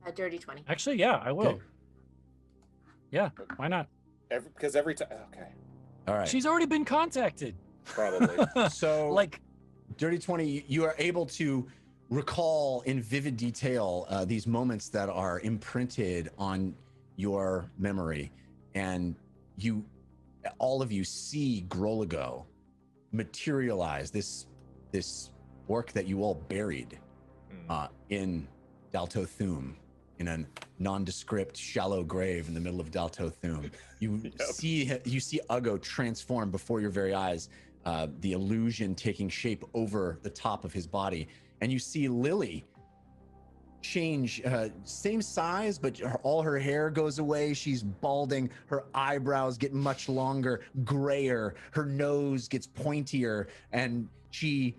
A dirty 20. Actually, yeah, I will. Okay. Yeah, why not? Because every time, okay, All right. She's already been contacted. probably. So, like, Dirty 20, you are able to recall in vivid detail these moments that are imprinted on your memory, and all of you see Groligo materialize, this orc that you all buried in Daltothum, in a nondescript shallow grave in the middle of Daltothum. You see Ugo transform before your very eyes, the illusion taking shape over the top of his body, and you see Lily change, same size, but all her hair goes away. She's balding. Her eyebrows get much longer, grayer. Her nose gets pointier, and she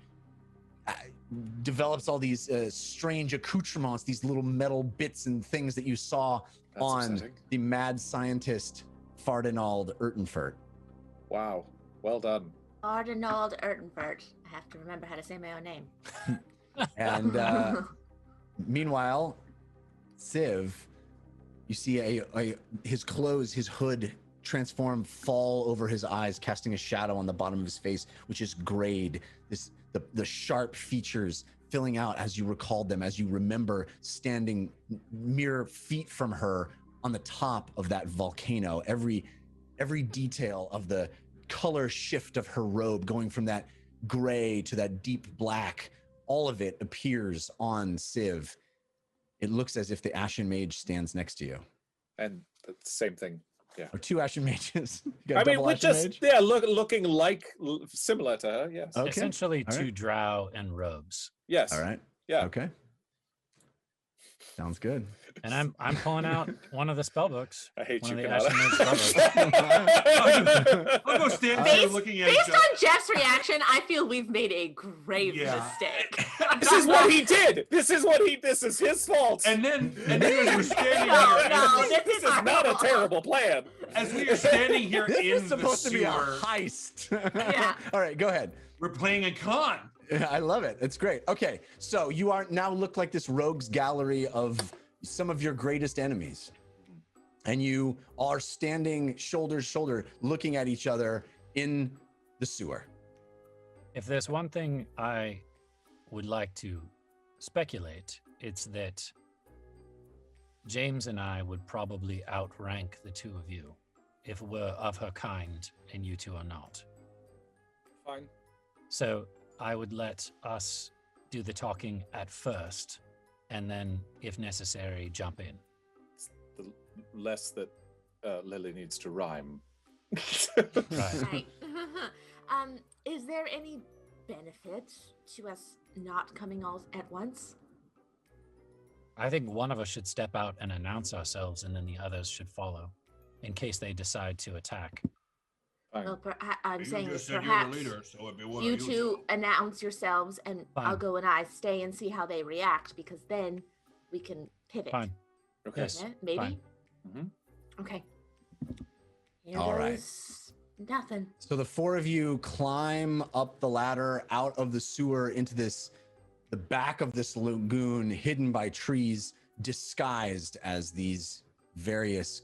develops all these strange accoutrements, these little metal bits and things that you saw That's on upsetting. the mad scientist Fardinald Urtenfurt. Wow, well done. Ardenald Urtenfurt. I have to remember how to say my own name. And meanwhile, Civ, you see his clothes, his hood transform, fall over his eyes, casting a shadow on the bottom of his face, which is grayed. The sharp features filling out as you recalled them, as you remember standing mere feet from her on the top of that volcano. Every detail of the color shift of her robe, going from that gray to that deep black, all of it appears on Civ. It looks as if the Ashen Mage stands next to you. And the same thing. Yeah. Or 2 Ashen Mages. You got I mean, double we're Ashen just Mage? looking like similar to her. Yes. Okay. essentially All right. 2 drow and robes. Yes. All right. Yeah. Okay. Sounds good. And I'm pulling out one of the spell books. I hate One you, of the Ashen Mage Kanata. spell books. I'll go stand here looking at each Based other. on Jeff's reaction, I feel we've made a grave Yeah. mistake. This is what he did. This is his fault. And then as we're standing No, here, no, this is not a terrible plan. as we are standing here This in is supposed the to be a sewer, heist. Yeah. All right, go ahead. we're playing a con. I love it. It's great. Okay, so you are now look like this rogues gallery of some of your greatest enemies. And you are standing shoulder to shoulder, looking at each other in the sewer. If there's one thing I would like to speculate, it's that James and I would probably outrank the two of you if we're of her kind and you two are not. Fine. So I would let us do the talking at first, and then, if necessary, jump in. The less that Lily needs to rhyme. Right. Right. Is there any benefit to us not coming all at once? I think one of us should step out and announce ourselves, and then the others should follow, in case they decide to attack. Fine. Well, I'm You saying just that said you're the perhaps leader, so it'd be one you of two announce yourselves, and Fine. Algo and I stay and see how they react, because then we can pivot. Fine. Okay. Yes. Yeah, maybe. Fine. Mhm. Okay. Here All right. goes nothing. So the four of you climb up the ladder out of the sewer into the back of this lagoon, hidden by trees, disguised as these various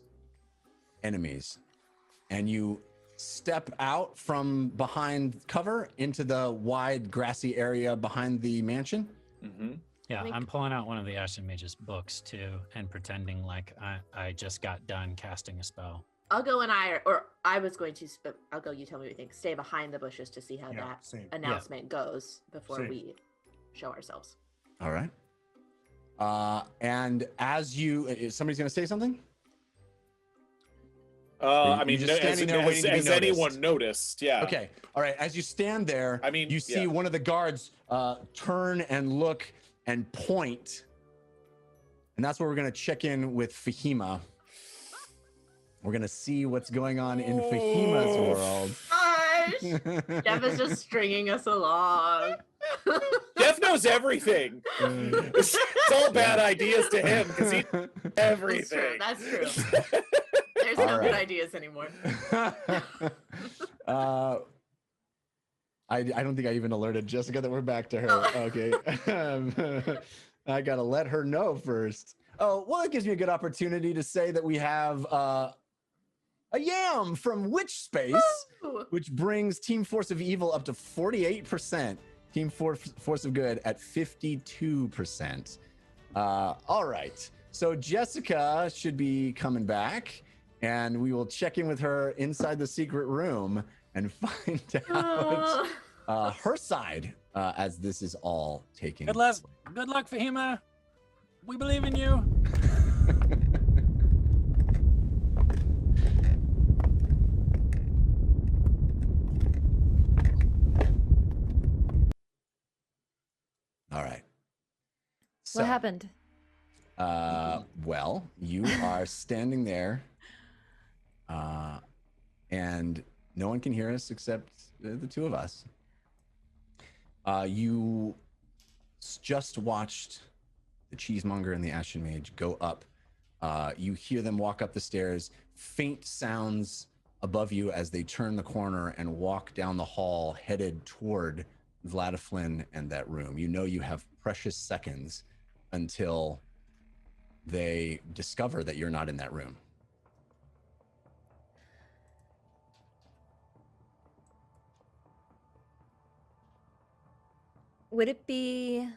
enemies. And you step out from behind cover into the wide grassy area behind the mansion. Mm-hmm. Yeah, Like- I'm pulling out one of the Ashen Mage's books too, and pretending like I just got done casting a spell. Algo and I, or I was going to, but Algo, you tell me what you think. Stay behind the bushes to see how Yeah, that same. announcement goes before Same. we show ourselves. All right. And as you, somebody's going to say something? I You're mean, just standing there waiting to be has anyone noticed. noticed? Yeah. Okay. All right. As you stand there, I mean, you see yeah. one of the guards turn and look and point. And that's where we're going to check in with Fahima. We're going to see what's going on in Fahima's world. Gosh! Jeff is just stringing us along. Jeff knows everything. It's all bad ideas to him because he everything. That's true. That's true. There's no All good right. ideas anymore. I don't think I even alerted Jessica that we're back to her. Oh. Okay. I got to let her know first. Oh, well, it gives me a good opportunity to say that we have a yam from Witch Space, Ooh. which brings Team Force of Evil up to 48%. Team Force of Good at 52%. All right. So Jessica should be coming back, and we will check in with her inside the secret room and find out her side as this is all taking Good luck, Fahima. We believe in you. All right. So, What happened? well, you are standing there, and no one can hear us except the two of us. You just watched the Cheesemonger and the Ashen Mage go up. You hear them walk up the stairs, faint sounds above you as they turn the corner and walk down the hall headed toward Vladiflin and that room. You know you have precious seconds until they discover that you're not in that room. Would it be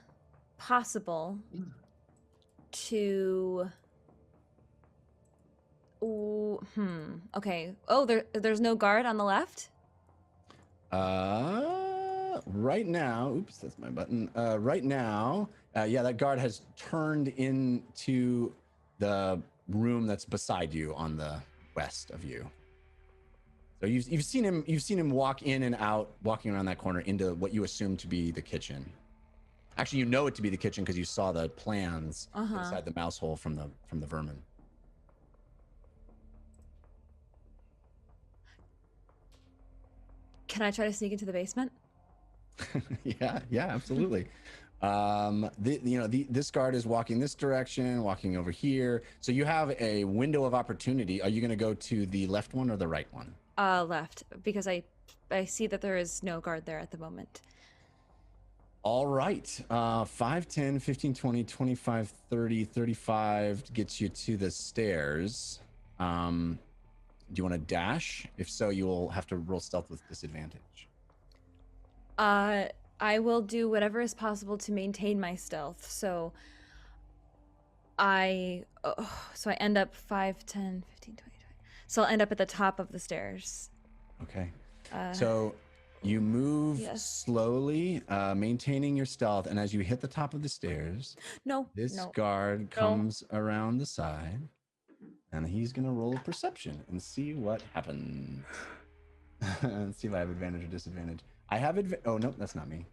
possible to... Okay. Oh, there's no guard on the left? Right now, oops, that's my button. Right now, yeah, that guard has turned into the room that's beside you on the west of you. So you've seen him walk in and out, walking around that corner into what you assume to be the kitchen. Actually, you know it to be the kitchen because you saw the plans inside the mouse hole from the vermin. Can I try to sneak into the basement? yeah, absolutely. This guard is walking this direction, walking over here. So you have a window of opportunity. Are you going to go to the left one or the right one? Left, because I see that there is no guard there at the moment. All right. 5, 10, 15, 20, 25, 30, 35 gets you to the stairs. Do you want to dash? If so, you will have to roll stealth with disadvantage. I will do whatever is possible to maintain my stealth. So I end up 5, 10, 15, 20, 20. So I'll end up at the top of the stairs. Okay. So you move Yes. slowly, maintaining your stealth, and as you hit the top of the stairs, this No. guard comes around the side, and he's gonna roll a perception and see what happens. Let's see if I have advantage or disadvantage. I have oh nope, that's not me.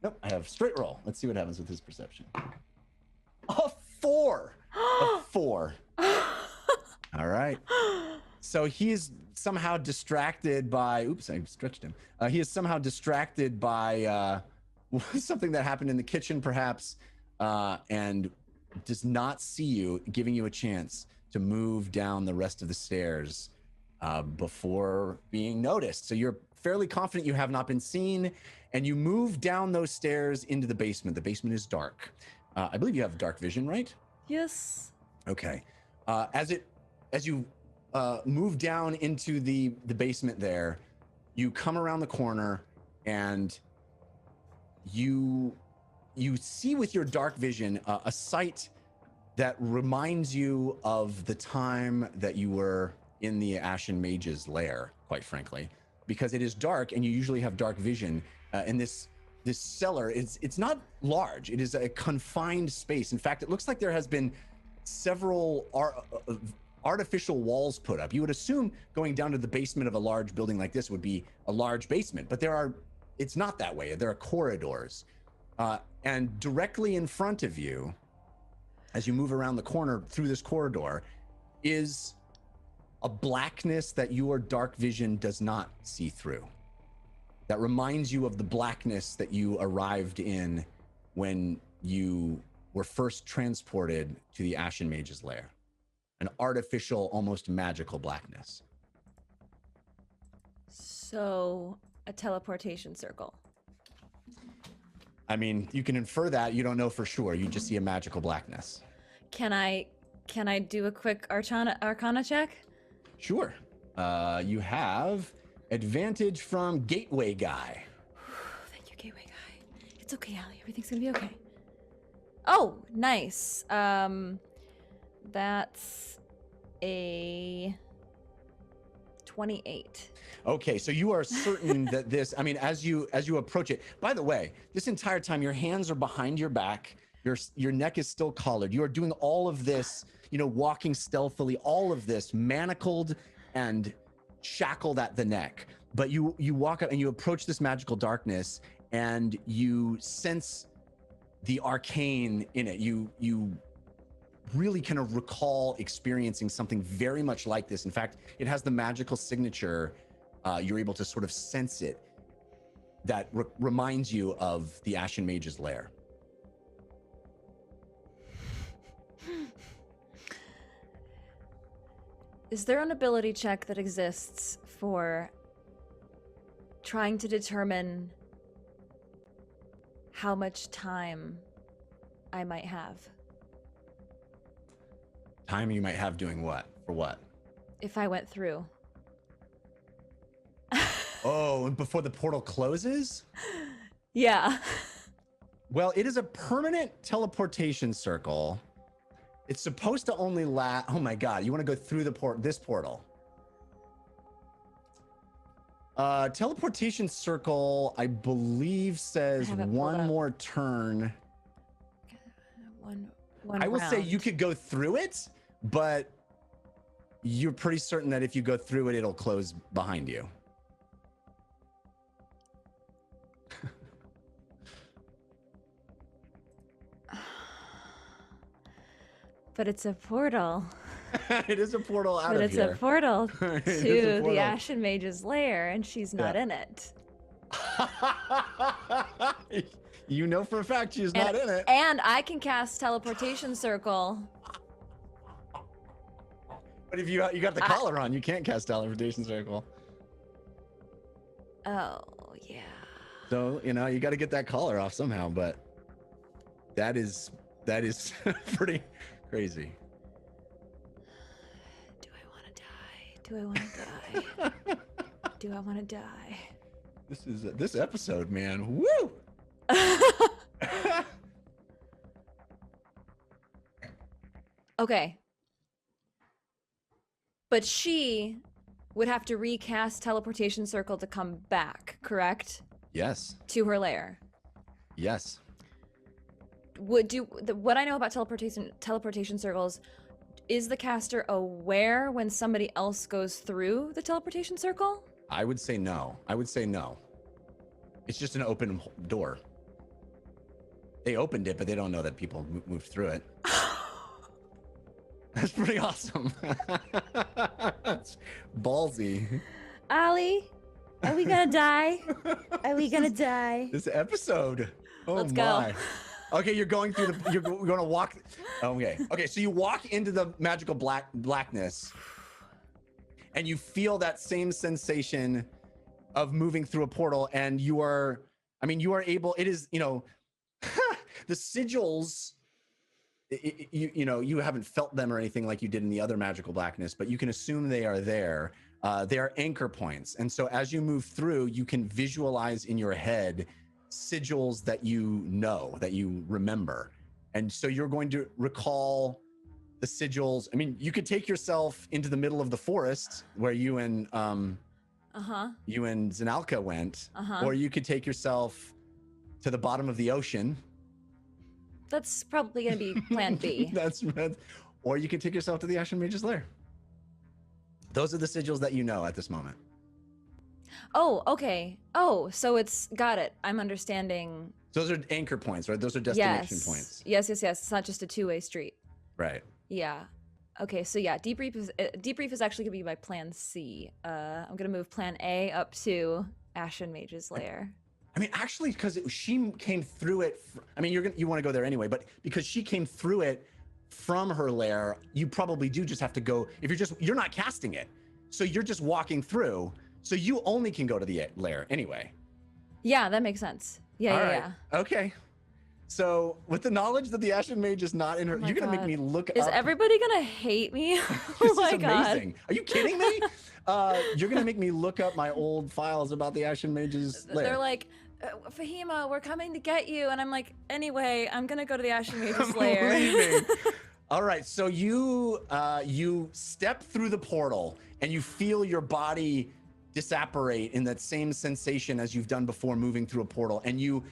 Nope, I have straight roll. Let's see what happens with his perception. A 4. A 4. All right. So he is somehow distracted by, oops, I stretched him. He is somehow distracted by something that happened in the kitchen, perhaps, and does not see you, giving you a chance to move down the rest of the stairs before being noticed. So you're fairly confident you have not been seen, and you move down those stairs into the basement. The basement is dark. I believe you have dark vision, right? Yes. Okay. As you move down into the basement there, you come around the corner and you see with your dark vision a sight that reminds you of the time that you were in the Ashen Mage's lair, quite frankly, because it is dark and you usually have dark vision. And this cellar, it's not large. It is a confined space. In fact, it looks like there has been several artificial walls put up. You would assume going down to the basement of a large building like this would be a large basement, but it's not that way. There are corridors. And directly in front of you, as you move around the corner through this corridor, is a blackness that your dark vision does not see through. That reminds you of the blackness that you arrived in when you were first transported to the Ashen Mage's lair. An artificial, almost magical blackness. So a teleportation circle. I mean, you can infer that. You don't know for sure. You just see a magical blackness. Can I do a quick Arcana check? Sure. You have advantage from Gateway Guy. Thank you, Gateway Guy. It's okay, Allie. Everything's gonna be okay. Oh, nice. That's a 28. Okay, so you are certain that this, I mean, as you approach it, by the way, this entire time your hands are behind your back, your neck is still collared. You are doing all of this, walking stealthily, all of this manacled and shackled at the neck. But you walk up and you approach this magical darkness and you sense the arcane in it. You really kind of recall experiencing something very much like this. In fact, it has the magical signature. You're able to sort of sense it that reminds you of the Ashen Mage's lair. Is there an ability check that exists for trying to determine how much time I might have? Time you might have doing what? For what? If I went through. Oh, and before the portal closes? Yeah. Well, it is a permanent teleportation circle. It's supposed to only last. Oh my God! You want to go through this portal? Teleportation circle, I believe, says one more turn. One I will say round. you could go through it, but you're pretty certain that if you go through it, it'll close behind you. But it's a portal. It is a portal out But of it's here. a portal It is a to the portal. Ashen Mage's lair, and she's not Yeah. in it. You know for a fact she's not in it. And I can cast teleportation circle. But if you got the collar on, you can't cast teleportation circle. Oh, yeah. So, you got to get that collar off somehow, but that is pretty crazy. Do I want to die? Do I want to die? Do I want to die? This episode, man. Woo! Okay. But she would have to recast teleportation circle to come back, correct? Yes. To her lair. Yes. What I know about teleportation circles, is the caster aware when somebody else goes through the teleportation circle? I would say no. It's just an open door. They opened it, but they don't know that people moved through it. That's pretty awesome. That's ballsy. Ollie, are we gonna die? Are we gonna die? This episode. Oh Let's my. go. Okay, you're going through you're going to walk. Okay, so you walk into the magical blackness, and you feel that same sensation of moving through a portal, and you are able. It is, the sigils. You haven't felt them or anything like you did in the other magical blackness, but you can assume they are there. They are anchor points, and so as you move through, you can visualize in your head sigils that that you remember, and so you're going to recall the sigils. You could take yourself into the middle of the forest where you and Zanalka went, or you could take yourself to the bottom of the ocean. That's probably going to be plan B. Or you can take yourself to the Ashen Mage's lair. Those are the sigils that you know at this moment. Oh, okay. Oh, so got it. I'm understanding. Those are anchor points, right? Those are destination points. Yes. It's not just a two-way street. Right. Yeah. Okay, so yeah, debrief is actually going to be my plan C. I'm going to move plan A up to Ashen Mage's lair. Actually, because she came through it. You want to go there anyway, but because she came through it from her lair, you probably do just have to go. If you're not casting it, so you're just walking through. So you only can go to the lair anyway. Yeah, that makes sense. Yeah. Okay. So with the knowledge that the Ashen Mage is not in her, you're gonna make me look. Is everybody gonna hate me? Oh my god! Amazing. Are you kidding me? You're gonna make me look up my old files about the Ashen Mage's lair. They're like, Fahima, we're coming to get you, and I'm like, anyway, I'm gonna go to the Ashen Mage's lair. All right, so you step through the portal and you feel your body disapparate in that same sensation as you've done before moving through a portal, and you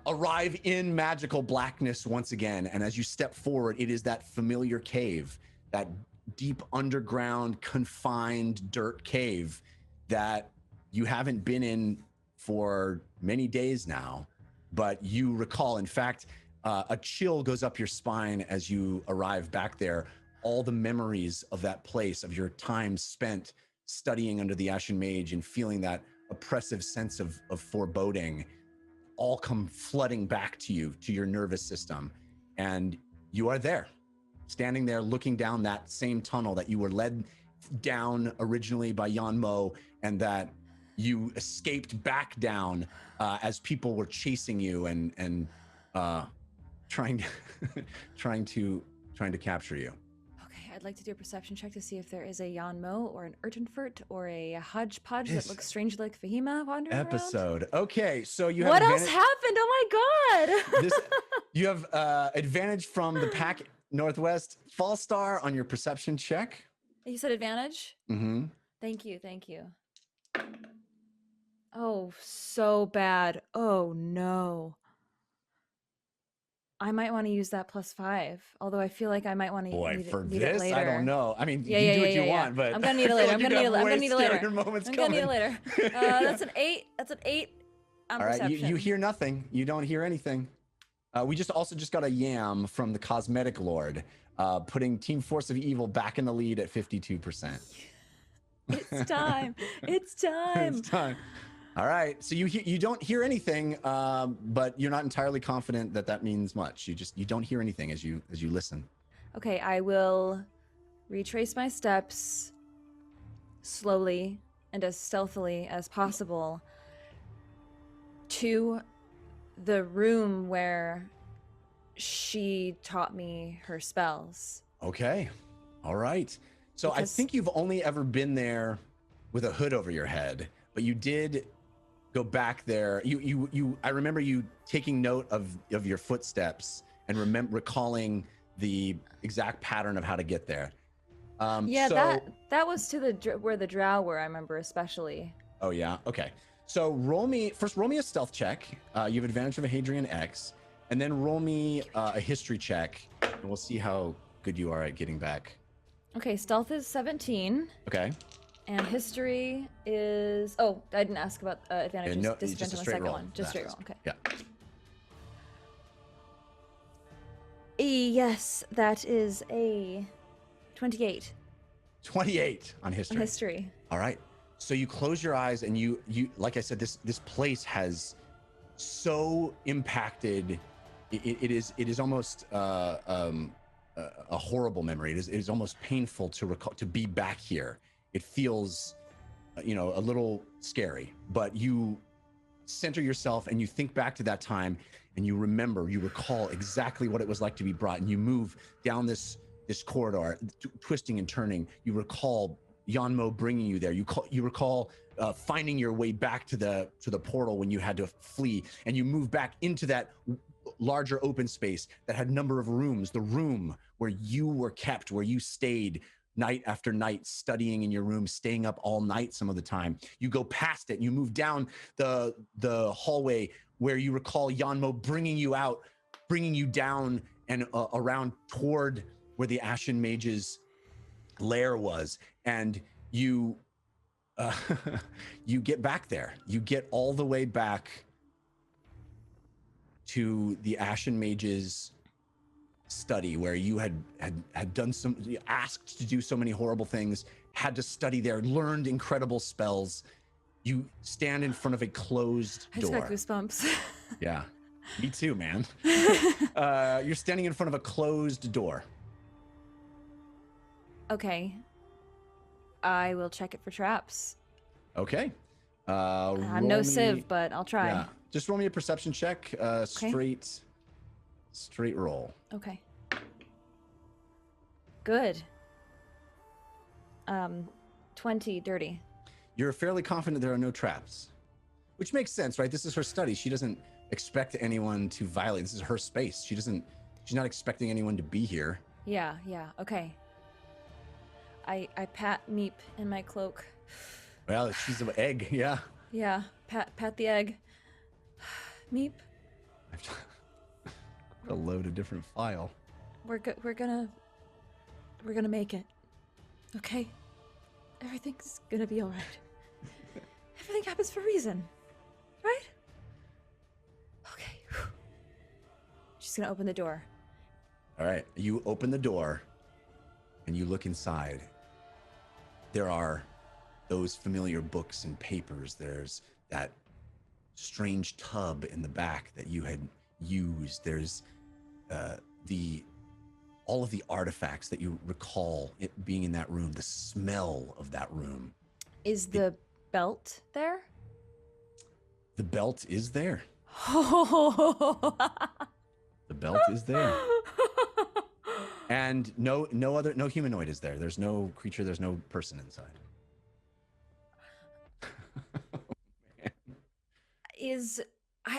arrive in magical blackness once again. And as you step forward, it is that familiar cave, that deep underground confined dirt cave that you haven't been in for many days now, but you recall. In fact, a chill goes up your spine as you arrive back there. All the memories of that place, of your time spent studying under the Ashen Mage and feeling that oppressive sense of foreboding, all come flooding back to you, to your nervous system. And you are there, standing there looking down that same tunnel that you were led down originally by Yan Mo, and that you escaped back down as people were chasing you and trying to capture you. Okay, I'd like to do a perception check to see if there is a Yan Mo or an Urgenfurt or a hodgepodge that looks strangely like Fahima wandering around. Okay, so you have what else happened? Oh my god! You have advantage from the pack Northwest Fallstar on your perception check. You said advantage? Mm-hmm. Thank you. Oh, so bad. Oh no. I might want to use that +5, although I feel like I might want to need it later. I don't know. You do what you want, but I'm gonna need it later. I'm gonna need it later. That's an 8. That's an 8 on All right, perception. you hear nothing. You don't hear anything. We just got a yam from the Cosmetic Lord, putting Team Force of Evil back in the lead at 52%. It's time. It's time. It's time. All right, so you don't hear anything, but you're not entirely confident that means much. You don't hear anything as you listen. Okay, I will retrace my steps slowly and as stealthily as possible to the room where she taught me her spells. Okay. All right. So I think you've only ever been there with a hood over your head, but you did go back there. I remember you taking note of your footsteps and recalling the exact pattern of how to get there. Yeah, so, that was to the where the drow were, I remember especially. Oh yeah, okay. So roll me a stealth check. You have advantage of a Hadrian X, and then roll me a history check, and we'll see how good you are at getting back. Okay, stealth is 17. Okay. And history is... Oh, I didn't ask about advantages. No, Disadvantage just a on the straight second roll. one. Just straight roll, okay. Yeah. Yes, that is a 28. 28 on history. On history. All right. So you close your eyes and you like I said, this place has so impacted. It is almost a horrible memory. It is almost painful to recall, to be back here. It feels, a little scary, but you center yourself and you think back to that time and you recall exactly what it was like to be brought, and you move down this corridor, twisting and turning. You recall Yanmo bringing you there. You recall finding your way back to the portal when you had to flee, and you move back into that larger open space that had a number of rooms, the room where you were kept, where you stayed night after night, studying in your room, staying up all night some of the time. You go past it and you move down the hallway where you recall Yanmo bringing you out, bringing you down and around toward where the Ashen Mage's lair was. And you you get back there. You get all the way back to the Ashen Mage's study, where you had done asked to do so many horrible things, had to study there, learned incredible spells. You stand in front of a closed door. I just got goosebumps. Yeah, me too, man. You're standing in front of a closed door. Okay. I will check it for traps. Okay. I'm no sieve, but I'll try. Yeah. Just roll me a perception check. Straight roll. Okay. Good. 20 dirty. You're fairly confident there are no traps, which makes sense, right? This is her study. She doesn't expect anyone to violate. This is her space. She's not expecting anyone to be here. Yeah. Okay. I pat Meep in my cloak. Well, she's an egg, yeah. Yeah, pat the egg. Meep. A load of different file. We're gonna make it. Okay? Everything's gonna be alright. Everything happens for a reason. Right? Okay. She's gonna open the door. All right. You open the door and you look inside. There are those familiar books and papers. There's that strange tub in the back that you had used. There's all of the artifacts that you recall it being in that room, the smell of that room. Is the belt there? The belt is there. Oh. The belt is there. And no humanoid is there. There's no creature, there's no person inside.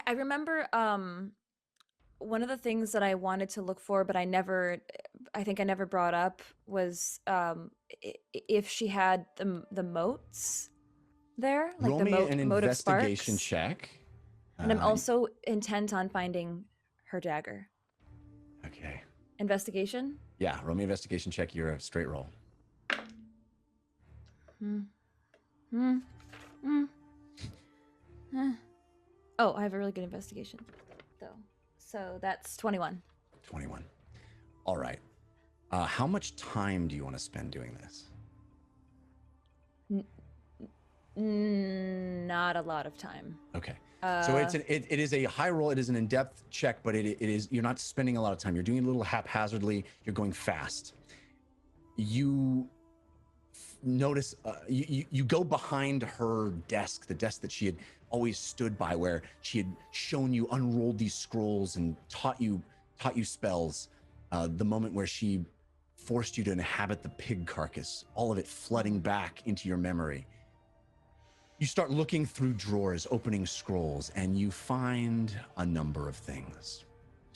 I remember one of the things that I wanted to look for, but I think I never brought up, was if she had the moats there, like roll the me an moat of investigation sparks. check. And I'm also intent on finding her dagger. Okay. Investigation? Yeah, roll me an investigation check. You're a straight roll. Oh, I have a really good investigation, though. So that's 21. 21. All right. How much time do you want to spend doing this? Not a lot of time. Okay. So it is a high roll. It is an in-depth check, but it is, you're not spending a lot of time. You're doing it a little haphazardly. You're going fast. You notice you go behind her desk, the desk that she had always stood by, where she had shown you, unrolled these scrolls and taught you spells. The moment where she forced you to inhabit the pig carcass, all of it flooding back into your memory. You start looking through drawers, opening scrolls, and you find a number of things.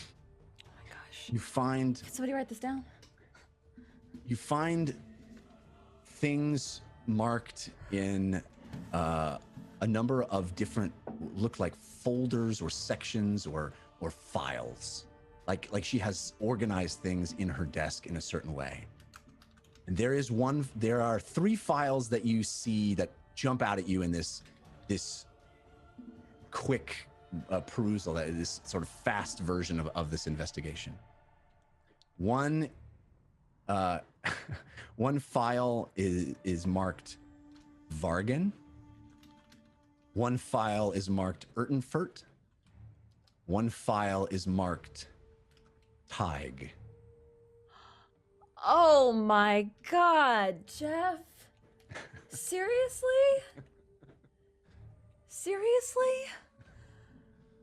Oh my gosh. You find... Can somebody write this down? You find things marked in a number of different, look like folders or sections or files. Like she has organized things in her desk in a certain way. And there are 3 files that you see that jump out at you in this quick perusal, this sort of fast version of this investigation. One file is marked Vargan. One file is marked Urtenfurt. One file is marked Tig. Oh my God, Jeff. Seriously? Seriously?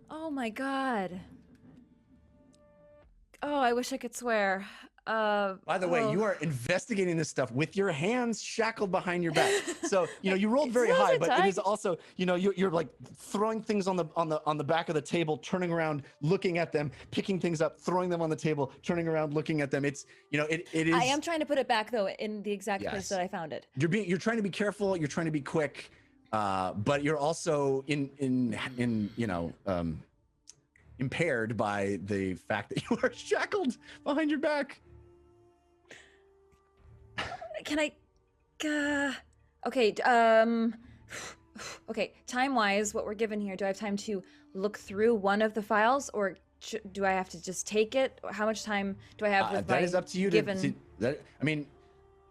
Oh my God. Oh, I wish I could swear. By the way, you are investigating this stuff with your hands shackled behind your back. So, you rolled very high, but it is also, you're like throwing things on the back of the table, turning around, looking at them, picking things up, throwing them on the table, turning around, looking at them. It's, it is. I am trying to put it back though in the exact place that I found it. You're trying to be careful. You're trying to be quick, but you're also impaired by the fact that you are shackled behind your back. Can I, okay, okay, time-wise, what we're given here, do I have time to look through one of the files, or do I have to just take it? How much time do I have with that is up to you given...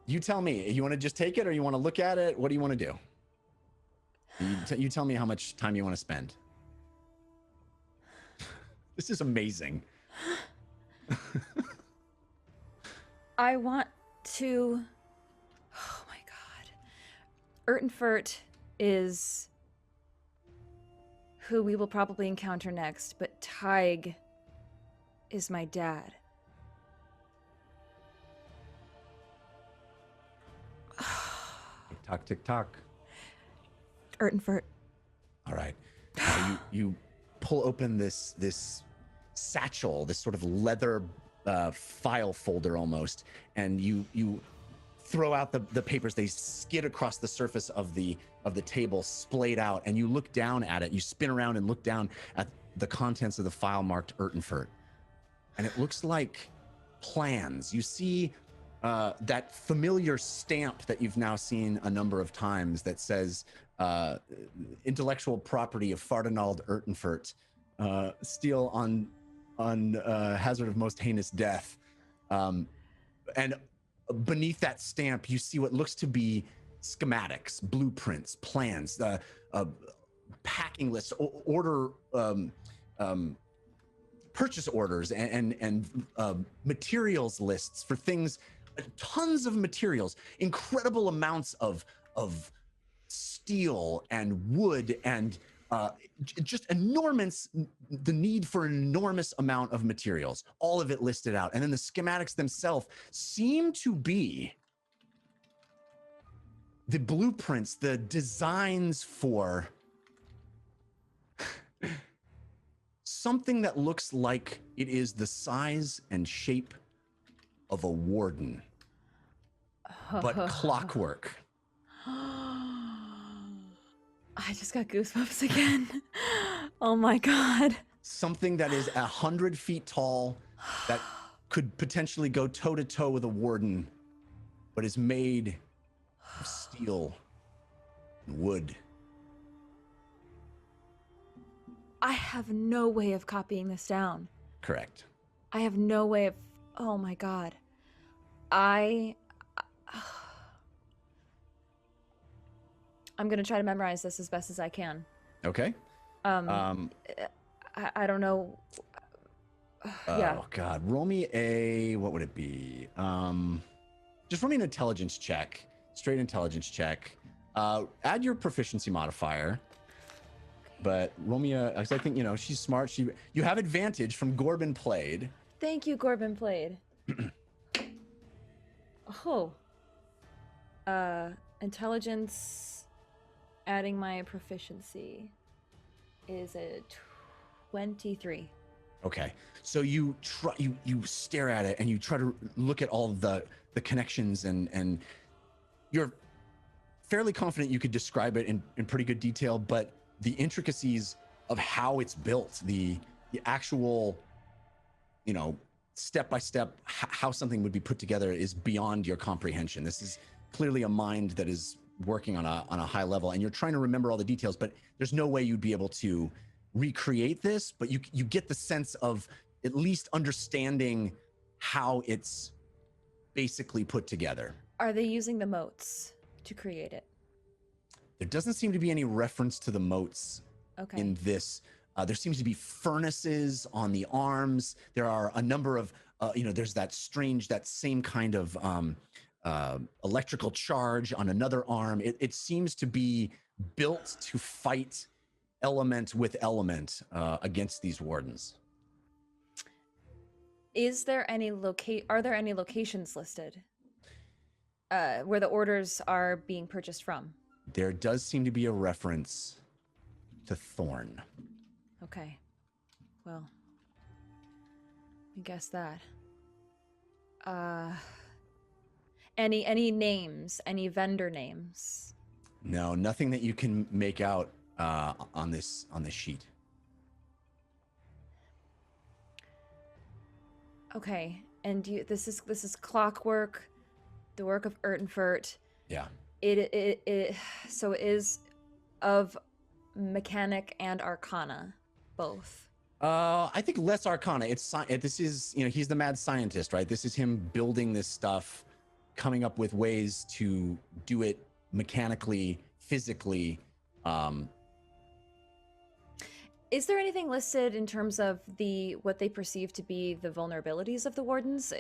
you tell me. You want to just take it, or you want to look at it? What do you want to do? You tell me how much time you want to spend. This is amazing. I want to... Oh my God. Urtenfurt is who we will probably encounter next, but Tig is my dad. Tick-tock, tick-tock. Urtenfurt. All right. You pull open this satchel, this sort of leather file folder almost, and you throw out the papers. They skid across the surface of the table, splayed out, and you look down at it. You spin around and look down at the contents of the file marked Urtenfurt, and it looks like plans. You see that familiar stamp that you've now seen a number of times that says intellectual property of Fardinald Urtenfurt, steal on hazard of most heinous death. And beneath that stamp, you see what looks to be schematics, blueprints, plans, packing lists, purchase orders, and materials lists for things, tons of materials, incredible amounts of steel and wood and just enormous, the need for an enormous amount of materials, all of it listed out. And then the schematics themselves seem to be the blueprints, the designs for something that looks like it is the size and shape of a warden, but clockwork. I just got goosebumps again. Oh my God. Something that is 100 feet tall, that could potentially go toe to toe with a warden, but is made of steel and wood. I have no way of copying this down. Correct. I have no way of, oh my God. I'm gonna try to memorize this as best as I can. Okay. I don't know. Yeah. Oh God, roll me what would it be? Just roll me an intelligence check, straight intelligence check. Add your proficiency modifier. but roll me a. I think she's smart. You have advantage from Gorbin played. Thank you, Gorbin played. Oh. Intelligence, adding my proficiency, is a 23. Okay, so you stare at it and you try to look at all the connections and you're fairly confident you could describe it in pretty good detail, but the intricacies of how it's built, the actual, step by step how something would be put together is beyond your comprehension. This is clearly a mind that is working on a high level, and you're trying to remember all the details, but there's no way you'd be able to recreate this, but you get the sense of at least understanding how it's basically put together. Are they using the moats to create it? There doesn't seem to be any reference to the moats in this. There seems to be furnaces on the arms. There are a number of, there's that same kind of electrical charge on another arm. It seems to be built to fight element with element against these wardens. Are there any locations listed where the orders are being purchased from? There does seem to be a reference to Thorn. Okay. Well, I guess that. Any names? Any vendor names? No, nothing that you can make out on this sheet. Okay, and this is clockwork, the work of Urtenfurt. Yeah. So it is of mechanic and arcana, both. I think less arcana. This is, he's the mad scientist, right? This is him building this stuff, coming up with ways to do it mechanically, physically. Is there anything listed in terms of what they perceive to be the vulnerabilities of the wardens?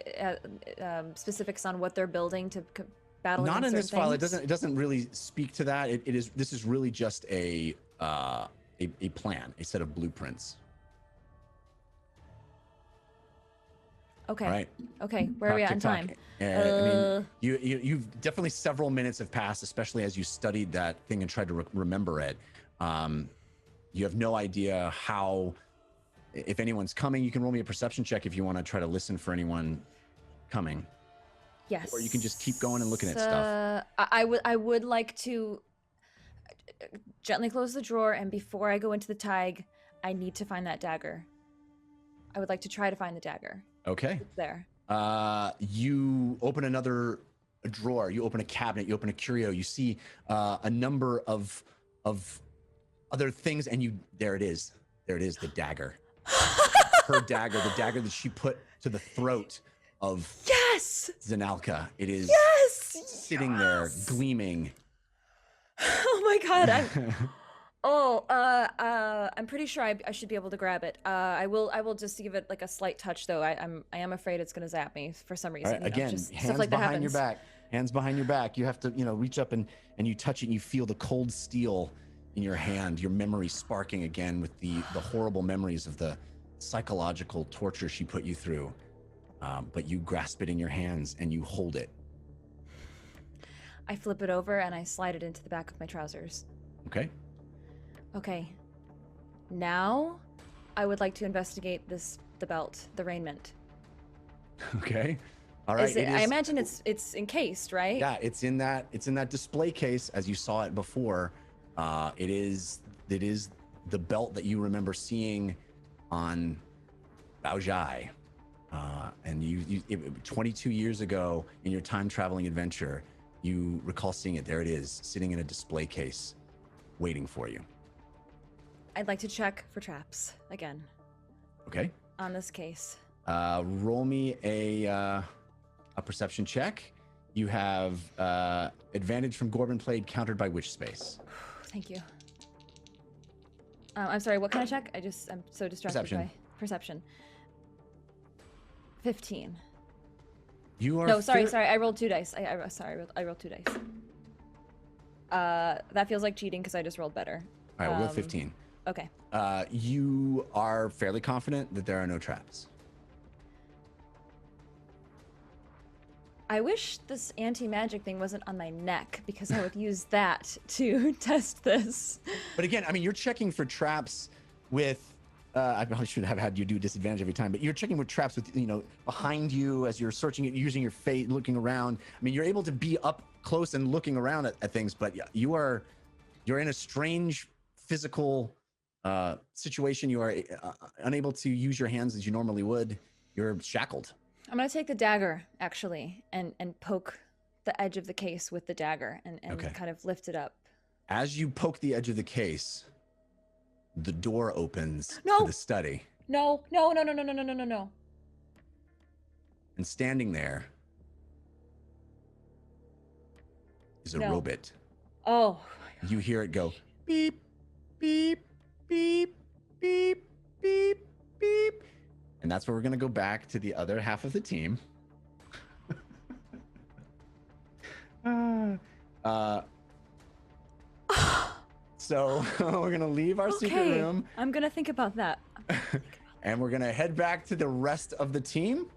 Specifics on what they're building to battle? Not in this file. Things? It doesn't really speak to that. This is really just a plan, a set of blueprints. Okay. Right. Okay. Where are we at in time? I mean, you've definitely several minutes have passed, especially as you studied that thing and tried to remember it. You have no idea if anyone's coming. You can roll me a perception check if you want to try to listen for anyone coming. Yes. Or you can just keep going and looking at stuff. I would like to gently close the drawer, and before I go into the tag, I need to find that dagger. I would like to try to find the dagger. Okay. It's there. You open another drawer. You open a cabinet. You open a curio. You see a number of other things, and there it is. There it is, the dagger. Her dagger, the dagger that she put to the throat of Zanalka. It is sitting there, gleaming. Oh my god! I'm pretty sure I should be able to grab it. I will just give it like a slight touch, though. I am afraid it's gonna zap me for some reason. All right, again, just hands stuff like behind that your back. Hands behind your back. You have to, reach up and you touch it, and you feel the cold steel in your hand. Your memory sparking again with the horrible memories of the psychological torture she put you through. But you grasp it in your hands and you hold it. I flip it over and I slide it into the back of my trousers. Okay. Okay. Now, I would like to investigate the belt, the raiment. Okay. All right. I imagine it's encased, right? Yeah, it's in that display case as you saw it before. It is the belt that you remember seeing on Baojai. And 22 years ago in your time traveling adventure, you recall seeing it. There it is, sitting in a display case, waiting for you. I'd like to check for traps again. Okay. On this case. Roll me a perception check. You have advantage from Gorbin played, countered by which space? Thank you. I'm sorry, what kind of check? I'm so distracted by perception. 15. You are. No, sorry. I rolled 2 dice. I rolled 2 dice. That feels like cheating because I just rolled better. All right, we'll go 15. Okay. You are fairly confident that there are no traps. I wish this anti-magic thing wasn't on my neck because I would use that to test this. But again, I mean, you're checking for traps with, I probably should have had you do disadvantage every time, but you're checking with traps with, behind you as you're searching it, using your fate, looking around. I mean, you're able to be up close and looking around at things, but you're in a strange physical situation. You are unable to use your hands as you normally would. You're shackled. I'm gonna take the dagger actually and poke the edge of the case with the dagger and Okay. kind of lift it up. As you poke the edge of the case, the door opens No. to the study. No. And standing there is a No. robot. Oh. You hear it go beep, beep, beep, beep, beep, beep. And that's where we're going to go back to the other half of the team. So we're going to leave our secret room. I'm gonna think about that. And we're going to head back to the rest of the team.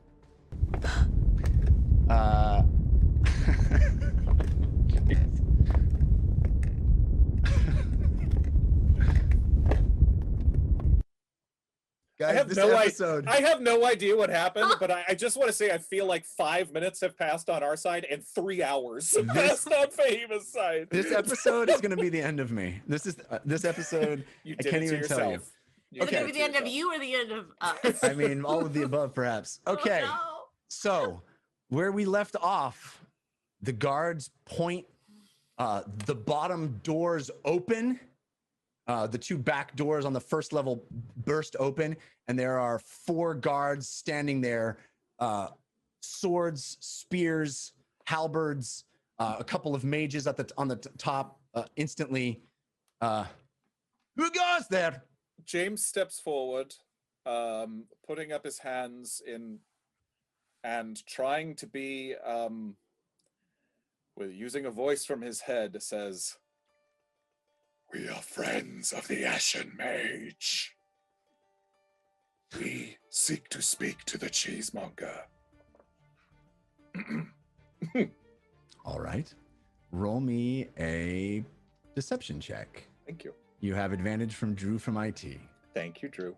Guys, I have this no episode. I have no idea what happened, but I just want to say I feel like 5 minutes have passed on our side and 3 hours have passed on Fahima's side. This episode is going to be the end of me. This episode. You I did can't it to even tell you. yourself. You Is it Okay. gonna be the end of you or the end of us? I mean, all of the above, perhaps. Okay. Oh, no. So, where we left off, the guards point. The bottom doors open. The two back doors on the first level burst open, and there are 4 guards standing there. Swords, spears, halberds, a couple of mages on the top. Instantly, who goes there? James steps forward, putting up his hands in and trying to be with using a voice from his head says, "We are friends of the Ashen Mage. We seek to speak to the Cheesemonger." All right. Roll me a deception check. Thank you. You have advantage from Drew from IT. Thank you, Drew.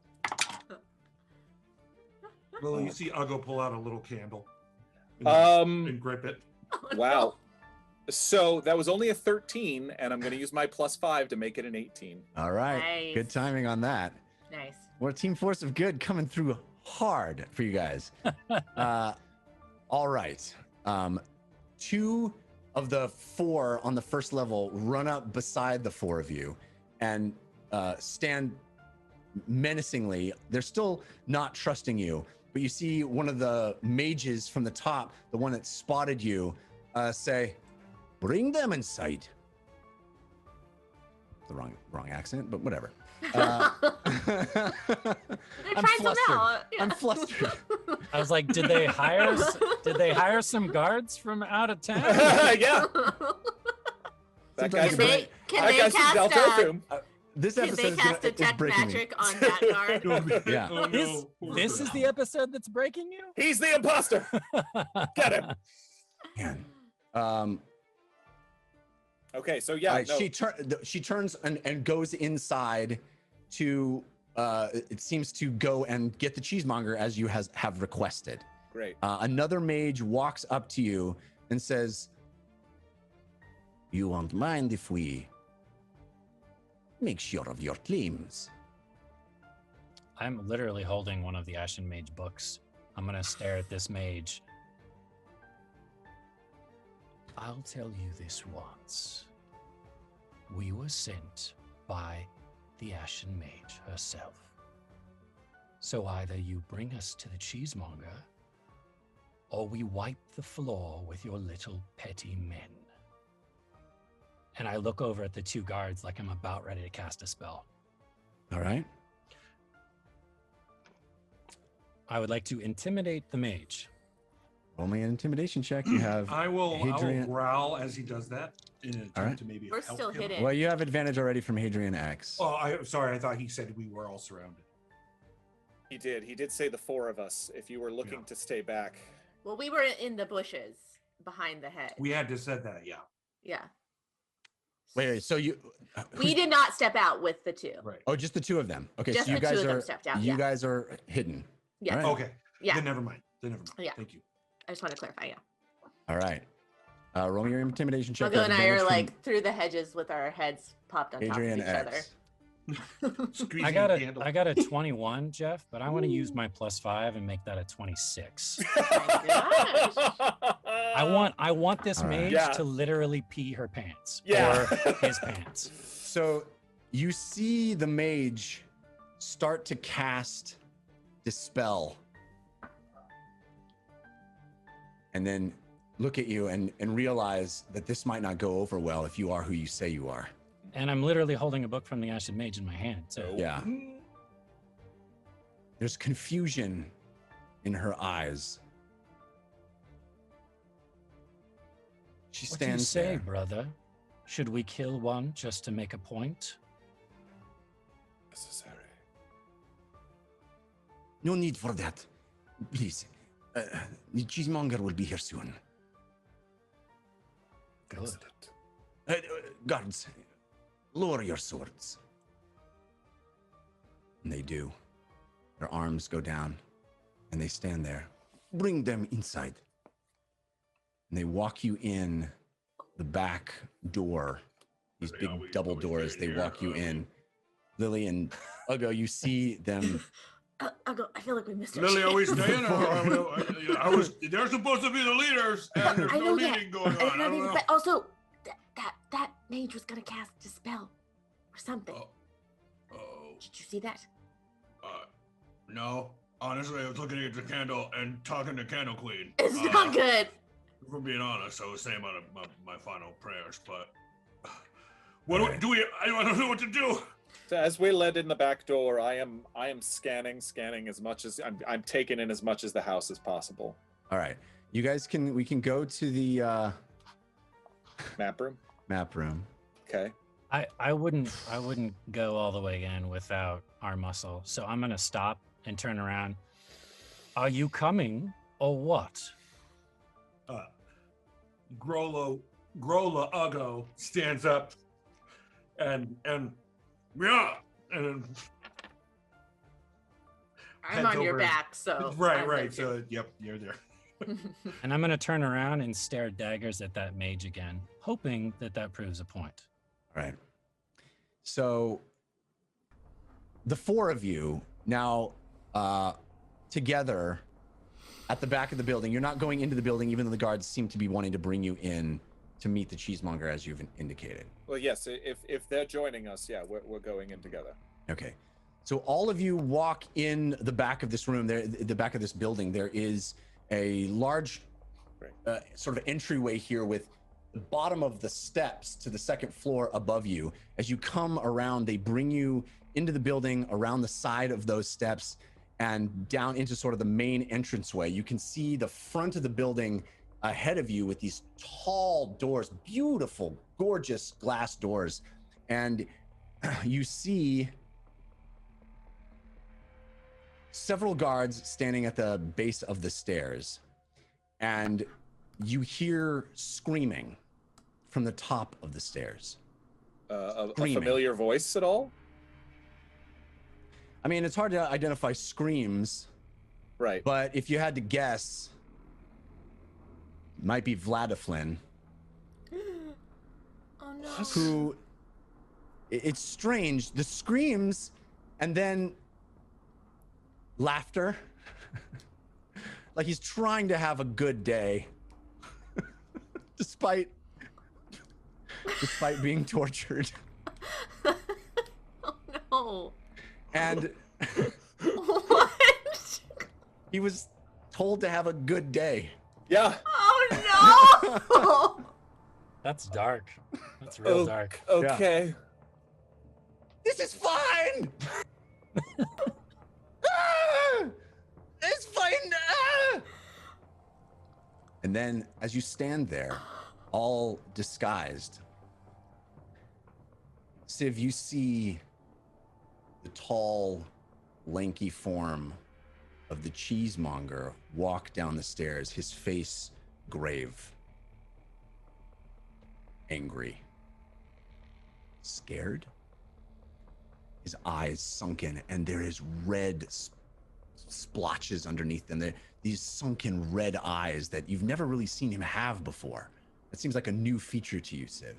Well, you see Uggo pull out a little candle and grip it. Wow. So that was only a 13, and I'm going to use my +5 to make it an 18. All right. Nice. Good timing on that. Nice. We're a team force of good coming through hard for you guys. All right. 2 of the 4 on the first level run up beside the 4 of you and stand menacingly. They're still not trusting you, but you see one of the mages from the top, the one that spotted you, say, "Bring them inside." The wrong accent, but whatever. They're I'm trying something flustered. out. Yeah. I'm flustered. I was like, did they hire some guards from out of town? Yeah. That guy's Sometimes Can they that guy's from Del cast Tothum. This can episode they is cast is detect breaking me. magic on that guard? Yeah. Oh, This no. this is the episode that's breaking you? He's the imposter. Get him. Man. Okay, so yeah, no. She turns and goes inside to it seems to go and get the cheesemonger as you have requested. Great. Another mage walks up to you and says, "You won't mind if we make sure of your claims?" I'm literally holding one of the Ashen Mage books. I'm gonna stare at this mage. I'll tell you this once. We were sent by the Ashen Mage herself. So either you bring us to the cheesemonger, or we wipe the floor with your little petty men. And I look over at the 2 guards like I'm about ready to cast a spell. All right. I would like to intimidate the mage. Roll me an intimidation check. You have. I will Hadrian. growl as he does that in an attempt to maybe We're help still him. hidden. Well, you have advantage already from Hadrian X. Oh, I'm sorry. I thought he said we were all surrounded. He did say the 4 of us. If you were looking to stay back. Well, we were in the bushes behind the head. We had to said that, yeah. Yeah. Wait, so you. We did not step out with the 2. Right. Oh, just the 2 of them. Okay, Just so you the 2 guys of them are. stepped out, You yeah. guys are hidden. Yeah. All right. Okay. Yeah. Then never mind. Yeah. Thank you. I just want to clarify. Yeah. All right. Roll me your intimidation check. Margo and I are Advantage like through the hedges with our heads popped on from Hadrian top of each X. Squeezing I got the a candle. I got a 21, Jeff, but I want to use my +5 and make that a 26. I want this All right. mage Yeah. to literally pee her pants. Yeah. Or his pants. So you see the mage start to cast Dispel. And then look at you and realize that this might not go over well if you are who you say you are. And I'm literally holding a book from the Ashen Mage in my hand. So Yeah. There's confusion in her eyes. She what do you stands say, there. brother? Should we kill one just to make a point? Necessary. No need for that. Please. The cheesemonger will be here soon. Good. Guards, lower your swords. And they do. Their arms go down, and they stand there. Bring them inside. And they walk you in the back door. These big double doors, they walk you in. Lily and Ugo, you see them. I feel like we missed it. Lily, are we staying? They're supposed to be the leaders, and there's I no know leading that. going on. I don't know. But also, that mage was gonna cast Dispel or something. Oh, Did you see that? no. Honestly, I was looking at the candle and talking to Candle Queen. It's not good. If we're being honest, I was saying my final prayers, but what do we? I don't know what to do. So as we led in the back door, I am scanning as much as I'm taking in as much as the house as possible. All right. You guys we can go to the Map room. map room. Okay. I wouldn't go all the way in without our muscle. So I'm gonna stop and turn around. Are you coming or what? Grola Ugo stands up and yeah, and then I'm heads on your over- back, so right. I'm there too. So yep, you're there. And I'm gonna turn around and stare daggers at that mage again, hoping that proves a point. All right. So the 4 of you now together at the back of the building. You're not going into the building, even though the guards seem to be wanting to bring you in to meet the cheesemonger, as you've indicated. Well, yes. If they're joining us, yeah, we're going in together. Okay. So all of you walk in the back of this room. There, the back of this building, there is a large sort of entryway here with the bottom of the steps to the second floor above you. As you come around, they bring you into the building around the side of those steps and down into sort of the main entranceway. You can see the front of the building ahead of you with these tall doors, beautiful, gorgeous glass doors. And you see several guards standing at the base of the stairs. And you hear screaming from the top of the stairs. A Screaming. familiar voice at all? I mean, it's hard to identify screams, Right. but if you had to guess, it might be Vladiflin, Oh no. who, it's strange, the screams and then laughter, like he's trying to have a good day, despite being tortured. Oh no. And What? he was told to have a good day. Yeah. Oh no. That's dark. That's real Oh, dark. Okay. This is fine. Ah! It's fine. Ah! And then as you stand there, all disguised, Civ, you see the tall, lanky form of the Cheesemonger walk down the stairs, his face grave, angry, scared, his eyes sunken, and there is red splotches underneath them. These sunken red eyes that you've never really seen him have before. That seems like a new feature to you, Civ.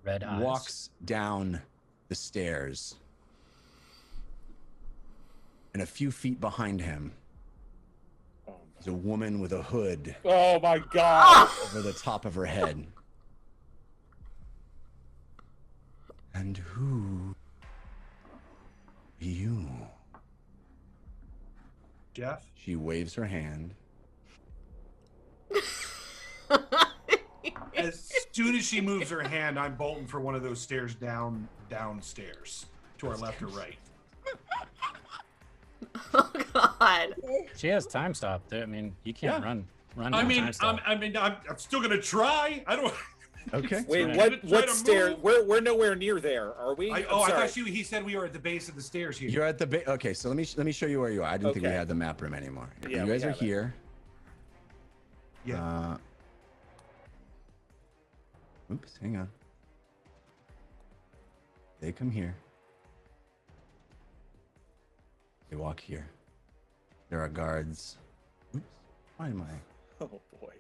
Red eyes. Walks down the stairs, and a few feet behind him is a woman with a hood Oh my god! over the top of her head. And who are you? Jeff? She waves her hand. As soon as she moves her hand, I'm bolting for one of those stairs downstairs to our left or right. Oh God. She has time stop. I mean, you can't run. I mean, time stop. I'm still gonna try. I don't. Okay. Wait, Right. what stair? We're nowhere near there, are we? I thought he said we were at the base of the stairs here. You're at the base. Okay, so let me show you where you are. I didn't think we Okay. had the map room anymore. Yeah, you guys we are have it. here. Yeah. Oops, hang on. They come here. They walk here. There are guards. Oops. Why am I? Oh boy.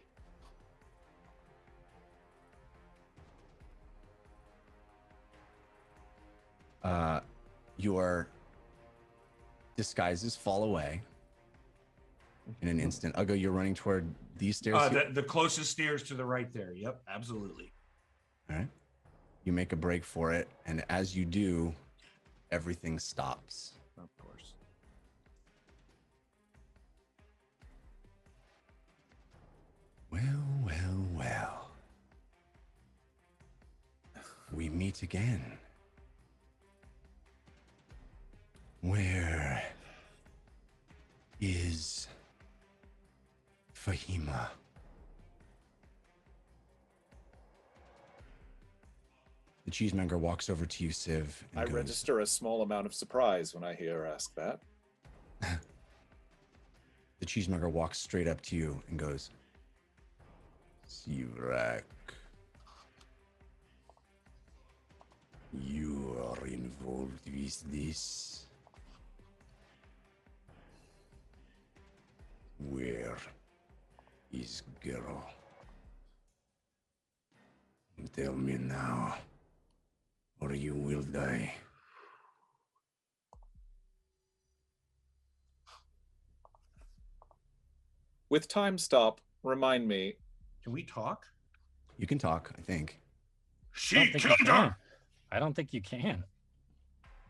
Your disguises fall away in an instant. Uggo, you're running toward these stairs. Here? The closest stairs to the right there. Yep, absolutely. All right. You make a break for it, and as you do, everything stops. Of course. Well, well, well. We meet again. Where is Fahima? The cheesemonger walks over to you, Civ. And I goes, register a small amount of surprise when I hear her ask that. The cheesemonger walks straight up to you and goes, Sivrak, you are involved with this. Where is girl? Tell me now, or you will die. With time stop, remind me. Can we talk? You can talk, I think. I don't think you can. I don't think you can.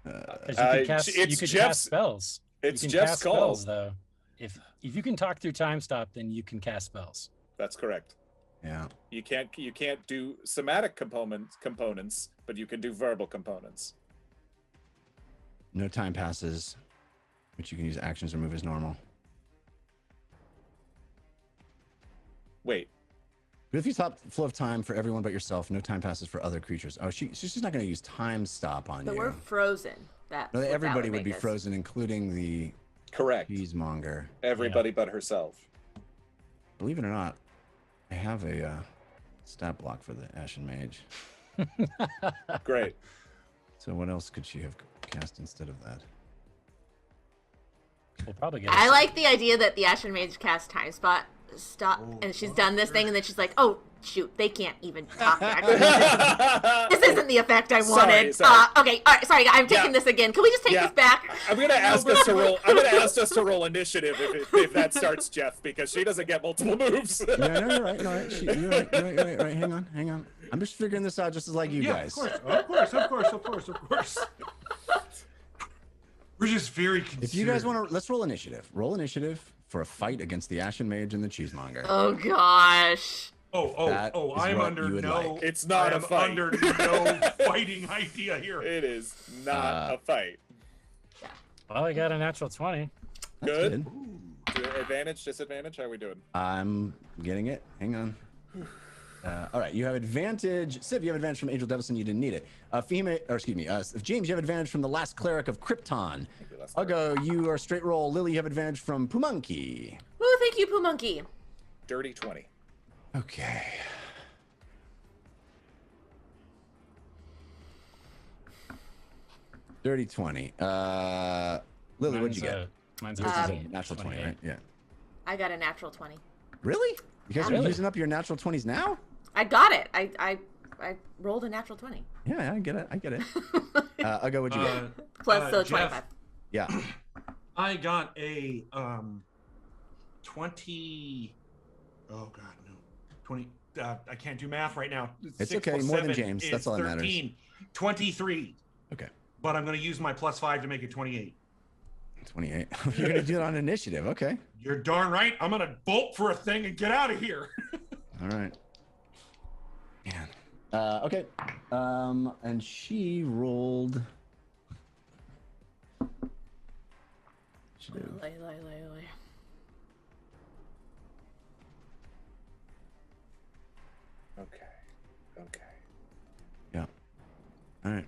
'Cause you can cast, it's you could Jeff's- cast spells. It's you can Jeff's cast call. spells, though. If you can talk through time stop, then you can cast spells. That's correct. Yeah. You can't do somatic components, but you can do verbal components. No time passes, but you can use actions or move as normal. Wait. But if you stop flow of time for everyone but yourself, no time passes for other creatures. Oh, she's just not going to use time stop on But you. we're frozen. No, everybody would be frozen, including the Correct. cheesemonger. Everybody but herself. Believe it or not, I have a stat block for the Ashen Mage. Great. So what else could she have cast instead of that? We'll probably get. I like the idea that the Ashen Mage cast time stop, and she's done this thing, and then she's like, "Oh shoot, they can't even talk." This isn't the effect I wanted. Sorry. Okay, all right, sorry, I'm taking this again. Can we just take this back? I'm gonna ask us to roll. I'm gonna ask us to roll initiative if that starts Jeff, because she doesn't get multiple moves. Yeah, no, you're right. No, you're right. Hang on. I'm just figuring this out just as like you guys. Of course. We're just very considerate. If you guys want to, let's roll initiative. Roll initiative for a fight against the Ashen Mage and the Cheesemonger. Oh gosh. That is I'm what under you would no. like. It's not I a am fight. under no fighting idea here. It is not a fight. Well, I got a natural 20. That's Good. Advantage, disadvantage? How are we doing? I'm getting it. Hang on. All right, you have advantage. Civ, you have advantage from Angel Devilson. You didn't need it. Fahima, or excuse me, James, you have advantage from the last cleric of Krypton. Uggo, you are straight roll. Lily, you have advantage from Pumonkey. Oh, thank you, Pumonkey. Dirty 20. Okay. Dirty 20. Lily, what'd you get? Mine's Yours a is a natural 20, right? Yeah. I got a natural 20. Really? You guys are Really? using up your natural 20s now? I got it. I rolled a natural 20. Yeah, I get it. Uggo, what'd you get? Plus Jeff, 25. Yeah. I got a 20. Oh God, no. 20. I can't do math right now. It's 6 okay, plus more than 7 James. That's is all that matters. 13. 23. Okay. But I'm going to use my +5 to make it 28. 28. You're going to do it on initiative. Okay. You're darn right. I'm going to bolt for a thing and get out of here. All right. Man. Okay. And she rolled. Lay. Okay. Yeah. All right.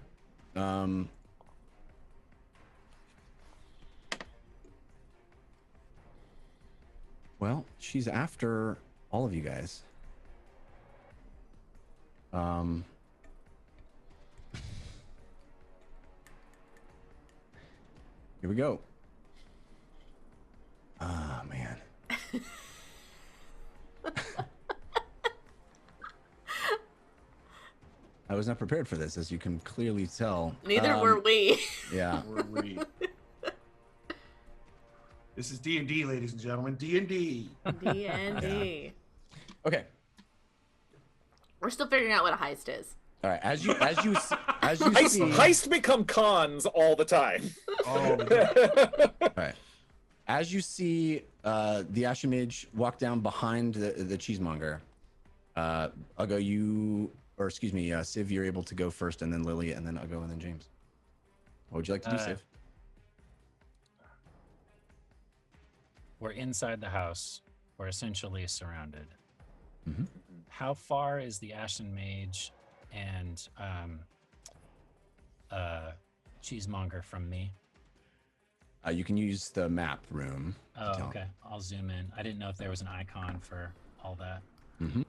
Well, she's after all of you guys. Here we go. Ah, man. I was not prepared for this, as you can clearly tell. Neither were we. Yeah. This is D&D, ladies and gentlemen. D&D. D&D. Okay. We're still figuring out what a heist is. All right. As you see, Heist become cons all the time. Oh, all right. As you see the Ashen Mage walk down behind the Cheesemonger, Uggo, Civ, you're able to go first, and then Lily, and then Uggo, and then James. What would you like to do, Civ? We're inside the house. We're essentially surrounded. Mm-hmm. How far is the Ashen Mage and Cheesemonger from me? You can use the map room. Oh, okay. I'll zoom in. I didn't know if there was an icon for all that. Mm-hmm.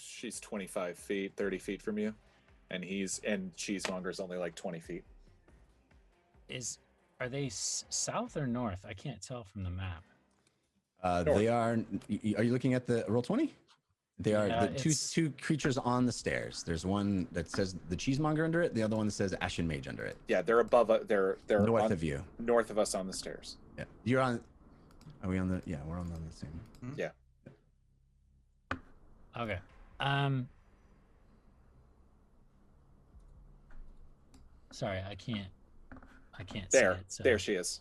She's 25 feet, 30 feet from you, and Cheesemonger's only like 20 feet. Are they south or north? I can't tell from the map. They are. Are you looking at the roll 20? They are Yeah, the two creatures on the stairs. There's one that says the Cheesemonger under it. The other one that says Ashen Mage under it. Yeah, they're above. They're north of you. North of us on the stairs. Yeah, you're on. Are we on the? Yeah, we're on the same. Yeah. Okay. Sorry, I can't see There, it. So. there she is.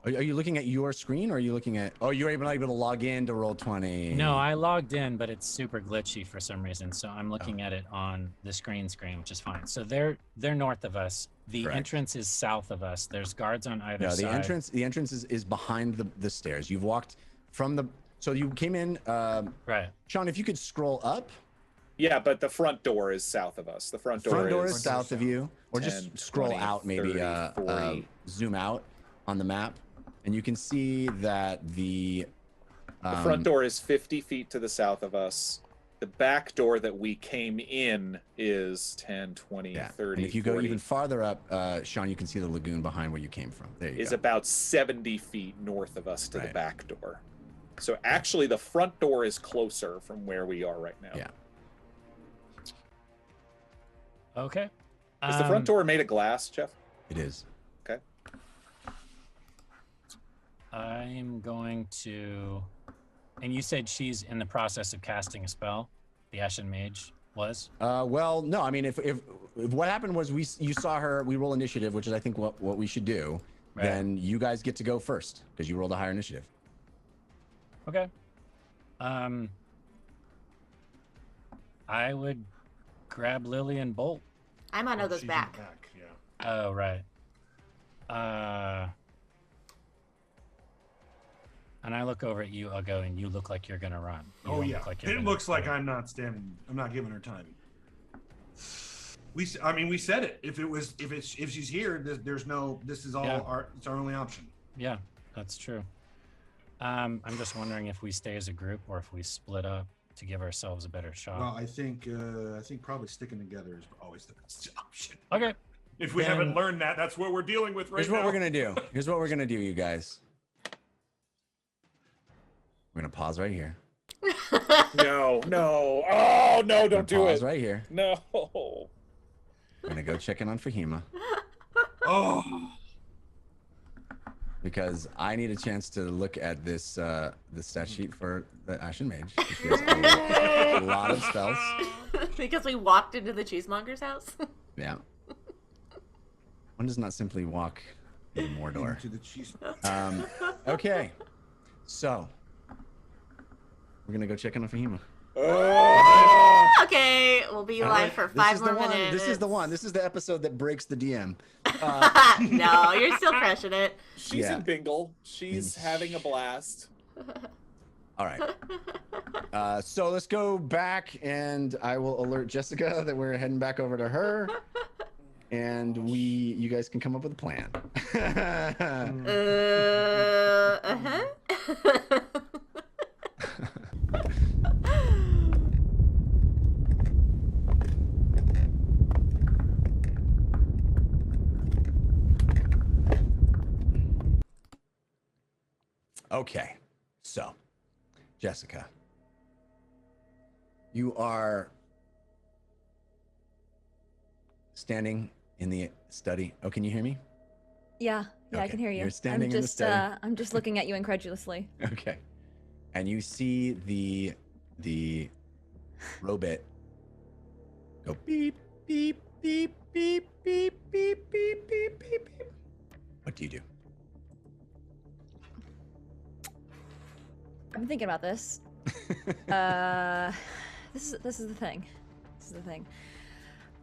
Are you looking at your screen, or are you looking at? Oh, you're able to log in to roll 20. No, I logged in, but it's super glitchy for some reason. So I'm looking at it on the screen, which is fine. So they're north of us. The Correct. entrance is south of us. There's guards on either No, side. the entrance is behind the stairs. You've walked from the. So you came in. Right. Sean, if you could scroll up. Yeah, but the front door is south of us. The front door is south of you, or 10, just scroll 20, out, maybe 30, 40. Zoom out on the map, and you can see that the front door is 50 feet to the south of us. The back door that we came in is 10, 20, 30, And if you 40. go even farther up, Sean, you can see the lagoon behind where you came from. There you is go. about 70 feet north of us to the Right. back door. So actually, the front door is closer from where we are right now. Yeah. Okay. Is the front door made of glass, Jeff? It is. Okay. I'm going to. And you said she's in the process of casting a spell. The Ashen Mage was. Well, no. I mean, if what happened was you saw her, we roll initiative, which is I think what we should do. Right. Then you guys get to go first because you rolled a higher initiative. Okay. I would grab Lily and bolt. I'm on Ogo's She's back. Yeah. Oh, right. And I look over at you, Ugo, and you look like you're gonna run. You Oh don't yeah. look like you're It gonna looks like run. I'm not standing. I'm not giving her time. We said it. If she's here, there's no. This is all Yeah. it's our only option. Yeah, that's true. I'm just wondering if we stay as a group or if we split up to give ourselves a better shot. Well, I think probably sticking together is always the best option. Okay. If we Then- haven't learned that, that's what we're dealing with right Here's now. what we're gonna do. Here's what we're gonna do, you guys. We're gonna pause right here. No. Oh no! Don't do Pause it. right here. No. We're gonna go check in on Fahima Oh, because I need a chance to look at this the stat sheet for the Ashen Mage. She has a lot of spells. Because we walked into the Cheesemonger's house. Yeah. One does not simply walk in Mordor. to the cheese. Okay. So we're gonna go check in on Fahima. Okay, we'll be live for 5 more minutes. This is the one. This is the episode that breaks the DM. No, you're still crushing it. She's Yeah. in Bingle. She's having a blast. All right. So let's go back, and I will alert Jessica that we're heading back over to her, and you guys can come up with a plan. Okay, so Jessica, you are standing in the study. Oh, can you hear me? Yeah, I Okay, can hear you. you're standing in the study. I'm just looking at you incredulously. Okay, and you see the robot go beep beep beep beep beep beep beep beep beep beep. What do you do? I'm thinking about this. This is the thing. This is the thing.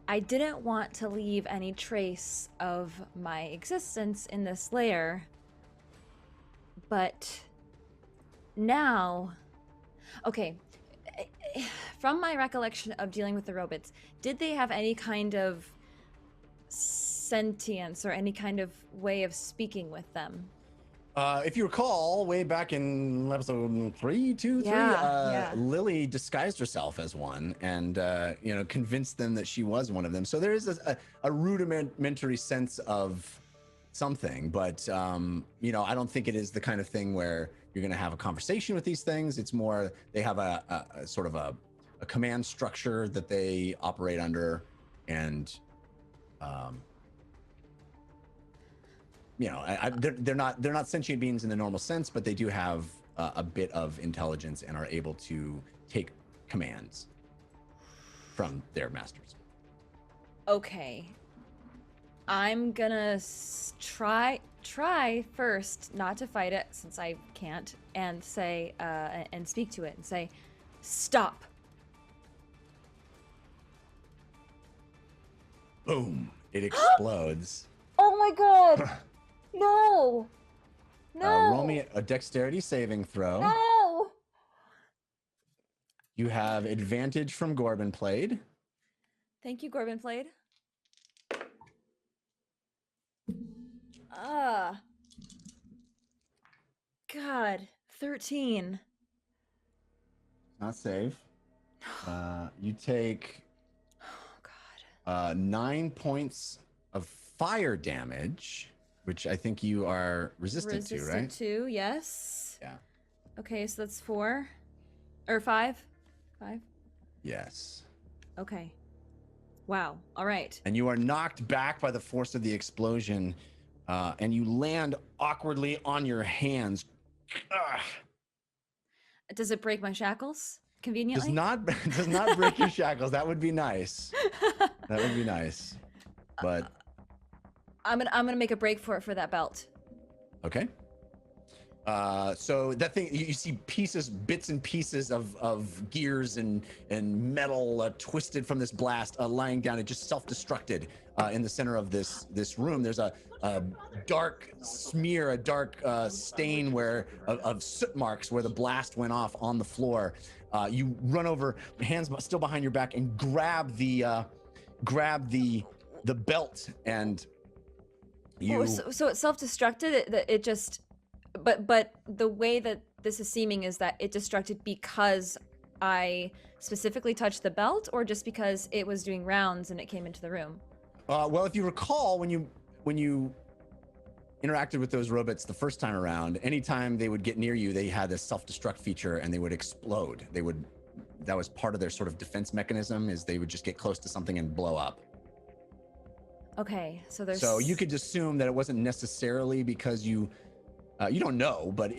I didn't want to leave any trace of my existence in this lair, but now, okay, from my recollection of dealing with the robots, did they have any kind of sentience or any kind of way of speaking with them? If you recall, way back in episode 3, Yeah. Lily disguised herself as one and, convinced them that she was one of them. So there is a rudimentary sense of something, but, I don't think it is the kind of thing where you're going to have a conversation with these things. It's more, they have a sort of a command structure that they operate under, and, they're not sentient beings in the normal sense, but they do have a bit of intelligence and are able to take commands from their masters. Okay. I'm gonna try first not to fight it, since I can't, and say and speak to it and say, stop. Boom! It explodes. Oh my god! No! No! Roll me a dexterity saving throw. No! You have advantage from Gorbin Played. Thank you, Gorbin Played. God, 13. Not save. You take Oh god. 9 points of fire damage, which I think you are resistant to, right? Resistant to, yes. Yeah. Okay, so that's 4 or 5. 5. Yes. Okay. Wow. All right. And you are knocked back by the force of the explosion, and you land awkwardly on your hands. Ugh. Does it break my shackles conveniently? Does not break your shackles. That would be nice. That would be nice. But I'm gonna make a break for that belt. okay. So that thing, you see bits and pieces of gears and metal twisted from this blast lying down. It just self-destructed in the center of this room. There's a dark smear, a dark stain of soot marks where the blast went off on the floor. You run over, hands still behind your back, and grab the belt, and you. Oh, so it self-destructed. It just. But the way that this is seeming is that it destructed because I specifically touched the belt, or just because it was doing rounds and it came into the room? Well, if you recall, when you interacted with those robots the first time around, anytime they would get near you, they had this self-destruct feature and they would explode. That was part of their sort of defense mechanism, is they would just get close to something and blow up. Okay, so there's. So you could assume that it wasn't necessarily because you don't know, but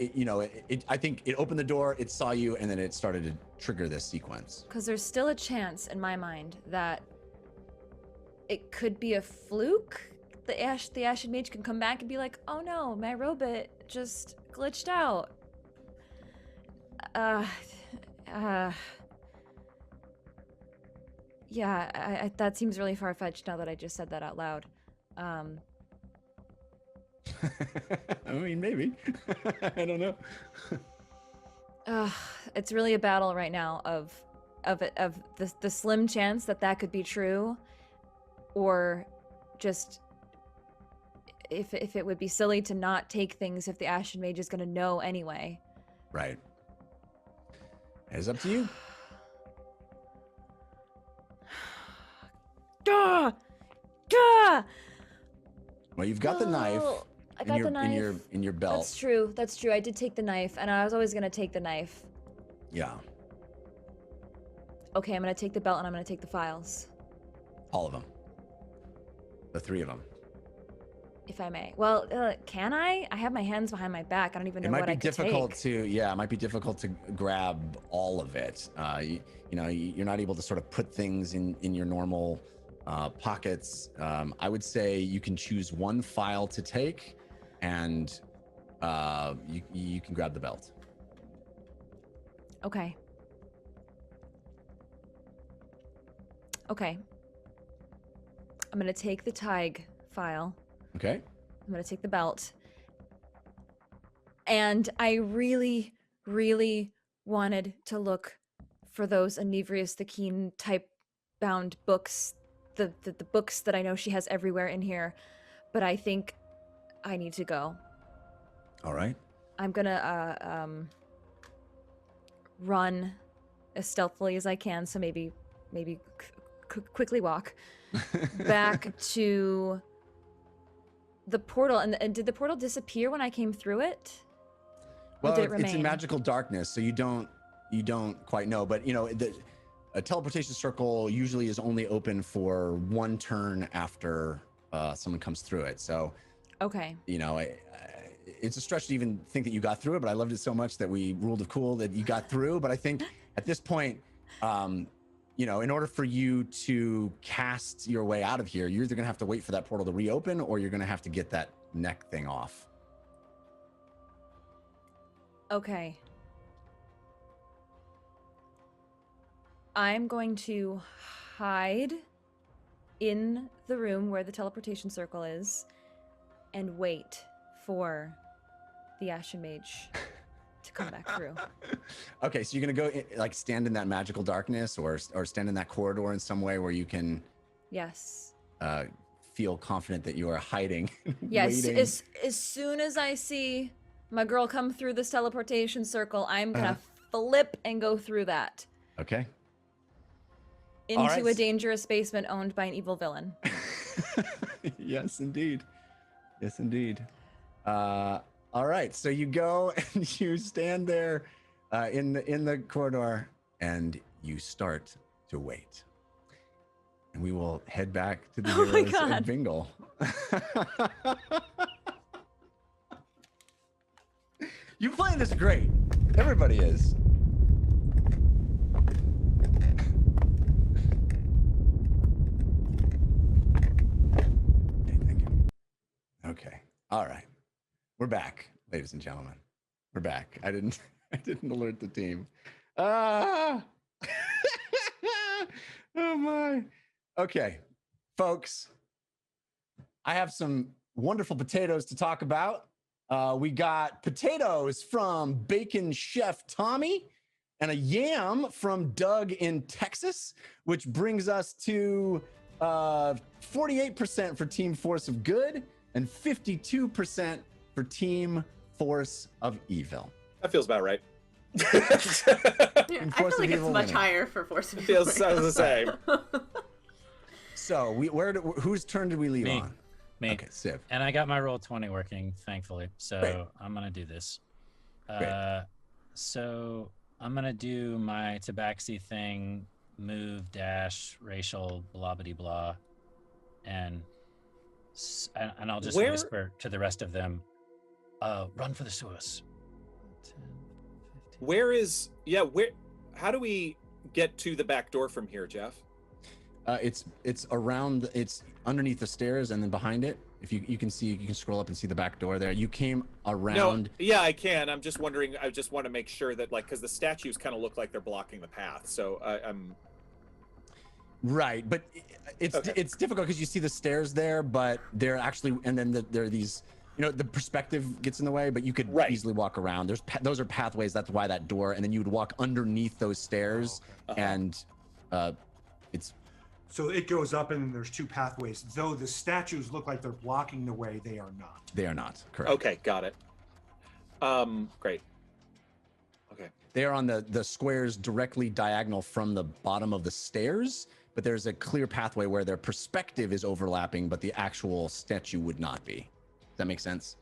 I think it opened the door, it saw you, and then it started to trigger this sequence. Because there's still a chance in my mind that it could be a fluke. The Ashen Mage can come back and be like, "Oh no, my robot just glitched out." Yeah, that seems really far-fetched now that I just said that out loud. I mean, maybe. I don't know. It's really a battle right now of the slim chance that could be true, or just if it would be silly to not take things if the Ashen Mage is going to know anyway. Right. It's up to you. Duh! Duh! Well, you've got the knife. I got the knife. In your belt. That's true. That's true. I did take the knife, and I was always gonna take the knife. Yeah. Okay, I'm gonna take the belt, and I'm gonna take the files. All of them. The 3 of them. If I may. Well, can I? I have my hands behind my back. I don't even know what I could take. It might be difficult to grab all of it. You're not able to sort of put things in your normal pockets. I would say you can choose one file to take, and you can grab the belt. Okay. Okay. I'm gonna take the Tig file. Okay. I'm gonna take the belt. And I really, really wanted to look for those Inebrius the Keen type bound books, the books that I know she has everywhere in here, but I think I need to go. All right. I'm gonna run as stealthily as I can, so maybe quickly walk back to the portal. And did the portal disappear when I came through it? Well, or did it remain? It's in magical darkness, so you don't quite know. But a teleportation circle usually is only open for one turn after someone comes through it. So, okay. It's a stretch to even think that you got through it, but I loved it so much that we ruled of cool that you got through. But I think at this point, in order for you to cast your way out of here, you're either going to have to wait for that portal to reopen, or you're going to have to get that neck thing off. Okay. I'm going to hide in the room where the teleportation circle is and wait for the Ashen Mage to come back through. Okay, so you're gonna go stand in that magical darkness, or stand in that corridor in some way where you can Yes. Feel confident that you are hiding. Yes. Waiting. As soon as I see my girl come through this teleportation circle, I'm gonna flip and go through that. Okay. Into a dangerous basement owned by an evil villain. Yes, indeed. Yes, indeed. All right, so you go and you stand there in the corridor, and you start to wait. And we will head back to the Heroes of Bingle. You're playing this great. Everybody is. Okay, thank you. Okay, all right. We're back, ladies and gentlemen. We're back. I didn't alert the team. Ah. Oh my. Okay, folks. I have some wonderful potatoes to talk about. We got potatoes from Bacon Chef Tommy and a yam from Doug in Texas, which brings us to 48% for Team Force of Good and 52% for Team Force of Evil. That feels about right. Yeah, I feel Force like of it's Evil much winning. higher for Force of It Evil. feels the same. So whose turn did we leave Me. on? Me. Okay, Civ. And I got my roll 20 working, thankfully. So Great. I'm gonna do this. Great. So I'm gonna do my tabaxi thing, move, dash, racial, blah blah blah, and I'll just Where- whisper to the rest of them, run for the sewers. 10, 15. Where how do we get to the back door from here, Jeff? It's around. It's underneath the stairs, and then behind it. If you can see, you can scroll up and see the back door there. You came around. No, yeah, I can. I'm just wondering. I just want to make sure that, like, because the statues kind of look like they're blocking the path. So I'm Right, but it's Okay. it's difficult because you see the stairs there, but they're actually, and then there are these. The perspective gets in the way, but you could Right. easily walk around. Those are pathways. That's why that door, and then you would walk underneath those stairs, and it's. So it goes up and then there's two pathways. Though the statues look like they're blocking the way, they are not. They are not correct. okay. Got it. Great. Okay. They are on the squares directly diagonal from the bottom of the stairs, but there's a clear pathway where their perspective is overlapping, but the actual statue would not be. Does that make sense?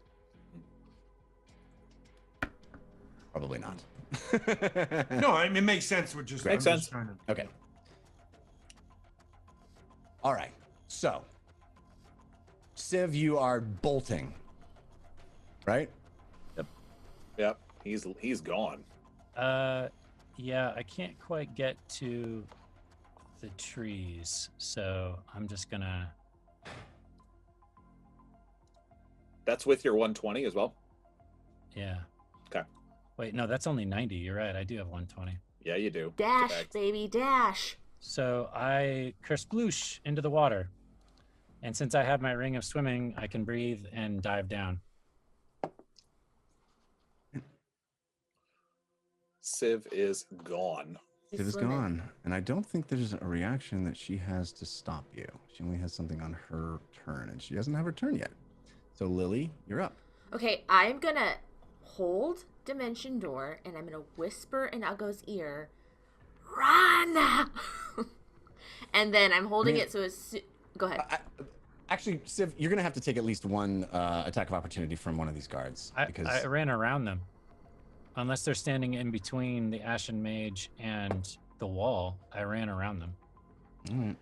Probably not. No, I mean, it makes sense. With just Makes I'm just sense. trying to- Okay. All right. So, Civ, you are bolting, right? Yep. He's gone. Yeah, I can't quite get to the trees, so I'm just gonna. That's with your 120 as well. Yeah. Okay. Wait, no, that's only 90. You're right. I do have 120. Yeah, you do. Dash, Tabaxi. baby, dash. So I kersploosh into the water. And since I have my ring of swimming, I can breathe and dive down. Civ is gone. He's Civ is swimming. gone, and I don't think there's a reaction that she has to stop you. She only has something on her turn, and she doesn't have her turn yet. So, Lily, you're up. Okay, I'm gonna hold Dimension Door and I'm gonna whisper in Uggo's ear, run! And then I'm holding it so it's. Go ahead. Actually, Civ, you're gonna have to take at least one attack of opportunity from one of these guards because I ran around them. Unless they're standing in between the Ashen Mage and the wall, I ran around them. Alright.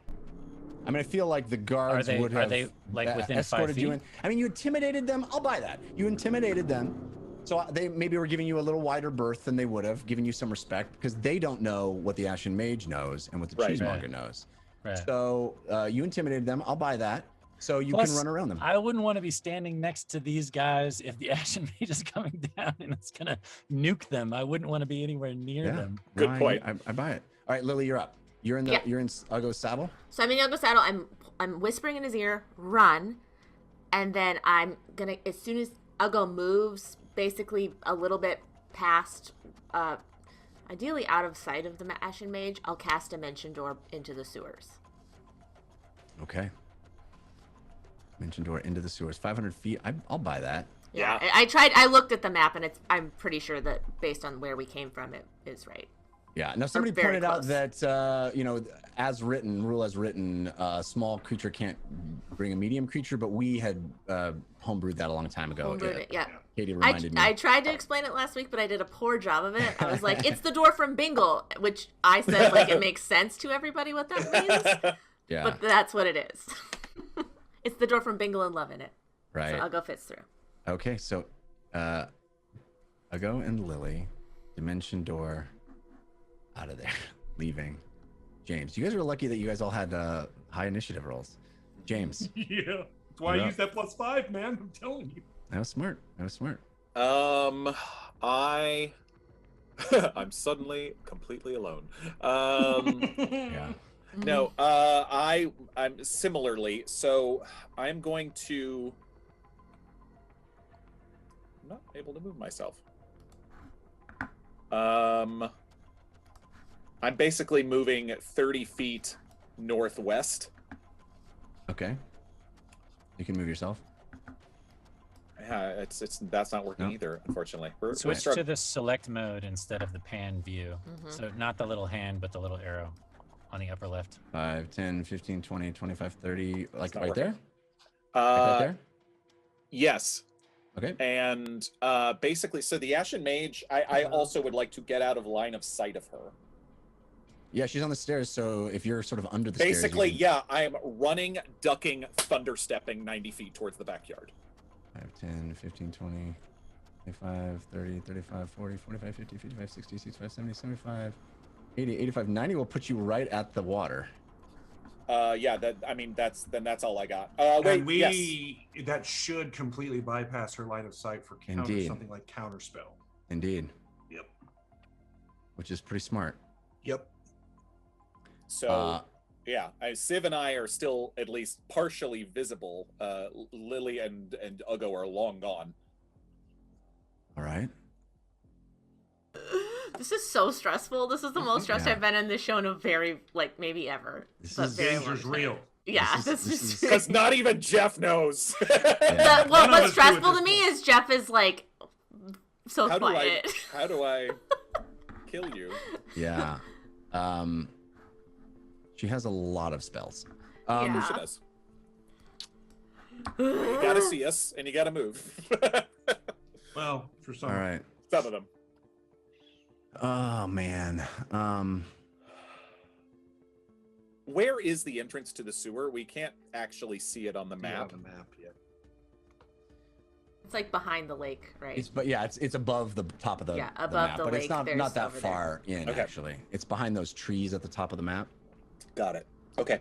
I mean, I feel like the guards Are would have they, like, within 5 escorted you feet? in. I mean, you intimidated them. I'll buy that. You intimidated them, so they maybe were giving you a little wider berth than they would have, giving you some respect because they don't know what the Ashen Mage knows and what the Right. Cheesemonger Right. knows. Right. So you intimidated them. I'll buy that. So you Plus, can run around them. I wouldn't want to be standing next to these guys if the Ashen Mage is coming down and it's gonna nuke them. I wouldn't want to be anywhere near them. Good No, point. I buy it. All right, Lily, you're up. You're in the. Yeah. You're in Uggo's saddle. So I'm in Uggo's saddle. I'm whispering in his ear, run, and then I'm gonna, as soon as Uggo moves, basically a little bit past, ideally out of sight of the Ashen Mage, I'll cast Dimension Door into the sewers. Okay. Mention door into the sewers. 500 feet. I'll buy that. Yeah, I looked at the map, and I'm pretty sure that based on where we came from, it is right. Yeah. Now somebody very pointed out close. that as written, rule as written, a small creature can't bring a medium creature, but we had homebrewed that a long time ago. Homebrewed it, yeah. Katie reminded me. I tried to explain it last week, but I did a poor job of it. I was like, it's the door from Bingle, which I said like it makes sense to everybody what that means, Yeah. but that's what it is. It's the door from Bingle and Love in it. Right. So Uggo fits through. Okay. So, Uggo and Lily, dimension door, out of there, leaving. James, you guys were lucky that you guys all had high initiative rolls. James, Yeah. That's why You're I up. use that +5, man. I'm telling you. that was smart. That was smart. I'm suddenly completely alone. Yeah. No, I'm similarly. So I'm going to. I'm not able to move myself. I'm basically moving 30 feet northwest. Okay. You can move yourself. That's not working No. either, unfortunately. We're Switch to struggling. the select mode instead of the pan view. So not the little hand, but the little arrow on the upper left. 5, 10, 15, 20, 25, 30. Like not right working. there? Right there? Yes. Okay. And basically, so the Ashen Mage, I also would like to get out of line of sight of her. Yeah, she's on the stairs, so if you're sort of under the stairs. Basically, you yeah, I am running, ducking, thunderstepping 90 feet towards the backyard. 5, 10, 15, 20, 25, 30, 35, 40, 45, 50, 55, 60, 65, 70, 75, 80, 85, 90 will put you right at the water. Yeah, that's all I got. Wait, And yes. that should completely bypass her line of sight for Indeed. something like counterspell. Indeed. Yep. Which is pretty smart. Yep. So, yeah, Civ and I are still at least partially visible. Lily and Ugo are long gone. All right. This is so stressful. This is the most stressed Yeah. I've been in this show in a very, like, maybe ever. This but is very long Danger's time. real. Yeah, This is- Because not even Jeff knows. What's None of us do stressful at to this me is Jeff is like so How quiet. do I kill you? Yeah. She has a lot of spells. Yeah. She does. You gotta see us, and you gotta move. Well, for some. All right. Some of them. Oh man. Where is the entrance to the sewer? We can't actually see it on the Yeah, map. on the map, yeah. It's like behind the lake, right? It's above the top of the Yeah, the above map, the but it's lake, not there's that over there. far in Okay. actually. It's behind those trees at the top of the map. Got it. Okay.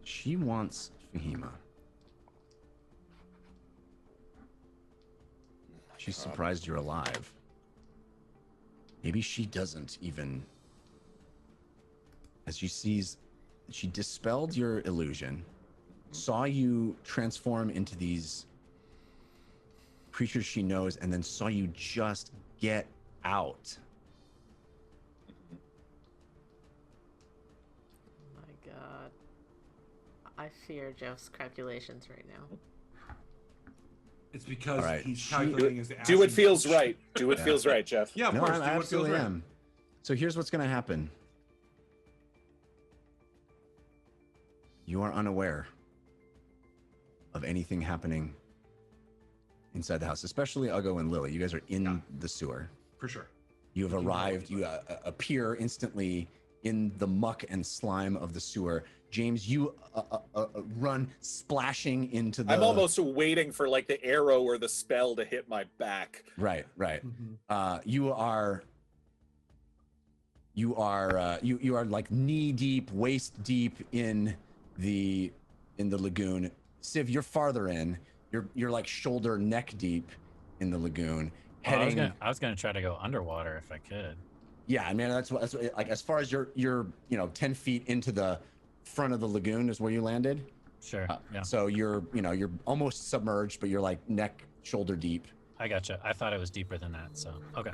She wants Fahima. She's surprised you're alive. Maybe she doesn't even. As she dispelled your illusion, saw you transform into these creatures she knows, and then saw you just get out. Oh my god. I fear Jeff's calculations right now. It's because All right. he's calculating as the Do what Ashen feels Mage. right. Do what Yeah. feels right, Jeff. Yeah, of No, course. I do what feels absolutely right. am. So here's what's going to happen. You are unaware of anything happening inside the house, especially Ugo and Lily. You guys are in the sewer. For sure. You have arrived. You appear instantly in the muck and slime of the sewer. James, you run splashing into the... I'm almost waiting for like the arrow or the spell to hit my back. Right. Mhm. You are like knee deep, waist deep in the lagoon. Civ, you're farther in. You're like shoulder, neck deep in the lagoon. Oh, I was gonna try to go underwater if I could. Yeah, I mean that's what like as far as you're 10 feet into the front of the lagoon is where you landed. Sure. Yeah. So you're almost submerged, but you're like neck, shoulder deep. I gotcha. I thought it was deeper than that. So okay.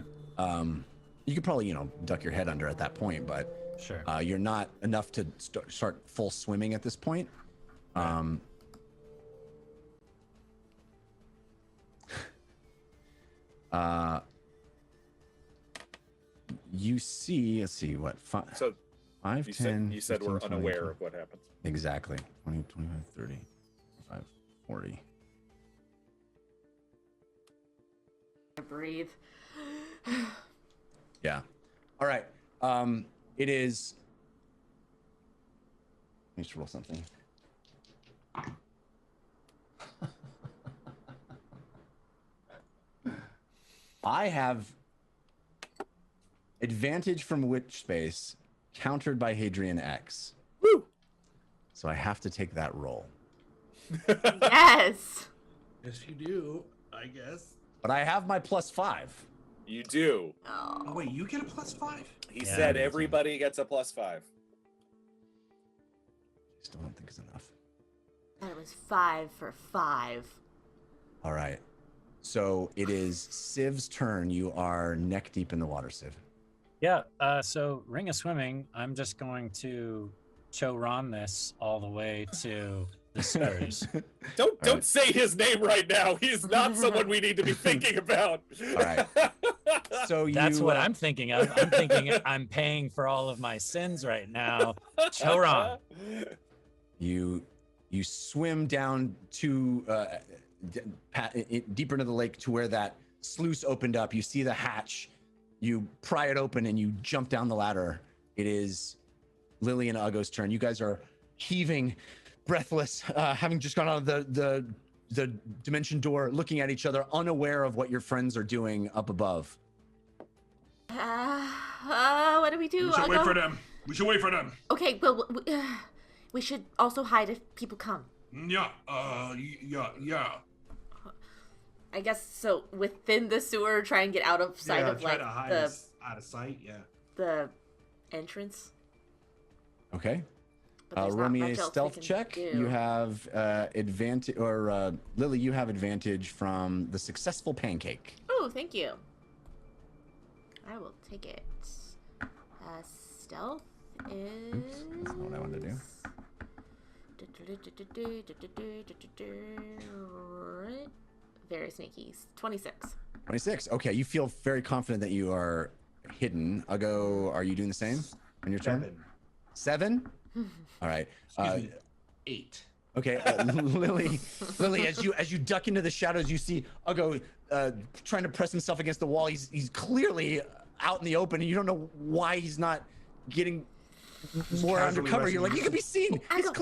You could probably duck your head under at that point, but Sure. you're not enough to start full swimming at this point. You see, let's see, what, So 5, you 10, said 15, we're 20, unaware 20. of what happens. Exactly. 20, 25, 30, 35, 40. Breathe. Yeah. All right. It is. Let me just roll something. I have advantage from witch space countered by Hadrian X. Woo! So I have to take that roll. Yes. Yes, you do, I guess. But I have my +5. You do. Oh, wait, you get a +5? He Yeah, said I do too. everybody gets a +5. Still don't think it's enough. That was 5 for 5. All right. So it is Civ's turn. You are neck deep in the water, Civ. Yeah. So Ring of Swimming, I'm just going to Cho-Ron this all the way to the sewers. Don't say his name right now. He's not someone we need to be thinking about. All right. So you, That's what I'm thinking of. I'm thinking I'm paying for all of my sins right now. Cho-Ron. You swim down to deeper into the lake to where that sluice opened up. You see the hatch. You pry it open and you jump down the ladder. It is Lily and Ugo's turn. You guys are heaving, breathless, having just gone out of the dimension door, looking at each other, unaware of what your friends are doing up above. What do we do? We should I'll wait go- for them. We should wait for them. Okay, but we should also hide if people come. Yeah, yeah. I guess so. Within the sewer, try and get out of sight Yeah, of try like to hide the us out of sight, yeah. the entrance. Okay. But there's Roll not me a much else we stealth can check. do. You have advantage, or Lily, you have advantage from the successful pancake. Oh, thank you. I will take it. Stealth is. Oops, that's not what I wanted to do. Very sneaky. 26. 26. Okay, you feel very confident that you are hidden. Ugo, are you doing the same on your turn? 7? All right. Excuse me. 8. Okay, Lily, as you duck into the shadows, you see Ugo trying to press himself against the wall. He's clearly out in the open, and you don't know why he's not getting more casually undercover. You're like, you resting. can be seen.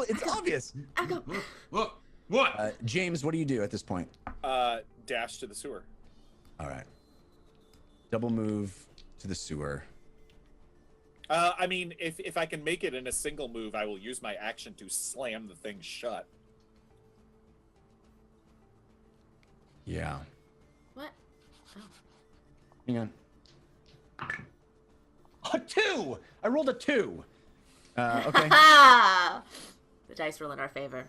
It's obvious. What? James, what do you do at this point? Dash to the sewer. All right. Double move to the sewer. I mean, if I can make it in a single move, I will use my action to slam the thing shut. Yeah. What? Oh. Hang on. A 2! I rolled a 2. Okay. The dice roll in our favor.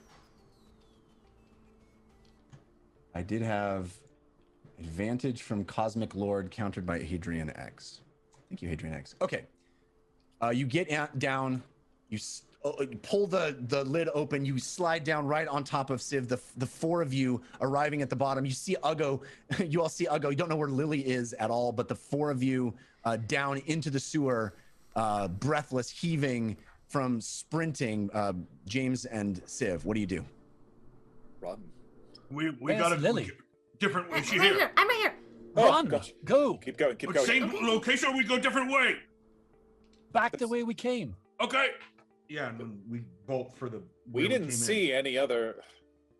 I did have advantage from Cosmic Lord countered by Hadrian X. Thank you, Hadrian X. Okay. You get down, you pull the lid open, you slide down right on top of Civ, the 4 of you arriving at the bottom. You see Ugo, you all see Ugo. You don't know where Lily is at all, but the 4 of you down into the sewer, breathless, heaving from sprinting, James and Civ. What do you do? Run. We Where's gotta Lily? different way. I'm She's right here. here. I'm right here. Run! gosh. Go! Keep going. Keep going. Same location, or we go different way. Back the way we came. Okay. Yeah, and then we bolt for the. We where didn't came in. see any other.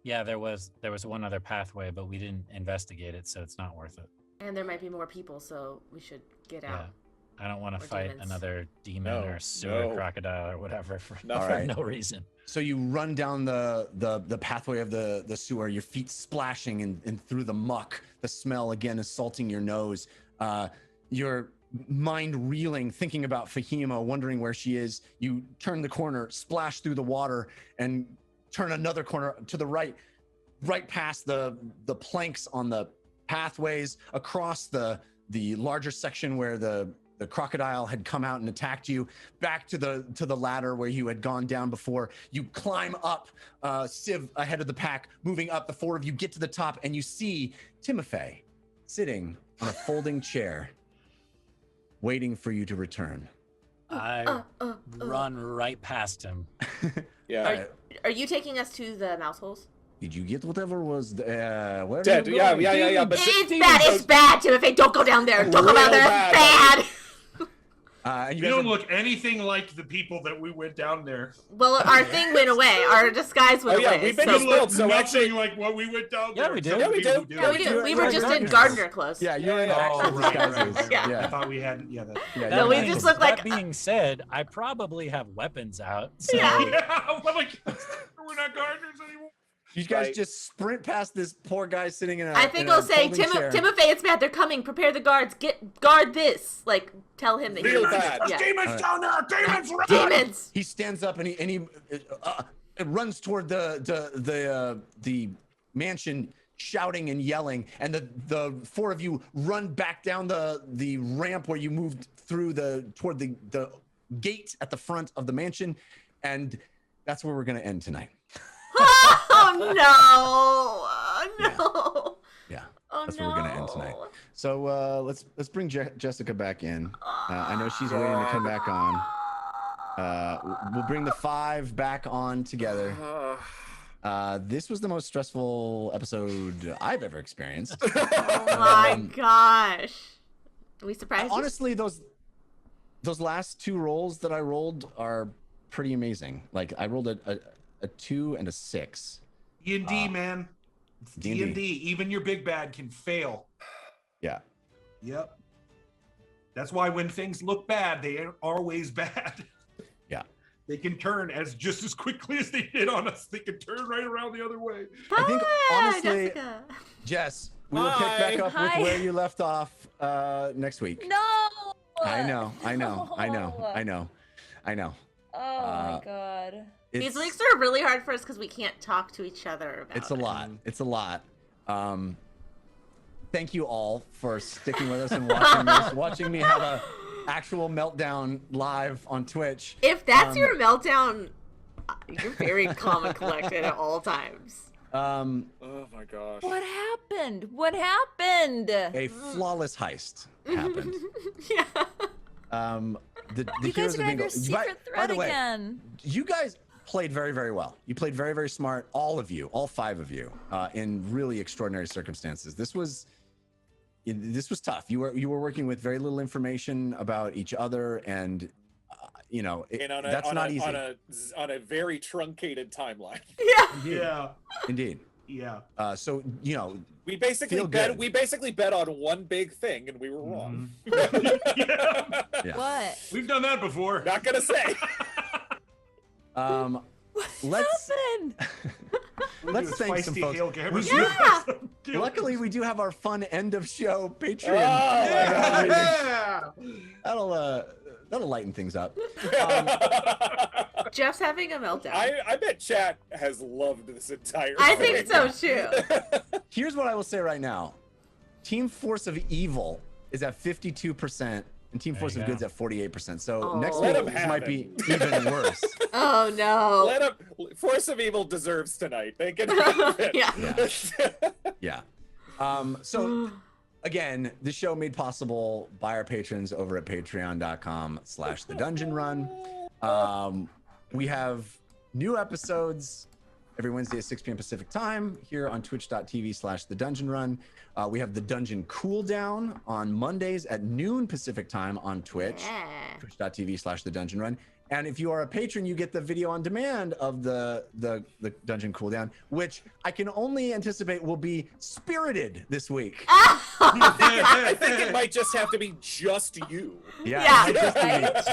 Yeah, there was one other pathway, but we didn't investigate it, so it's not worth it. And there might be more people, so we should get Yeah. out. I don't want Or to fight demons. another demon No, or sewer no. crocodile or whatever for, No. for Alright. no reason. So you run down the pathway of the sewer, your feet splashing and through the muck, the smell again assaulting your nose. Your mind reeling, thinking about Fahima, wondering where she is. You turn the corner, splash through the water, and turn another corner to the right past the planks on the pathways, across the larger section where the crocodile had come out and attacked you, back to the ladder where you had gone down before. You climb up, Civ ahead of the pack, moving up. The 4 of you get to the top, and you see Timothy sitting on a folding chair, waiting for you to return. I run right past him. Yeah. Are you taking us to the mouse holes? Did you get whatever was there? Where are Dead. you Yeah. going? But It's bad, Timothy. Don't go down there. Don't go down Real there. bad. It's bad. And You you guys don't are- look anything like the people that we went down there. Well, our thing went away. Our disguise went Oh, yeah, away. we've been so- You Built, look so nothing actually- like what we went down Yeah, there. we do. Some Yeah, we people do. Yeah, we do. We were just in gardener clothes. Yeah, you're in Oh, actual right, disguises. right. Yeah. I thought we had. Yeah. Yeah, No, you're we in just actual- look like- That being said, I probably have weapons out. So Yeah. Yeah, we're like, we're not gardeners anymore. You guys Right. just sprint past this poor guy sitting in a. I think in a I'll say, folding chair. Timothy, it's bad. They're coming. Prepare the guards. Guard this. Like, tell him that Real he's bad. Yeah. Demons down there! Demons run! Demons. He stands up and he runs toward the mansion, shouting and yelling, and the four of you run back down the ramp where you moved through toward the gate at the front of the mansion, and that's where we're gonna end tonight. Oh no! No. Yeah, Oh, that's where we're gonna end tonight. So let's bring Jessica back in. I know she's waiting to come back on. We'll bring the 5 back on together. This was the most stressful episode I've ever experienced. Oh my gosh. Are we surprised? Honestly, those last 2 rolls that I rolled are pretty amazing. Like I rolled a 2 and a 6. D&D, man. It's D&D. D&D. Even your big bad can fail. Yeah. Yep. That's why when things look bad, they aren't always bad. Yeah. They can turn just as quickly as they did on us. They can turn right around the other way. I think Hi, honestly, Jessica. Jess, we will pick back up Hi. with where you left off next week. No. I know. Oh my god. These weeks are really hard for us because we can't talk to each other about It's a lot. It's a lot. Thank you all for sticking with us and watching me have a actual meltdown live on Twitch. If that's your meltdown, you're very calm and collected at all times. Oh my gosh. What happened? What happened? A flawless heist happened. Yeah. The You Heroes guys of are gonna have Bingle. your secret By thread the way, again. you guys played very, very well. You played very, very smart. All of you, all 5 of you, in really extraordinary circumstances. This was tough. You were working with very little information about each other, and that's not easy. On a very truncated timeline. Yeah. Indeed. Yeah. So We basically Feel bet. good. We basically bet on one big thing, and we were wrong. Yeah. yeah. What? We've done that before. Not gonna say. What Let's happened? let's thank some folks. Luckily, we do have our fun end of show Patreon. Yeah. That'll lighten things up. Jeff's having a meltdown. I bet chat has loved this entire. I thing. think so too. Here's what I will say right now: Team Force of Evil is at 52%, and Team Force of Good's at 48%. So next Oh. week Let 'em this have might it. be even worse. Oh no. Let up. Force of Evil deserves tonight. They can have it. Yeah. Yeah. So again, the show made possible by our patrons over at patreon.com/thedungeonrun. We have new episodes every Wednesday at 6 p.m. Pacific time here on twitch.tv/thedungeonrun. We have the Dungeon Cooldown on Mondays at noon Pacific time on Twitch, Yeah. twitch.tv/thedungeonrun. And if you are a patron, you get the video on demand of the Dungeon Cooldown, which I can only anticipate will be spirited this week. I think it might just have to be just you. Yeah. it might just be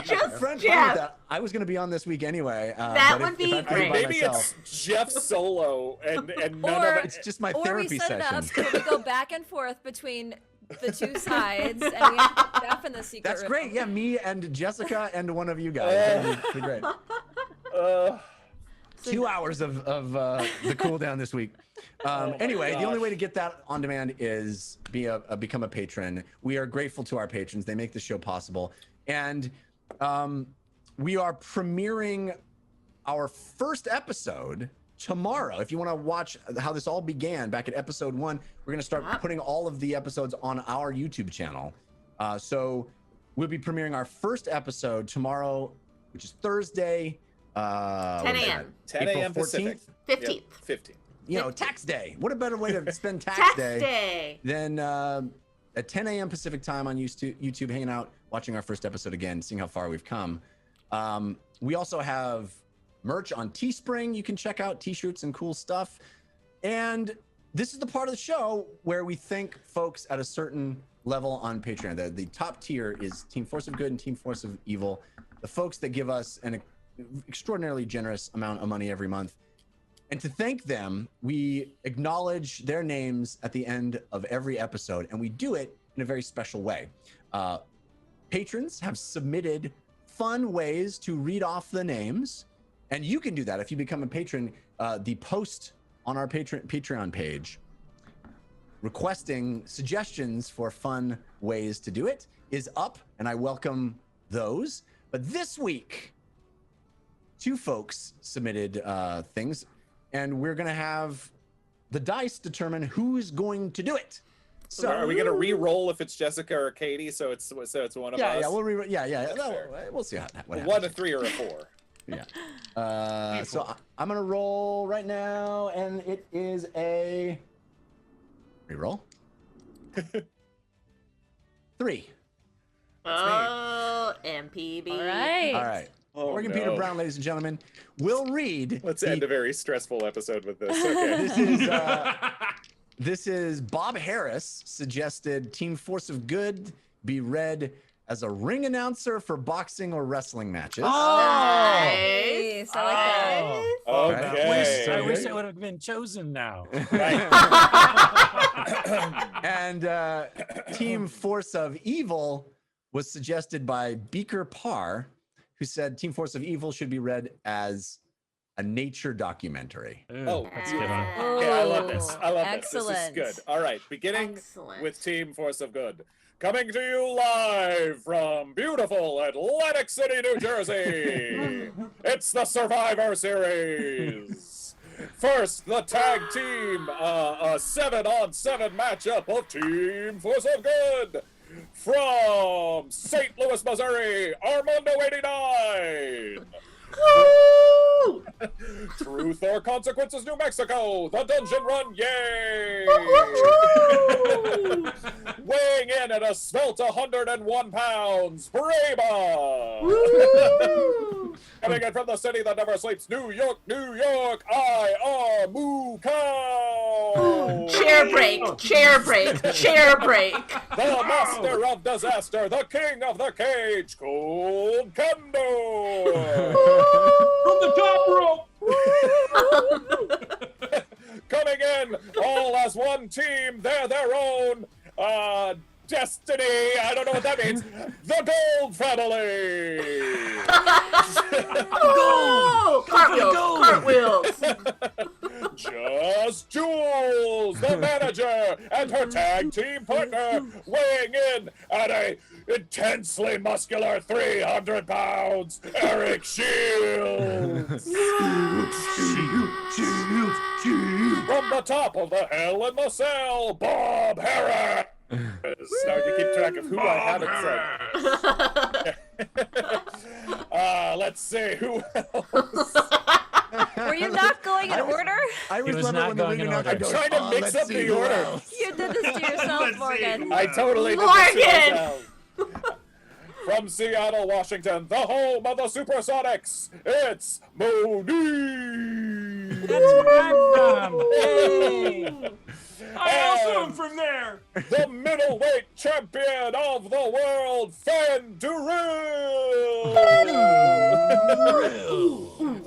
me. Just Friend, Jeff. that I was going to be on this week anyway. That but would be if I play great. by Maybe myself, it's Jeff solo and none Or- of it. it's just my Or we therapy set it up session. so we go back and forth between the two sides, and we have Jeff in the secret That's room. great. Yeah, me and Jessica and one of you guys. That'd be great. 2 hours of the cooldown this week. Anyway, the only way to get that on demand is become a patron. We are grateful to our patrons. They make the show possible. And we are premiering our first episode tomorrow. If you want to watch how this all began back at episode 1, we're going to start putting all of the episodes on our YouTube channel. So we'll be premiering our first episode tomorrow, which is Thursday. 10 a.m. 10 a.m. Pacific. 15th. Yep, 15. You know, tax day. What a better way to spend tax, Tax day day. than at 10 a.m. Pacific time on YouTube, hanging out, watching our first episode again, seeing how far we've come. We also have merch on Teespring. You can check out t-shirts and cool stuff. And this is the part of the show where we thank folks at a certain level on Patreon. The top tier is Team Force of Good and Team Force of Evil. The folks that give us an extraordinarily generous amount of money every month. And to thank them, we acknowledge their names at the end of every episode, and we do it in a very special way. Patrons have submitted fun ways to read off the names, and you can do that if you become a patron. The post on our Patreon page requesting suggestions for fun ways to do it is up, and I welcome those. But this week, 2 folks submitted things, and we're gonna have the dice determine who's going to do it. So are we gonna re-roll if it's Jessica or Katie? So it's one of us. Yeah, we'll re-roll. Yeah. We'll see what happens. 1, a 3, or a 4. Yeah. So I'm gonna roll right now, and it is a re-roll. 3. Oh, MPB. All right. All right. Oh, Morgan no. Peter Brown, ladies and gentlemen, will read. Let's end a very stressful episode with this. Okay. This is Bob Harris suggested Team Force of Good be read as a ring announcer for boxing or wrestling matches. Nice. I like that. Okay. I wish I would have been chosen now. And Team Force of Evil was suggested by Beaker Parr, who said Team Force of Evil should be read as a nature documentary. Ooh, that's a good one. Okay, I love this. I love Excellent. this. This is good. All right, beginning Excellent. with Team Force of Good. Coming to you live from beautiful Atlantic City, New Jersey. It's the Survivor Series. First, the tag team, a 7-on-7 matchup of Team Force of Good. From St. Louis, Missouri, Armando 89. Woo! Truth or Consequences, New Mexico, the Dungeon Run, yay! Weighing in at a svelte 101 pounds, Brema! Coming in from the city that never sleeps, New York, I am Moo Cow! Chair break, chair break, chair break. The master of disaster, the king of the cage, Cold Condor! From the top rope! Coming in all as one team, they're their own destiny. I don't know what that means. The Gold Family. Oh, cartwheels, cartwheels. Just Jules, the manager, and her tag team partner, weighing in at a intensely muscular 300 pounds, Eric Shields. From the top of the Hell in the Cell, Bob Harris. Now to keep track of who I haven't said. Let's see, who else? Were you not going in order? I He was love it not when the going ring in announcer order. goes, I'm trying to mix let's up see the who order. else." You did this to yourself, Let's see. Morgan. I totally did Morgan! this to myself. From Seattle, Washington, the home of the Supersonics, it's Monique! That's where I'm from. Yay. I also am from there! The middleweight champion of the world, Fan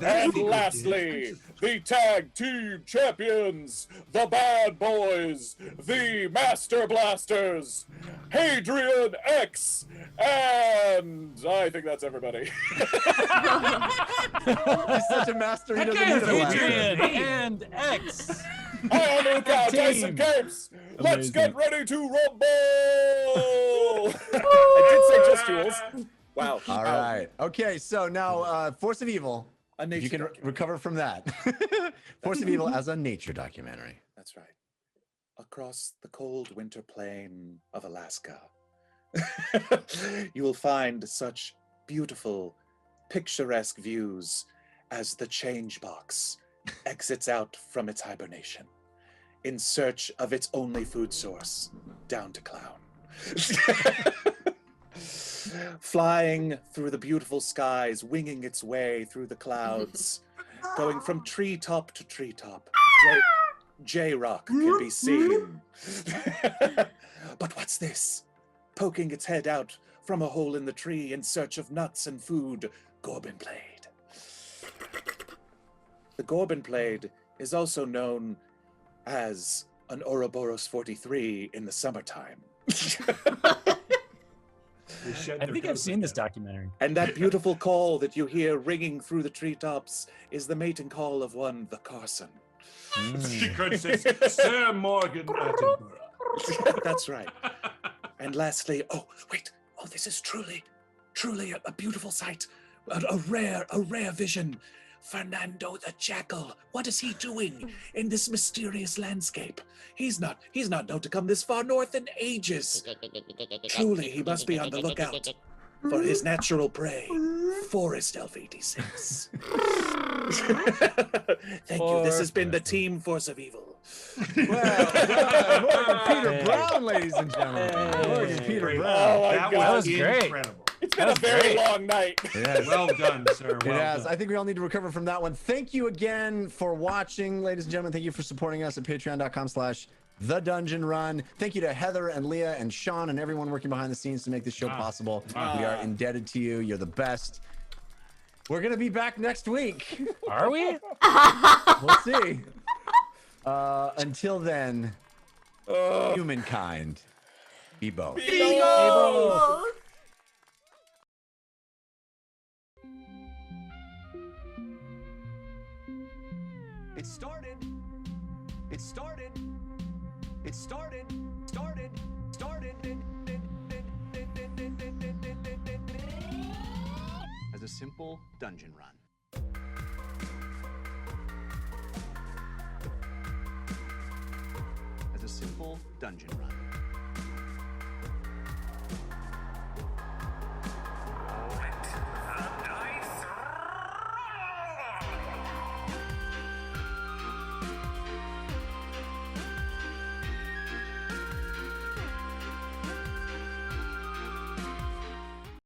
And lastly, the tag team champions, the Bad Boys, the Master Blasters, Hadrian X, and I think that's everybody. He's such a master. He doesn't Again, need a blaster. Adrian and X. I am Luca Tyson Team. Capes. Let's Amazing. get ready to rumble! I did say just Jules. Wow. All right. Okay, so now Force of Evil. A nature You can documentary. recover from that. Force of Evil as a nature documentary. That's right. Across the cold winter plain of Alaska, you will find such beautiful, picturesque views as the change box exits out from its hibernation in search of its only food source, down to clown. Flying through the beautiful skies, winging its way through the clouds, going from treetop to treetop. J-Rock can be seen. But what's this? Poking its head out from a hole in the tree in search of nuts and food, Gorbin Blade. The Gorbin Blade is also known as an Ouroboros 43 in the summertime. I think I've seen this documentary. And that beautiful call that you hear ringing through the treetops is the mating call of one, the Carson. She could say, Sir Morgan Attenborough. That's right. And lastly, this is truly a beautiful sight. A rare vision. Fernando the Jackal. What is he doing in this mysterious landscape? He's not known to come this far north in ages. Truly, he must be on the lookout for his natural prey, Forest LV86. Thank you. This has been the Team Force of Evil. Well, Morgan Peter Brown, ladies and gentlemen. Morgan Peter Great. Brown. That was great. incredible. It's been a very long night. Well done, sir. Well It has. done. I think we all need to recover from that one. Thank you again for watching, ladies and gentlemen. Thank you for supporting us at patreon.com/The Dungeon Run. Thank you to Heather and Leah and Sean and everyone working behind the scenes to make this show possible. We are indebted to you. You're the best. We're going to be back next week. Are we? We'll see. Until then, humankind, be both. It started. As a simple dungeon run. As a simple dungeon run.